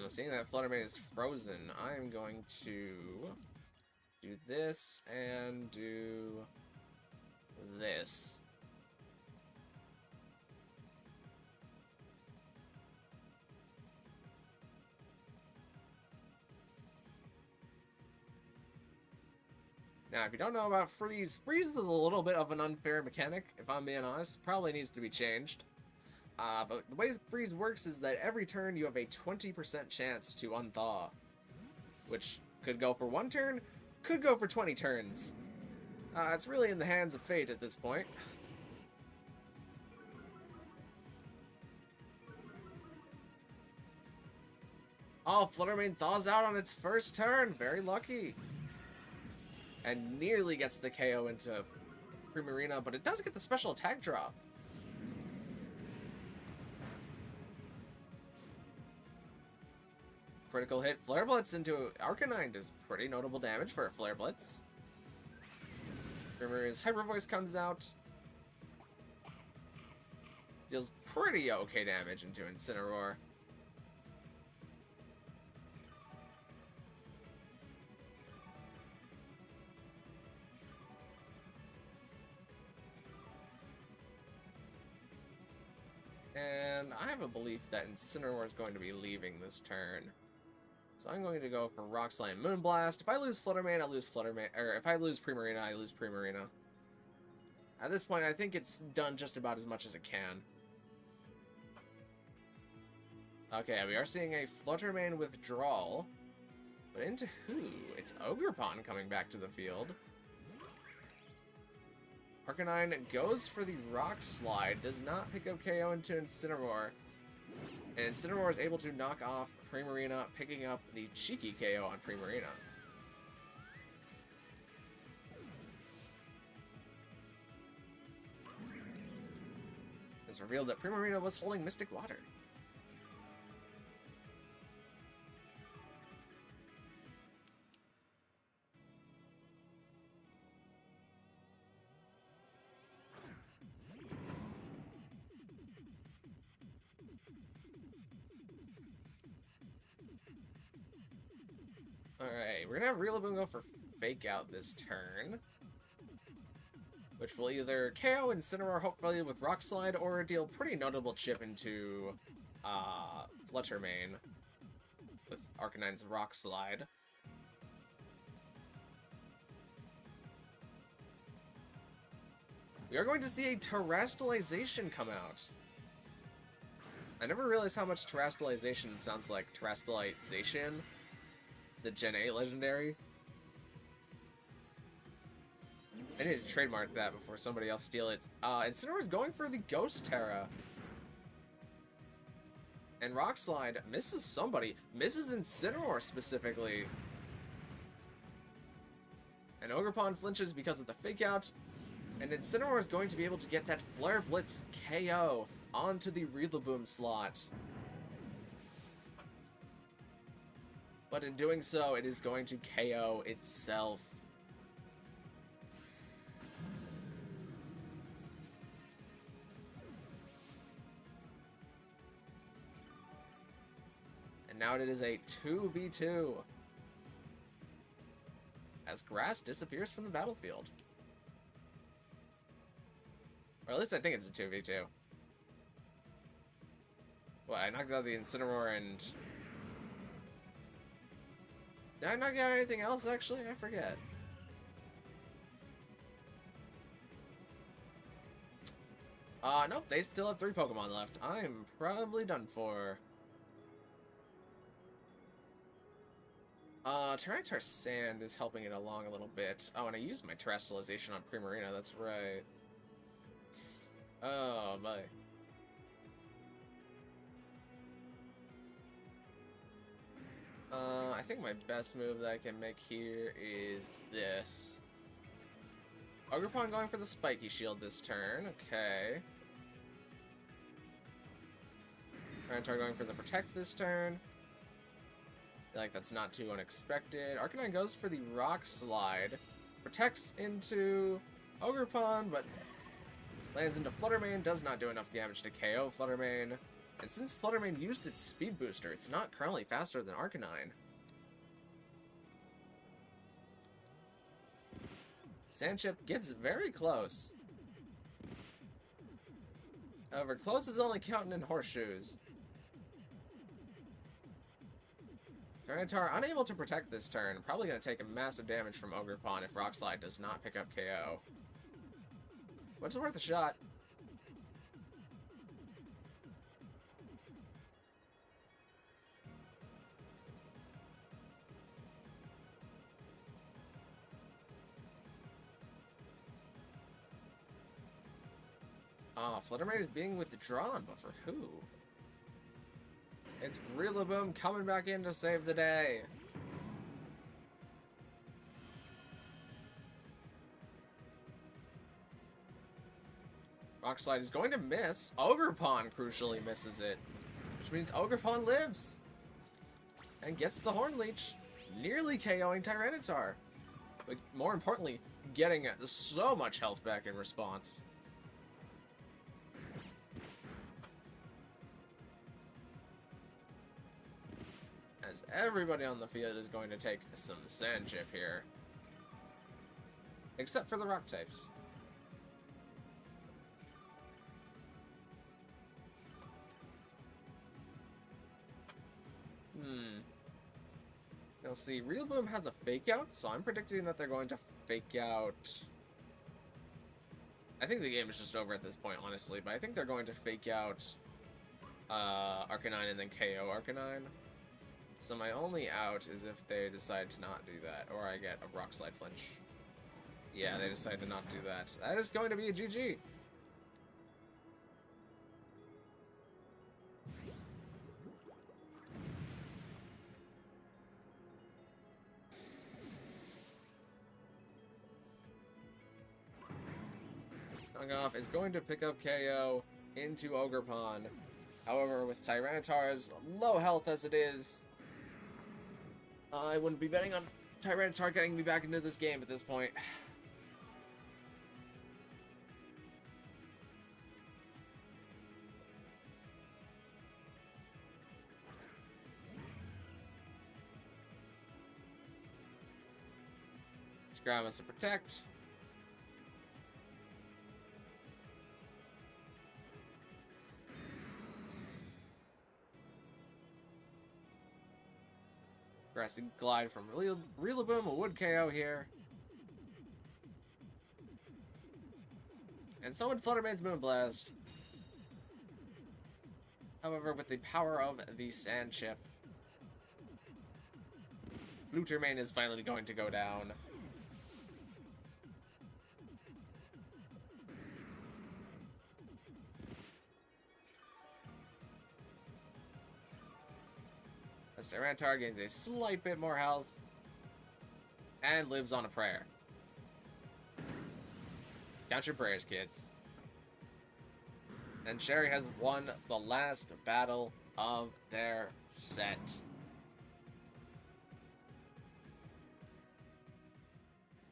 Seeing that Fluttermane is frozen, I am going to do this and do this. Now, if you don't know about freeze, freeze is a little bit of an unfair mechanic, if I'm being honest. Probably needs to be changed. But the way freeze works is that every turn you have a 20% chance to unthaw, which could go for one turn, could go for 20 turns. It's really in the hands of fate at this point. Oh, Fluttermane thaws out on its first turn. Very lucky. And nearly gets the KO into Primarina, but it does get the special attack drop. Critical hit Flare Blitz into Arcanine does pretty notable damage for a Flare Blitz. Primarina's Hyper Voice comes out. Deals pretty okay damage into Incineroar. And I have a belief that Incineroar is going to be leaving this turn. So I'm going to go for Rock Slide and Moonblast. If I lose Fluttermane, I lose Fluttermane. Or if I lose Primarina, I lose Primarina. At this point, I think it's done just about as much as it can. Okay, we are seeing a Fluttermane withdrawal. But into who? It's Ogerpon coming back to the field. Arcanine goes for the Rock Slide, does not pick up KO into Incineroar. And Incineroar is able to knock off Primarina, picking up the cheeky KO on Primarina. It's revealed that Primarina was holding Mystic Water. Alright, we're gonna have Rillaboom go for Fake Out this turn. Which will either KO Incineroar, hopefully with Rock Slide, or deal pretty notable chip into Fluttermane with Arcanine's Rock Slide. We are going to see a Terastallization come out. I never realized how much Terastallization sounds like Terastallization, the Gen 8 legendary. I need to trademark that before somebody else steal it. Incineroar's going for the Ghost Terra. And Rock Slide misses somebody. Misses Incineroar specifically. And Ogerpon flinches because of the Fake Out. And Incineroar is going to be able to get that Flare Blitz KO onto the Rillaboom slot. But in doing so, it is going to KO itself. And now it is a 2v2. As Grass disappears from the battlefield. Or at least I think it's a 2v2. What, I knocked out the Incineroar and... Did I knock out anything else, actually? I forget. Nope, they still have 3 Pokemon left. I'm probably done for. Tyranitar Sand is helping it along a little bit. Oh, and I used my Terastallization on Primarina, that's right. Oh, my. I think my best move that I can make here is this. Ogerpon going for the Spiky Shield this turn, okay. Tyranitar going for the Protect this turn. I feel like that's not too unexpected. Arcanine goes for the Rock Slide. Protects into Ogerpon, but lands into Fluttermane, does not do enough damage to KO Fluttermane. And since Fluttermane used its Speed Booster, it's not currently faster than Arcanine. Sandchip gets very close. However, close is only counting in horseshoes. Tyranitar unable to protect this turn. Probably going to take a massive damage from Ogerpon if Rock Slide does not pick up KO. But it's worth a shot. Fluttermane is being withdrawn, but for who? It's Rillaboom coming back in to save the day. Rock Slide is going to miss. Ogerpon crucially misses it, which means Ogerpon lives and gets the Horn Leech, nearly KOing Tyranitar, but more importantly, getting so much health back in response. As everybody on the field is going to take some Sand Chip here, except for the Rock types. You'll see, Rillaboom has a Fake Out, so I'm predicting that they're going to Fake Out... I think the game is just over at this point, honestly, but I think they're going to Fake Out Arcanine and then KO Arcanine. So my only out is if they decide to not do that, or I get a Rock Slide flinch. Yeah, they decide to not do that. That is going to be a GG. Off is going to pick up KO into Ogerpon. However, with Tyranitar's low health as it is, I wouldn't be betting on Tyranitar getting me back into this game at this point. Scram us to protect. Grassy Glide from Rillaboom, a Wood KO here. And so would Fluttermane's Moonblast. However, with the power of the Sand Chip, Fluttermane is finally going to go down. Tyranitar gains a slight bit more health and lives on a prayer. Count your prayers, kids. And Sherry has won the last battle of their set.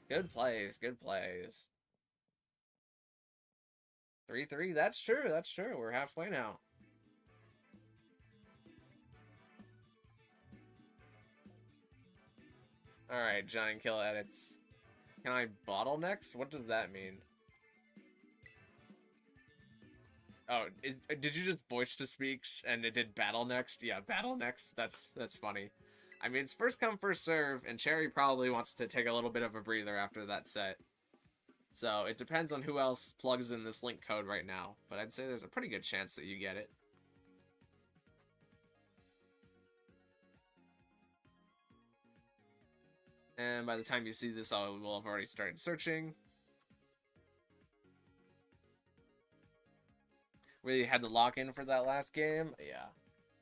Good plays, good plays. 3-3, that's true, that's true. We're halfway now. Alright, Giant Kill edits. Can I bottlenecks? What does that mean? Oh, did you just voice to speak and it did battle next? Yeah, battle next. That's funny. I mean, it's first come, first serve, and Cherry probably wants to take a little bit of a breather after that set. So, it depends on who else plugs in this link code right now, but I'd say there's a pretty good chance that you get it. And by the time you see this, I will have already started searching. Really had to lock in for that last game? Yeah.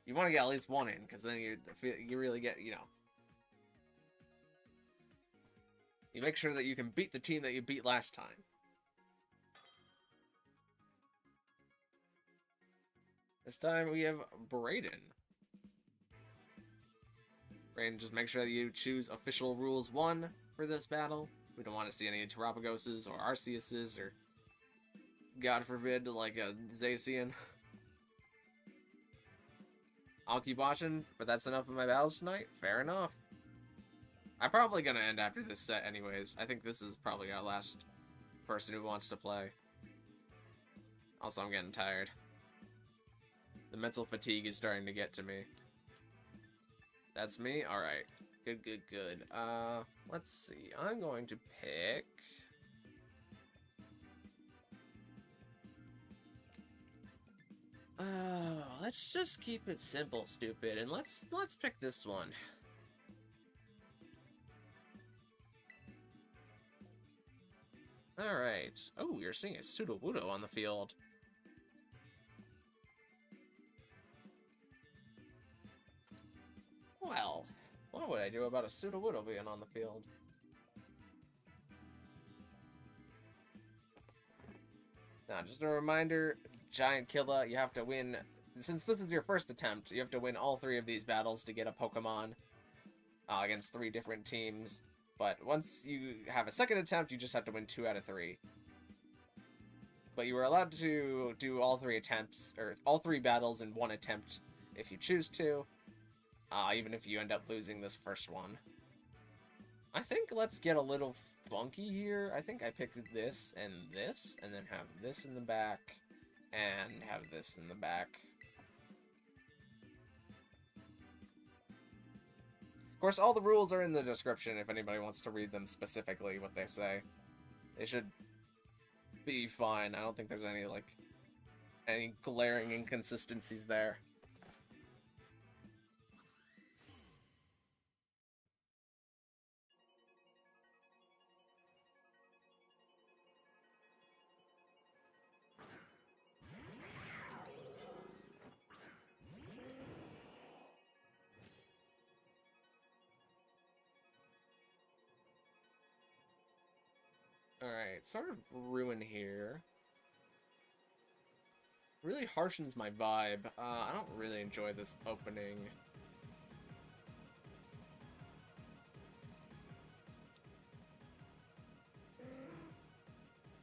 You want to get at least one in, because then you really get, you know. You make sure that you can beat the team that you beat last time. This time we have Brayden. Brayden, just make sure that you choose official rules 1 for this battle. We don't want to see any Terapagoses or Arceuses or, God forbid, like a Zacian. I'll keep watching, but that's enough of my battles tonight. Fair enough. I'm probably gonna end after this set anyways. I think this is probably our last person who wants to play. Also, I'm getting tired. The mental fatigue is starting to get to me. That's me? Alright. Good, good, good. Let's see. I'm going to pick... let's just keep it simple, stupid, and let's pick this one. Alright. Oh, you're seeing a Sudowoodo on the field. Well, what would I do about a Sudowoodo being on the field? Now, just a reminder, Giant Killa, you have to win... Since this is your first attempt, you have to win all 3 of these battles to get a Pokemon against 3 different teams. But once you have a second attempt, you just have to win 2 out of 3. But you are allowed to do all 3 attempts, or all 3 battles in 1 attempt if you choose to, even if you end up losing this first one. I think let's get a little funky here. I think I picked this, and then have this in the back, and have this in the back. Of course, all the rules are in the description if anybody wants to read them specifically, what they say. They should be fine. I don't think there's any glaring inconsistencies there. Alright, sort of ruin here. Really harshens my vibe. I don't really enjoy this opening.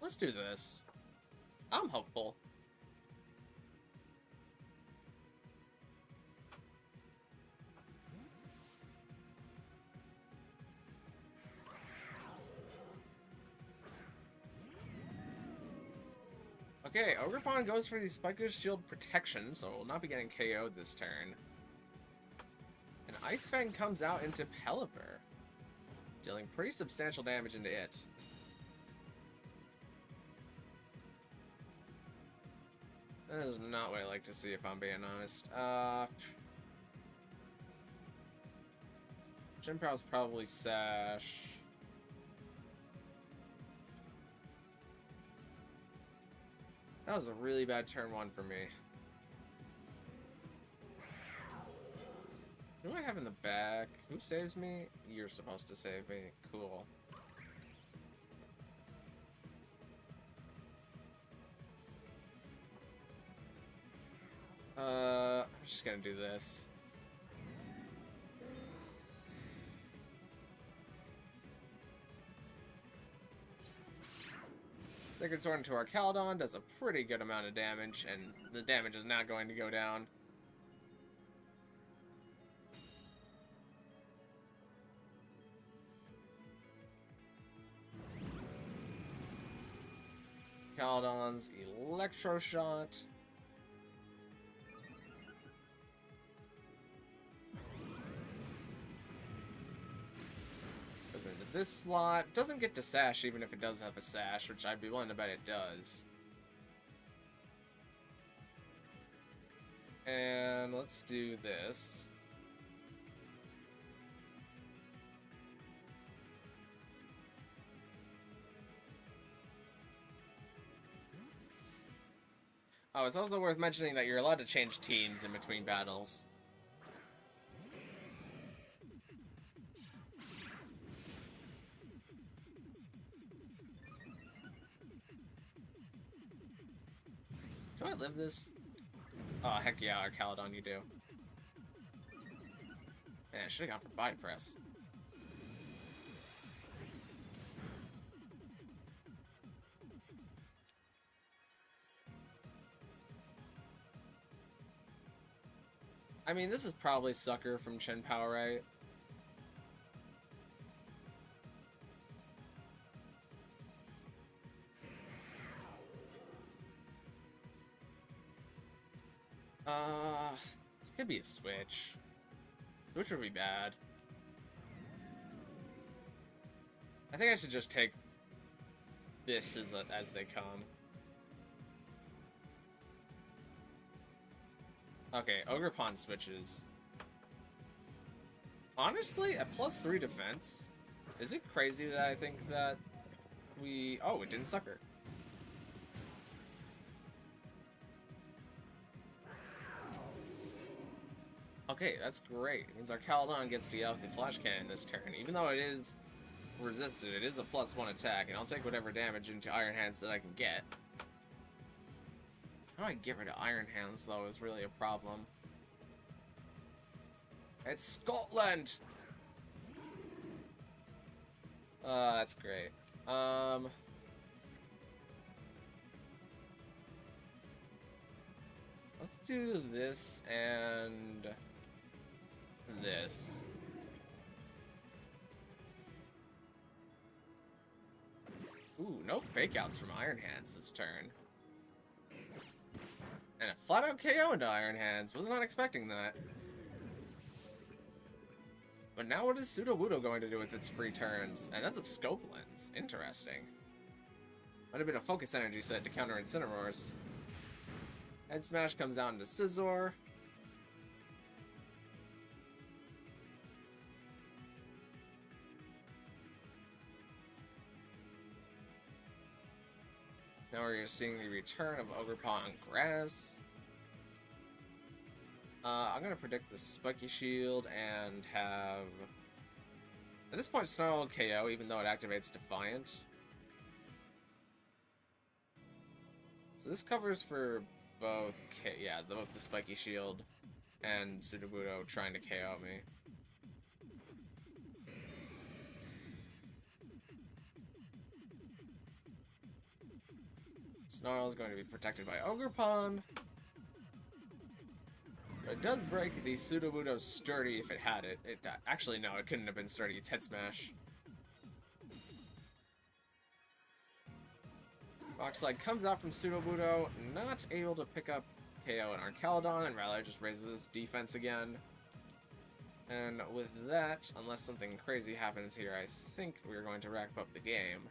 Let's do this. I'm hopeful. Okay, Ogerpon goes for the Spiker's Shield protection, so we'll not be getting KO'd this turn. And Ice Fang comes out into Pelipper, dealing pretty substantial damage into it. That is not what I like to see, if I'm being honest. Chimprow's probably Sash. That was a really bad turn 1 for me. Who do I have in the back? Who saves me? You're supposed to save me. Cool. I'm just gonna do this. Sacred Sword into our Caledon does a pretty good amount of damage, and the damage is not going to go down. Caledon's Electro Shot. Goes into this slot. Doesn't get to Sash even if it does have a Sash, which I'd be willing to bet it does. And let's do this. Oh, it's also worth mentioning that you're allowed to change teams in between battles. Do I live this? Oh, heck yeah, our Caledon, you do. Man, I should've gone for Body Press. I mean, this is probably Sucker from Chien-Pao, right? This could be a Switch. Switch would be bad. I think I should just take this as they come. Okay, Ogerpon switches. Honestly, at +3 defense, is it crazy that I think that we... Oh, it didn't Sucker. Okay, that's great. It means our Caledon gets to out the Flash Cannon this turn. Even though it is resisted, it is a +1 attack, and I'll take whatever damage into Iron Hands that I can get. How do I get rid of Iron Hands, though, is really a problem. It's Scotland! That's great. Let's do this and this. Ooh, no fakeouts from Iron Hands this turn. And a flat-out KO into Iron Hands. Was not expecting that. But now what is Sudowoodo going to do with its free turns? And that's a Scope Lens. Interesting. Might have been a Focus Energy set to counter Incineroars. Head Smash comes out into Scizor. Now we're seeing the return of Ogerpon Grass. I'm gonna predict the Spiky Shield and have... At this point, Snarl KO, even though it activates Defiant. So this covers for both, both the Spiky Shield and Sudowoodo trying to KO me. Snarl is going to be protected by Ogerpon. But it does break the Sudowoodo Sturdy if it had it. Actually, no, it couldn't have been Sturdy. It's Head Smash. Rock Slide comes out from Sudowoodo, not able to pick up KO in our Caledon, and rather just raises its defense again. And with that, unless something crazy happens here, I think we're going to rack up the game.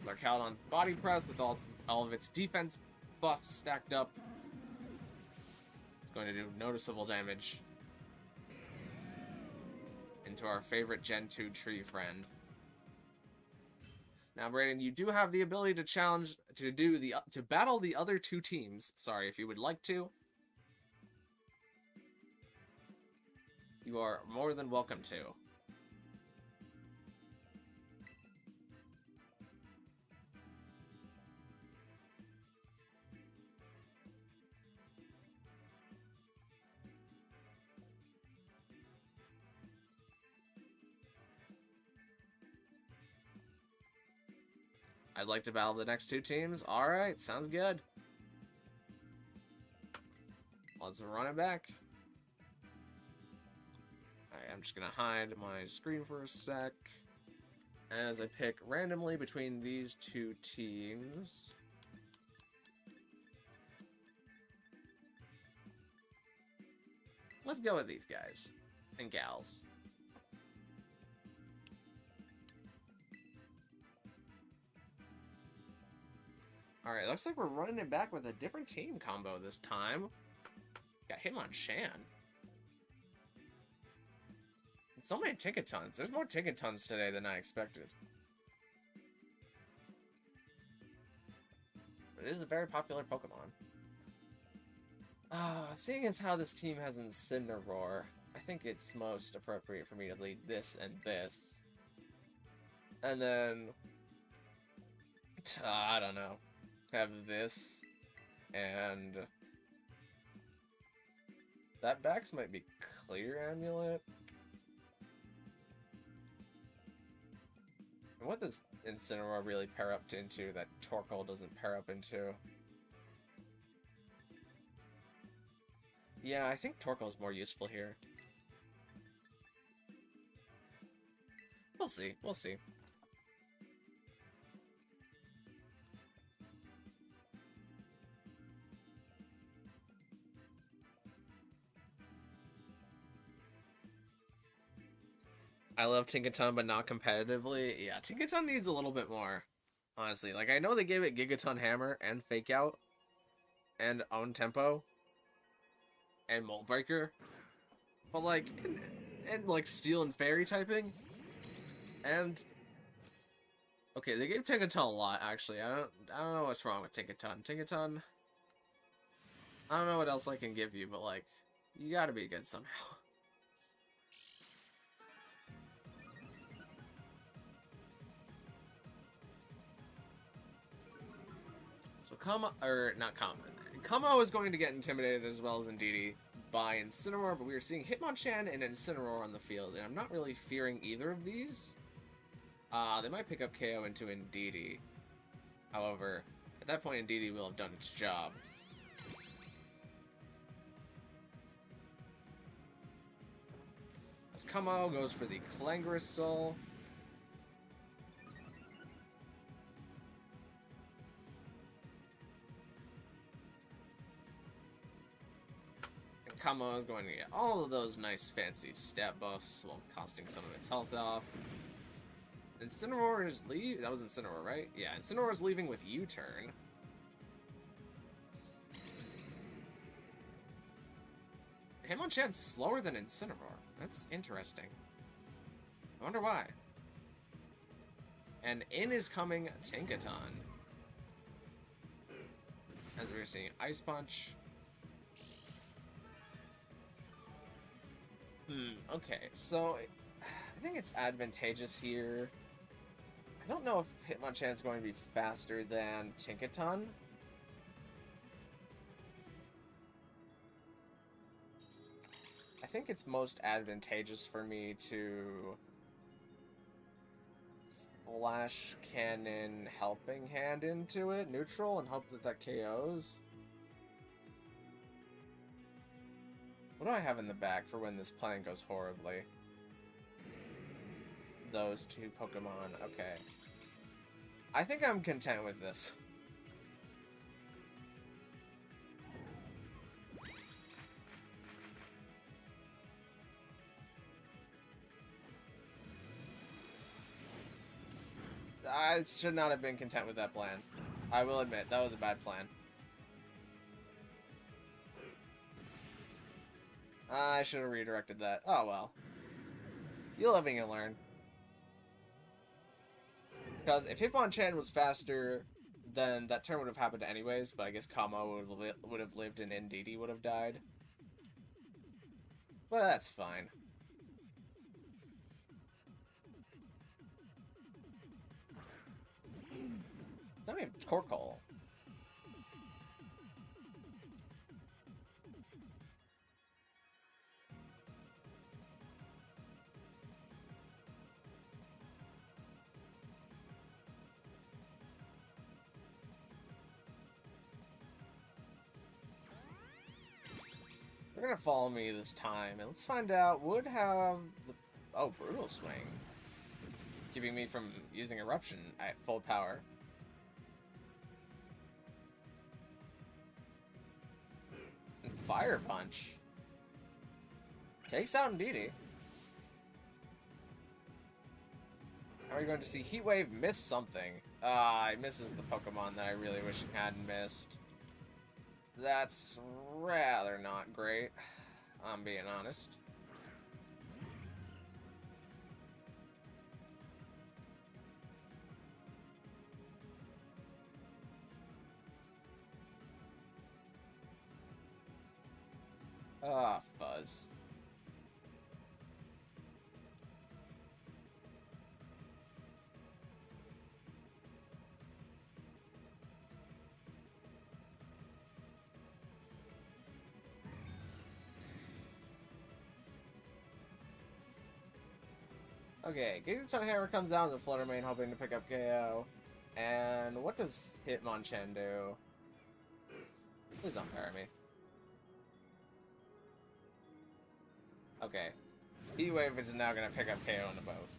Our Caledon body press with all of its defense buffs stacked up. It's going to do noticeable damage into our favorite Gen 2 tree friend. Now, Brayden, you do have the ability to challenge to battle the other two teams. Sorry, if you would like to. You are more than welcome to. I'd like to battle the next two teams. Alright, sounds good. Let's run it back. Alright, I'm just gonna hide my screen for a sec as I pick randomly between these two teams. Let's go with these guys and gals. Alright, looks like we're running it back with a different team combo this time. Got Hitmonchan. And so many Tinkatons. There's more Tinkatons today than I expected. But it is a very popular Pokemon. Seeing as how this team has Incineroar, I think it's most appropriate for me to lead this and this. And then... I don't know. Have this, and that Bax might be Clear Amulet. And what does Incineroar really pair up into that Torkoal doesn't pair up into? Yeah, I think Torkoal is more useful here. We'll see, we'll see. I love Tinkaton, but not competitively. Yeah, Tinkaton needs a little bit more, honestly. Like, I know they gave it Gigaton Hammer and Fake Out and Own Tempo and Mold Breaker, but like, and like Steel and Fairy typing, and okay, they gave Tinkaton a lot. Actually, I don't know what's wrong with Tinkaton. Tinkaton, I don't know what else I can give you, but like, you gotta be good somehow. So Kamo is going to get intimidated as well as Indeedee by Incineroar, but we are seeing Hitmonchan and Incineroar on the field, and I'm not really fearing either of these. They might pick up KO into Indeedee. However, at that point, Indeedee will have done its job. As Kamo goes for the Clangorous Soul. And Kamo is going to get all of those nice fancy stat buffs while costing some of its health off. Incineroar is leaving. That was Incineroar, right? Yeah, Incineroar is leaving with U-turn. Hitmonchan's slower than Incineroar. That's interesting. I wonder why. And in is coming Tinkaton. As we're seeing Ice Punch. Okay, so I think it's advantageous here. I don't know if Hitmonchan's going to be faster than Tinkaton. I think it's most advantageous for me to Flash Cannon Helping Hand into it, neutral, and hope that that KOs. What do I have in the back for when this plan goes horribly? Those two Pokemon, okay. I think I'm content with this. I should not have been content with that plan. I will admit, that was a bad plan. I should have redirected that. Oh well. You'll live and you'll learn. Because if Hitmonchan was faster, then that turn would have happened anyways, but I guess Kamo would have lived and Indeedee would have died. But that's fine. Not even Torkoal. They're gonna follow me this time, and let's find out. Would have the Brutal Swing, keeping me from using Eruption at full power. And Fire Punch takes out Indeedee. Are we going to see Heat Wave miss something? It misses the Pokemon that I really wish it hadn't missed. That's rather not great, I'm being honest. Fuzz. Okay, Gigaton Hammer comes down to Flutter Mane, hoping to pick up KO. And what does Hitmonchan do? Please don't fire me. Okay. Heat Wave is now going to pick up KO into both.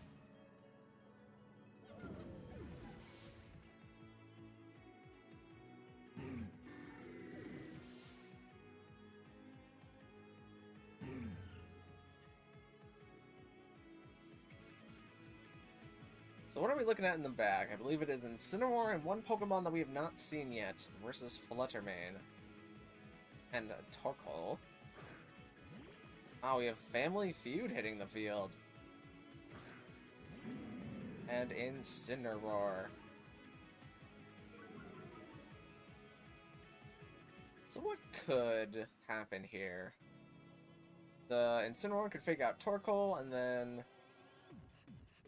So what are we looking at in the back? I believe it is Incineroar and one Pokemon that we have not seen yet versus Fluttermane and Torkoal. Oh, we have Family Feud hitting the field. And Incineroar. So what could happen here? The Incineroar could fake out Torkoal, and then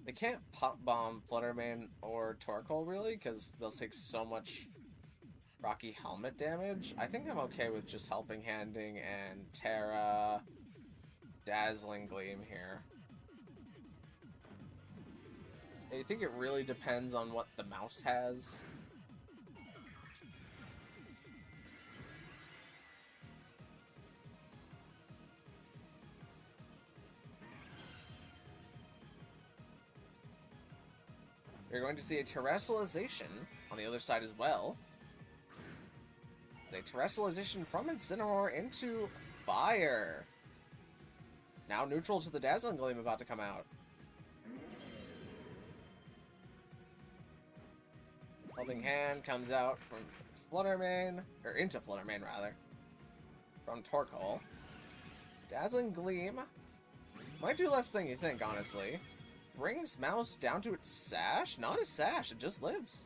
they can't Pop Bomb Fluttermane or Torkoal, really, because they'll take so much Rocky Helmet damage. I think I'm okay with just Helping Handing and Terra, Dazzling Gleam here. I think it really depends on what the mouse has. You're going to see a terrestrialization on the other side as well. It's a terrestrialization from Incineroar into Fire. Now neutral to the Dazzling Gleam about to come out. Helping Hand comes out from Fluttermane, or into Fluttermane rather, from Torkoal. Dazzling Gleam might do less than you think, honestly. Brings Mouse down to its Sash? Not a Sash, it just lives.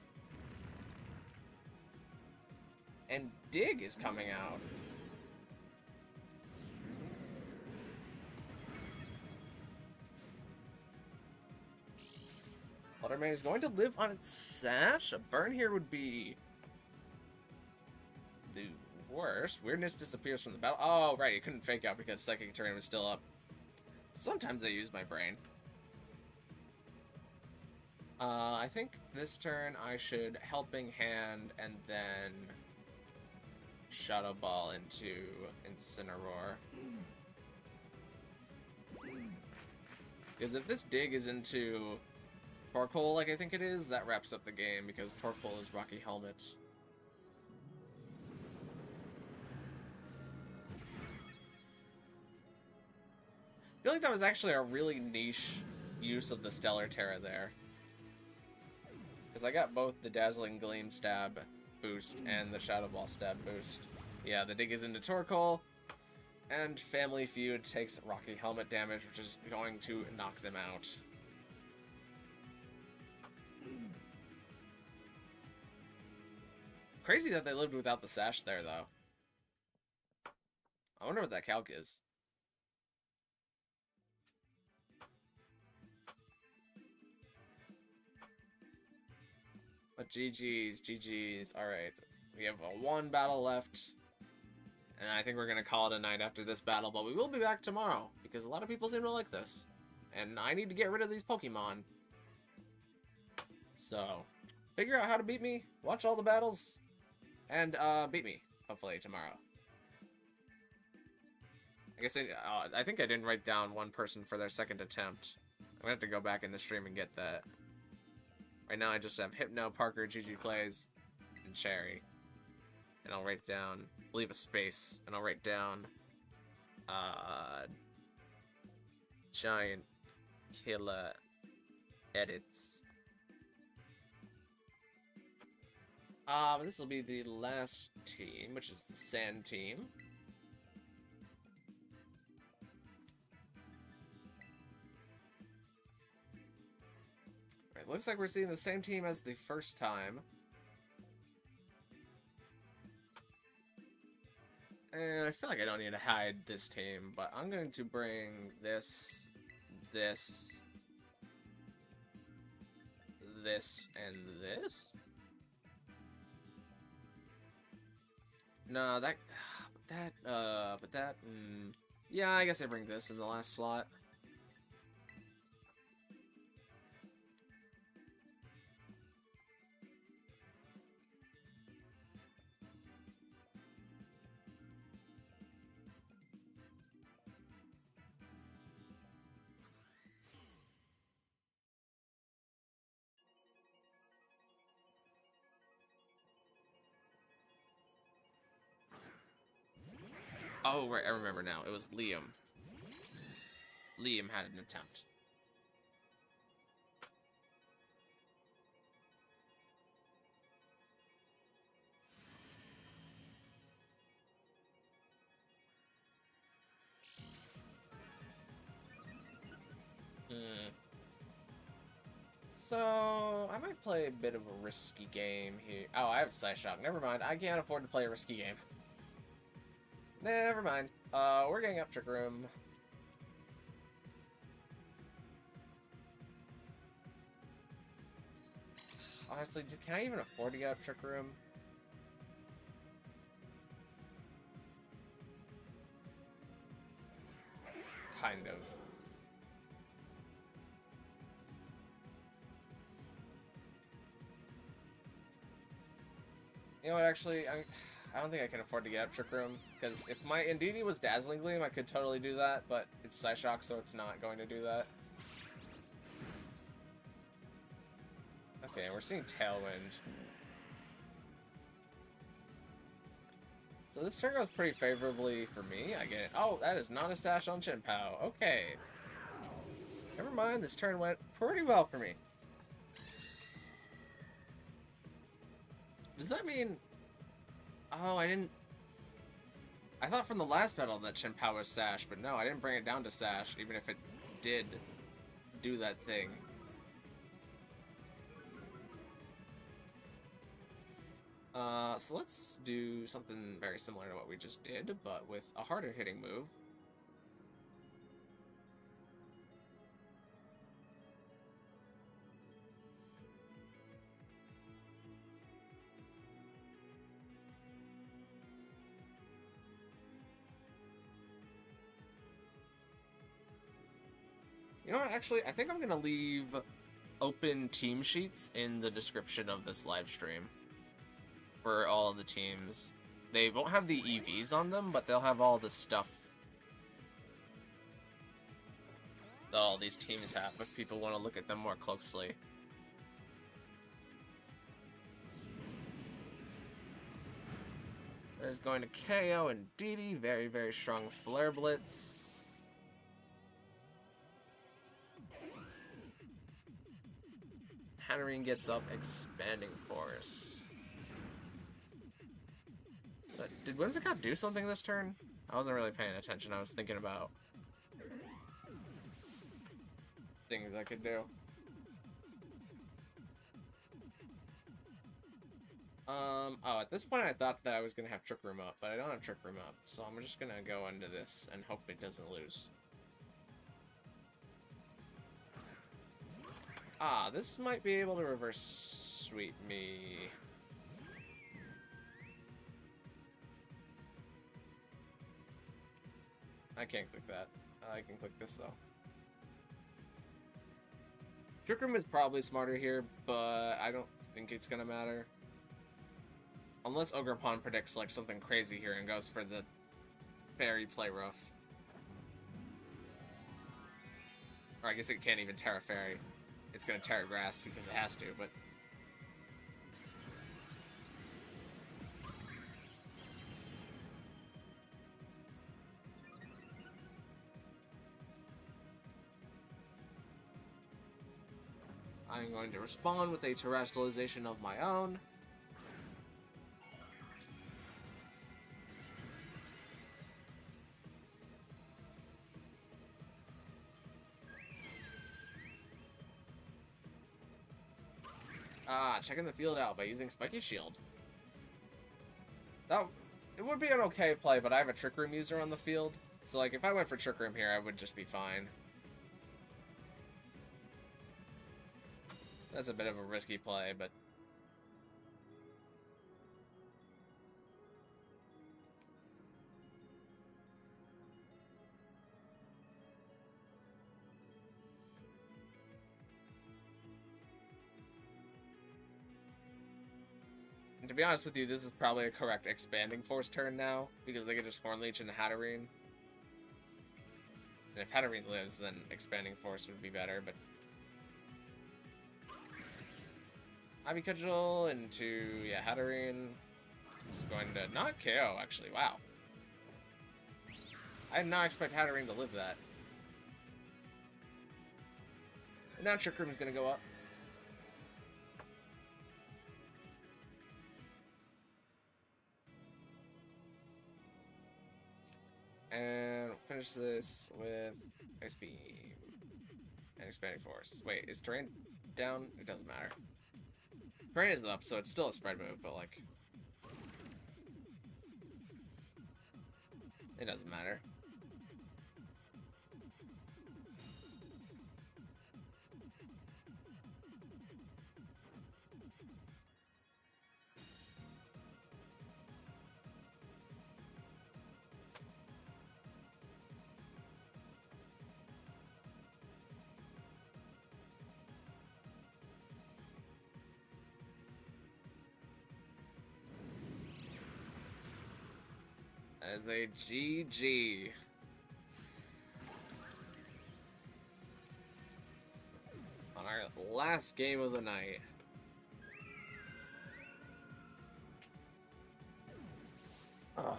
And Dig is coming out. Fluttermane is going to live on its Sash? A burn here would be the worst. Weirdness disappears from the battle. Oh, right, it couldn't fake out because Psychic Terrain was still up. Sometimes I use my brain. I think this turn I should Helping Hand and then Shadow Ball into Incineroar. Because if this Dig is into Torkoal, like I think it is, that wraps up the game because Torkoal is Rocky Helmet. I feel like that was actually a really niche use of the Stellar Terra there. Because I got both the Dazzling Gleam stab boost and the Shadow Ball stab boost. Yeah, the Dig is into Torkoal, and Family Feud takes Rocky Helmet damage, which is going to knock them out. Crazy that they lived without the Sash there, though. I wonder what that calc is. But GG's, GG's. Alright, we have one battle left. And I think we're going to call it a night after this battle. But we will be back tomorrow, because a lot of people seem to like this. And I need to get rid of these Pokemon. So, figure out how to beat me, watch all the battles, and beat me, hopefully, tomorrow. I guess I think I didn't write down one person for their second attempt. I'm going to have to go back in the stream and get that. Right now I just have Hypno, Parker, GG Plays, and Cherry. And I'll write down, leave a space, and I'll write down, Giant Killer Edits. This will be the last team, which is the Sand team. It looks like we're seeing the same team as the first time. And I feel like I don't need to hide this team, but I'm going to bring this, this, and this. No, yeah, I guess I bring this in the last slot. Oh, right, I remember now. It was Liam. Liam had an attempt. So, I might play a bit of a risky game here. Oh, I have Psyshock. Never mind. I can't afford to play a risky game. Never mind. We're getting up Trick Room. Honestly, can I even afford to get up Trick Room? Kind of. You know what, actually, I don't think I can afford to get up Trick Room, because if my Indeedee was Dazzling Gleam, I could totally do that, but it's Psyshock, so it's not going to do that. Okay, we're seeing Tailwind. So this turn goes pretty favorably for me. I get it. Oh, that is not a Sash on Chien-Pao. Okay. Never mind, this turn went pretty well for me. Does that mean... Oh, I didn't... I thought from the last battle that Chien-Pao was Sash, but no, I didn't bring it down to Sash, even if it did do that thing. So let's do something very similar to what we just did, but with a harder hitting move. You know what, actually, I think I'm going to leave open team sheets in the description of this live stream for all of the teams. They won't have the EVs on them, but they'll have all the stuff that all these teams have if people want to look at them more closely. There's going to KO and Indeedee, very, very strong Flare Blitz. Hatterene gets up, Expanding Force. But did Whimsicott do something this turn? I wasn't really paying attention. I was thinking about things I could do. Oh, at this point I thought that I was going to have Trick Room up, but I don't have Trick Room up, so I'm just going to go into this and hope it doesn't lose. Ah, this might be able to reverse sweep me. I can't click that. I can click this, though. Trick Room is probably smarter here, but I don't think it's gonna matter. Unless Ogerpon predicts, like, something crazy here and goes for the Fairy Play Rough. Or I guess it can't even Terra Fairy. It's gonna Terra Grass because it has to, but... I'm going to respond with a terrestrialization of my own. Checking the field out by using Spiky Shield. That, it would be an okay play, but I have a Trick Room user on the field. So, like, if I went for Trick Room here, I would just be fine. That's a bit of a risky play, but... And to be honest with you, this is probably a correct Expanding Force turn now, because they could just Horn Leech into Hatterene. And if Hatterene lives, then Expanding Force would be better, but... Ivy Cudgel into, yeah, Hatterene. It's going to not KO, actually, wow. I did not expect Hatterene to live that. And now Trick Room is going to go up. And we'll finish this with Ice Beam and Expanding Force. Wait, is terrain... down? It doesn't matter. Brain is up, so it's still a spread move, but like... It doesn't matter. That is a GG. On our last game of the night. Ugh.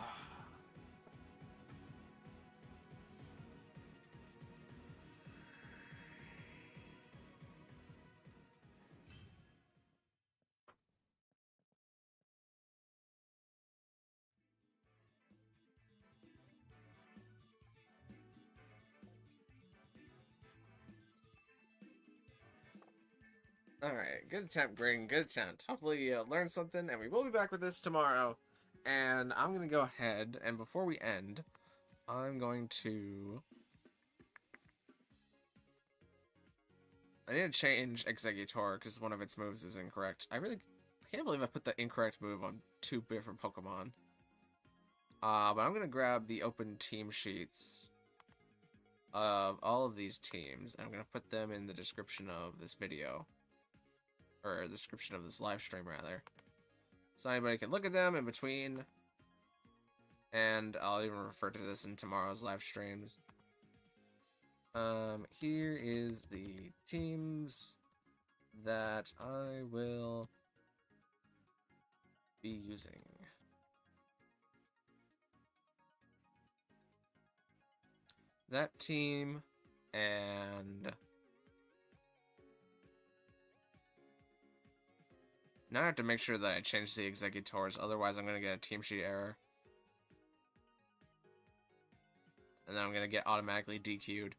Alright, good attempt, Green, good attempt. Hopefully you learned something, and we will be back with this tomorrow. And I'm going to go ahead, and before we end, I'm going to... I need to change Exeggutor, because one of its moves is incorrect. I can't believe I put the incorrect move on 2 different Pokemon. But I'm going to grab the open team sheets of all of these teams, and I'm going to put them in the description of this video. Or the description of this live stream, rather. So anybody can look at them in between. And I'll even refer to this in tomorrow's live streams. Here is the teams that I will be using. That team, and now I have to make sure that I change the Exeggutors, otherwise I'm going to get a team sheet error. And then I'm going to get automatically DQ'd.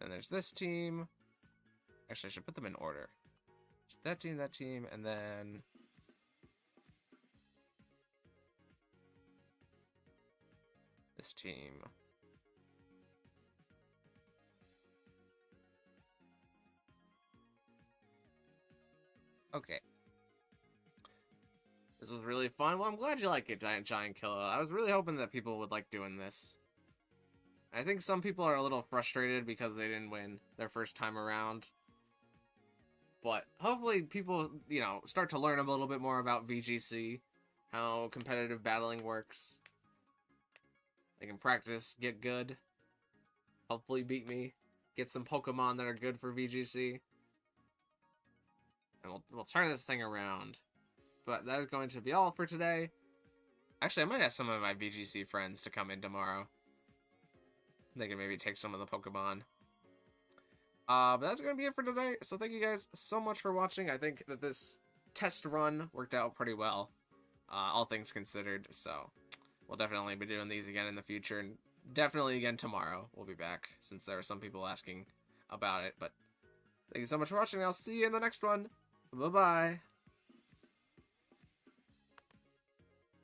And there's this team. Actually, I should put them in order. That team, and then... this team. Okay. This was really fun. Well, I'm glad you like it, Giant Killer. I was really hoping that people would like doing this. I think some people are a little frustrated because they didn't win their first time around. But hopefully people, you know, start to learn a little bit more about VGC, how competitive battling works. They can practice, get good, hopefully beat me, get some Pokemon that are good for VGC. And we'll turn this thing around. But that is going to be all for today. Actually, I might ask some of my VGC friends to come in tomorrow. They can maybe take some of the Pokemon. But that's going to be it for today. So thank you guys so much for watching. I think that this test run worked out pretty well. All things considered. So we'll definitely be doing these again in the future. And definitely again tomorrow. We'll be back since there are some people asking about it. But thank you so much for watching. I'll see you in the next one. Bye-bye.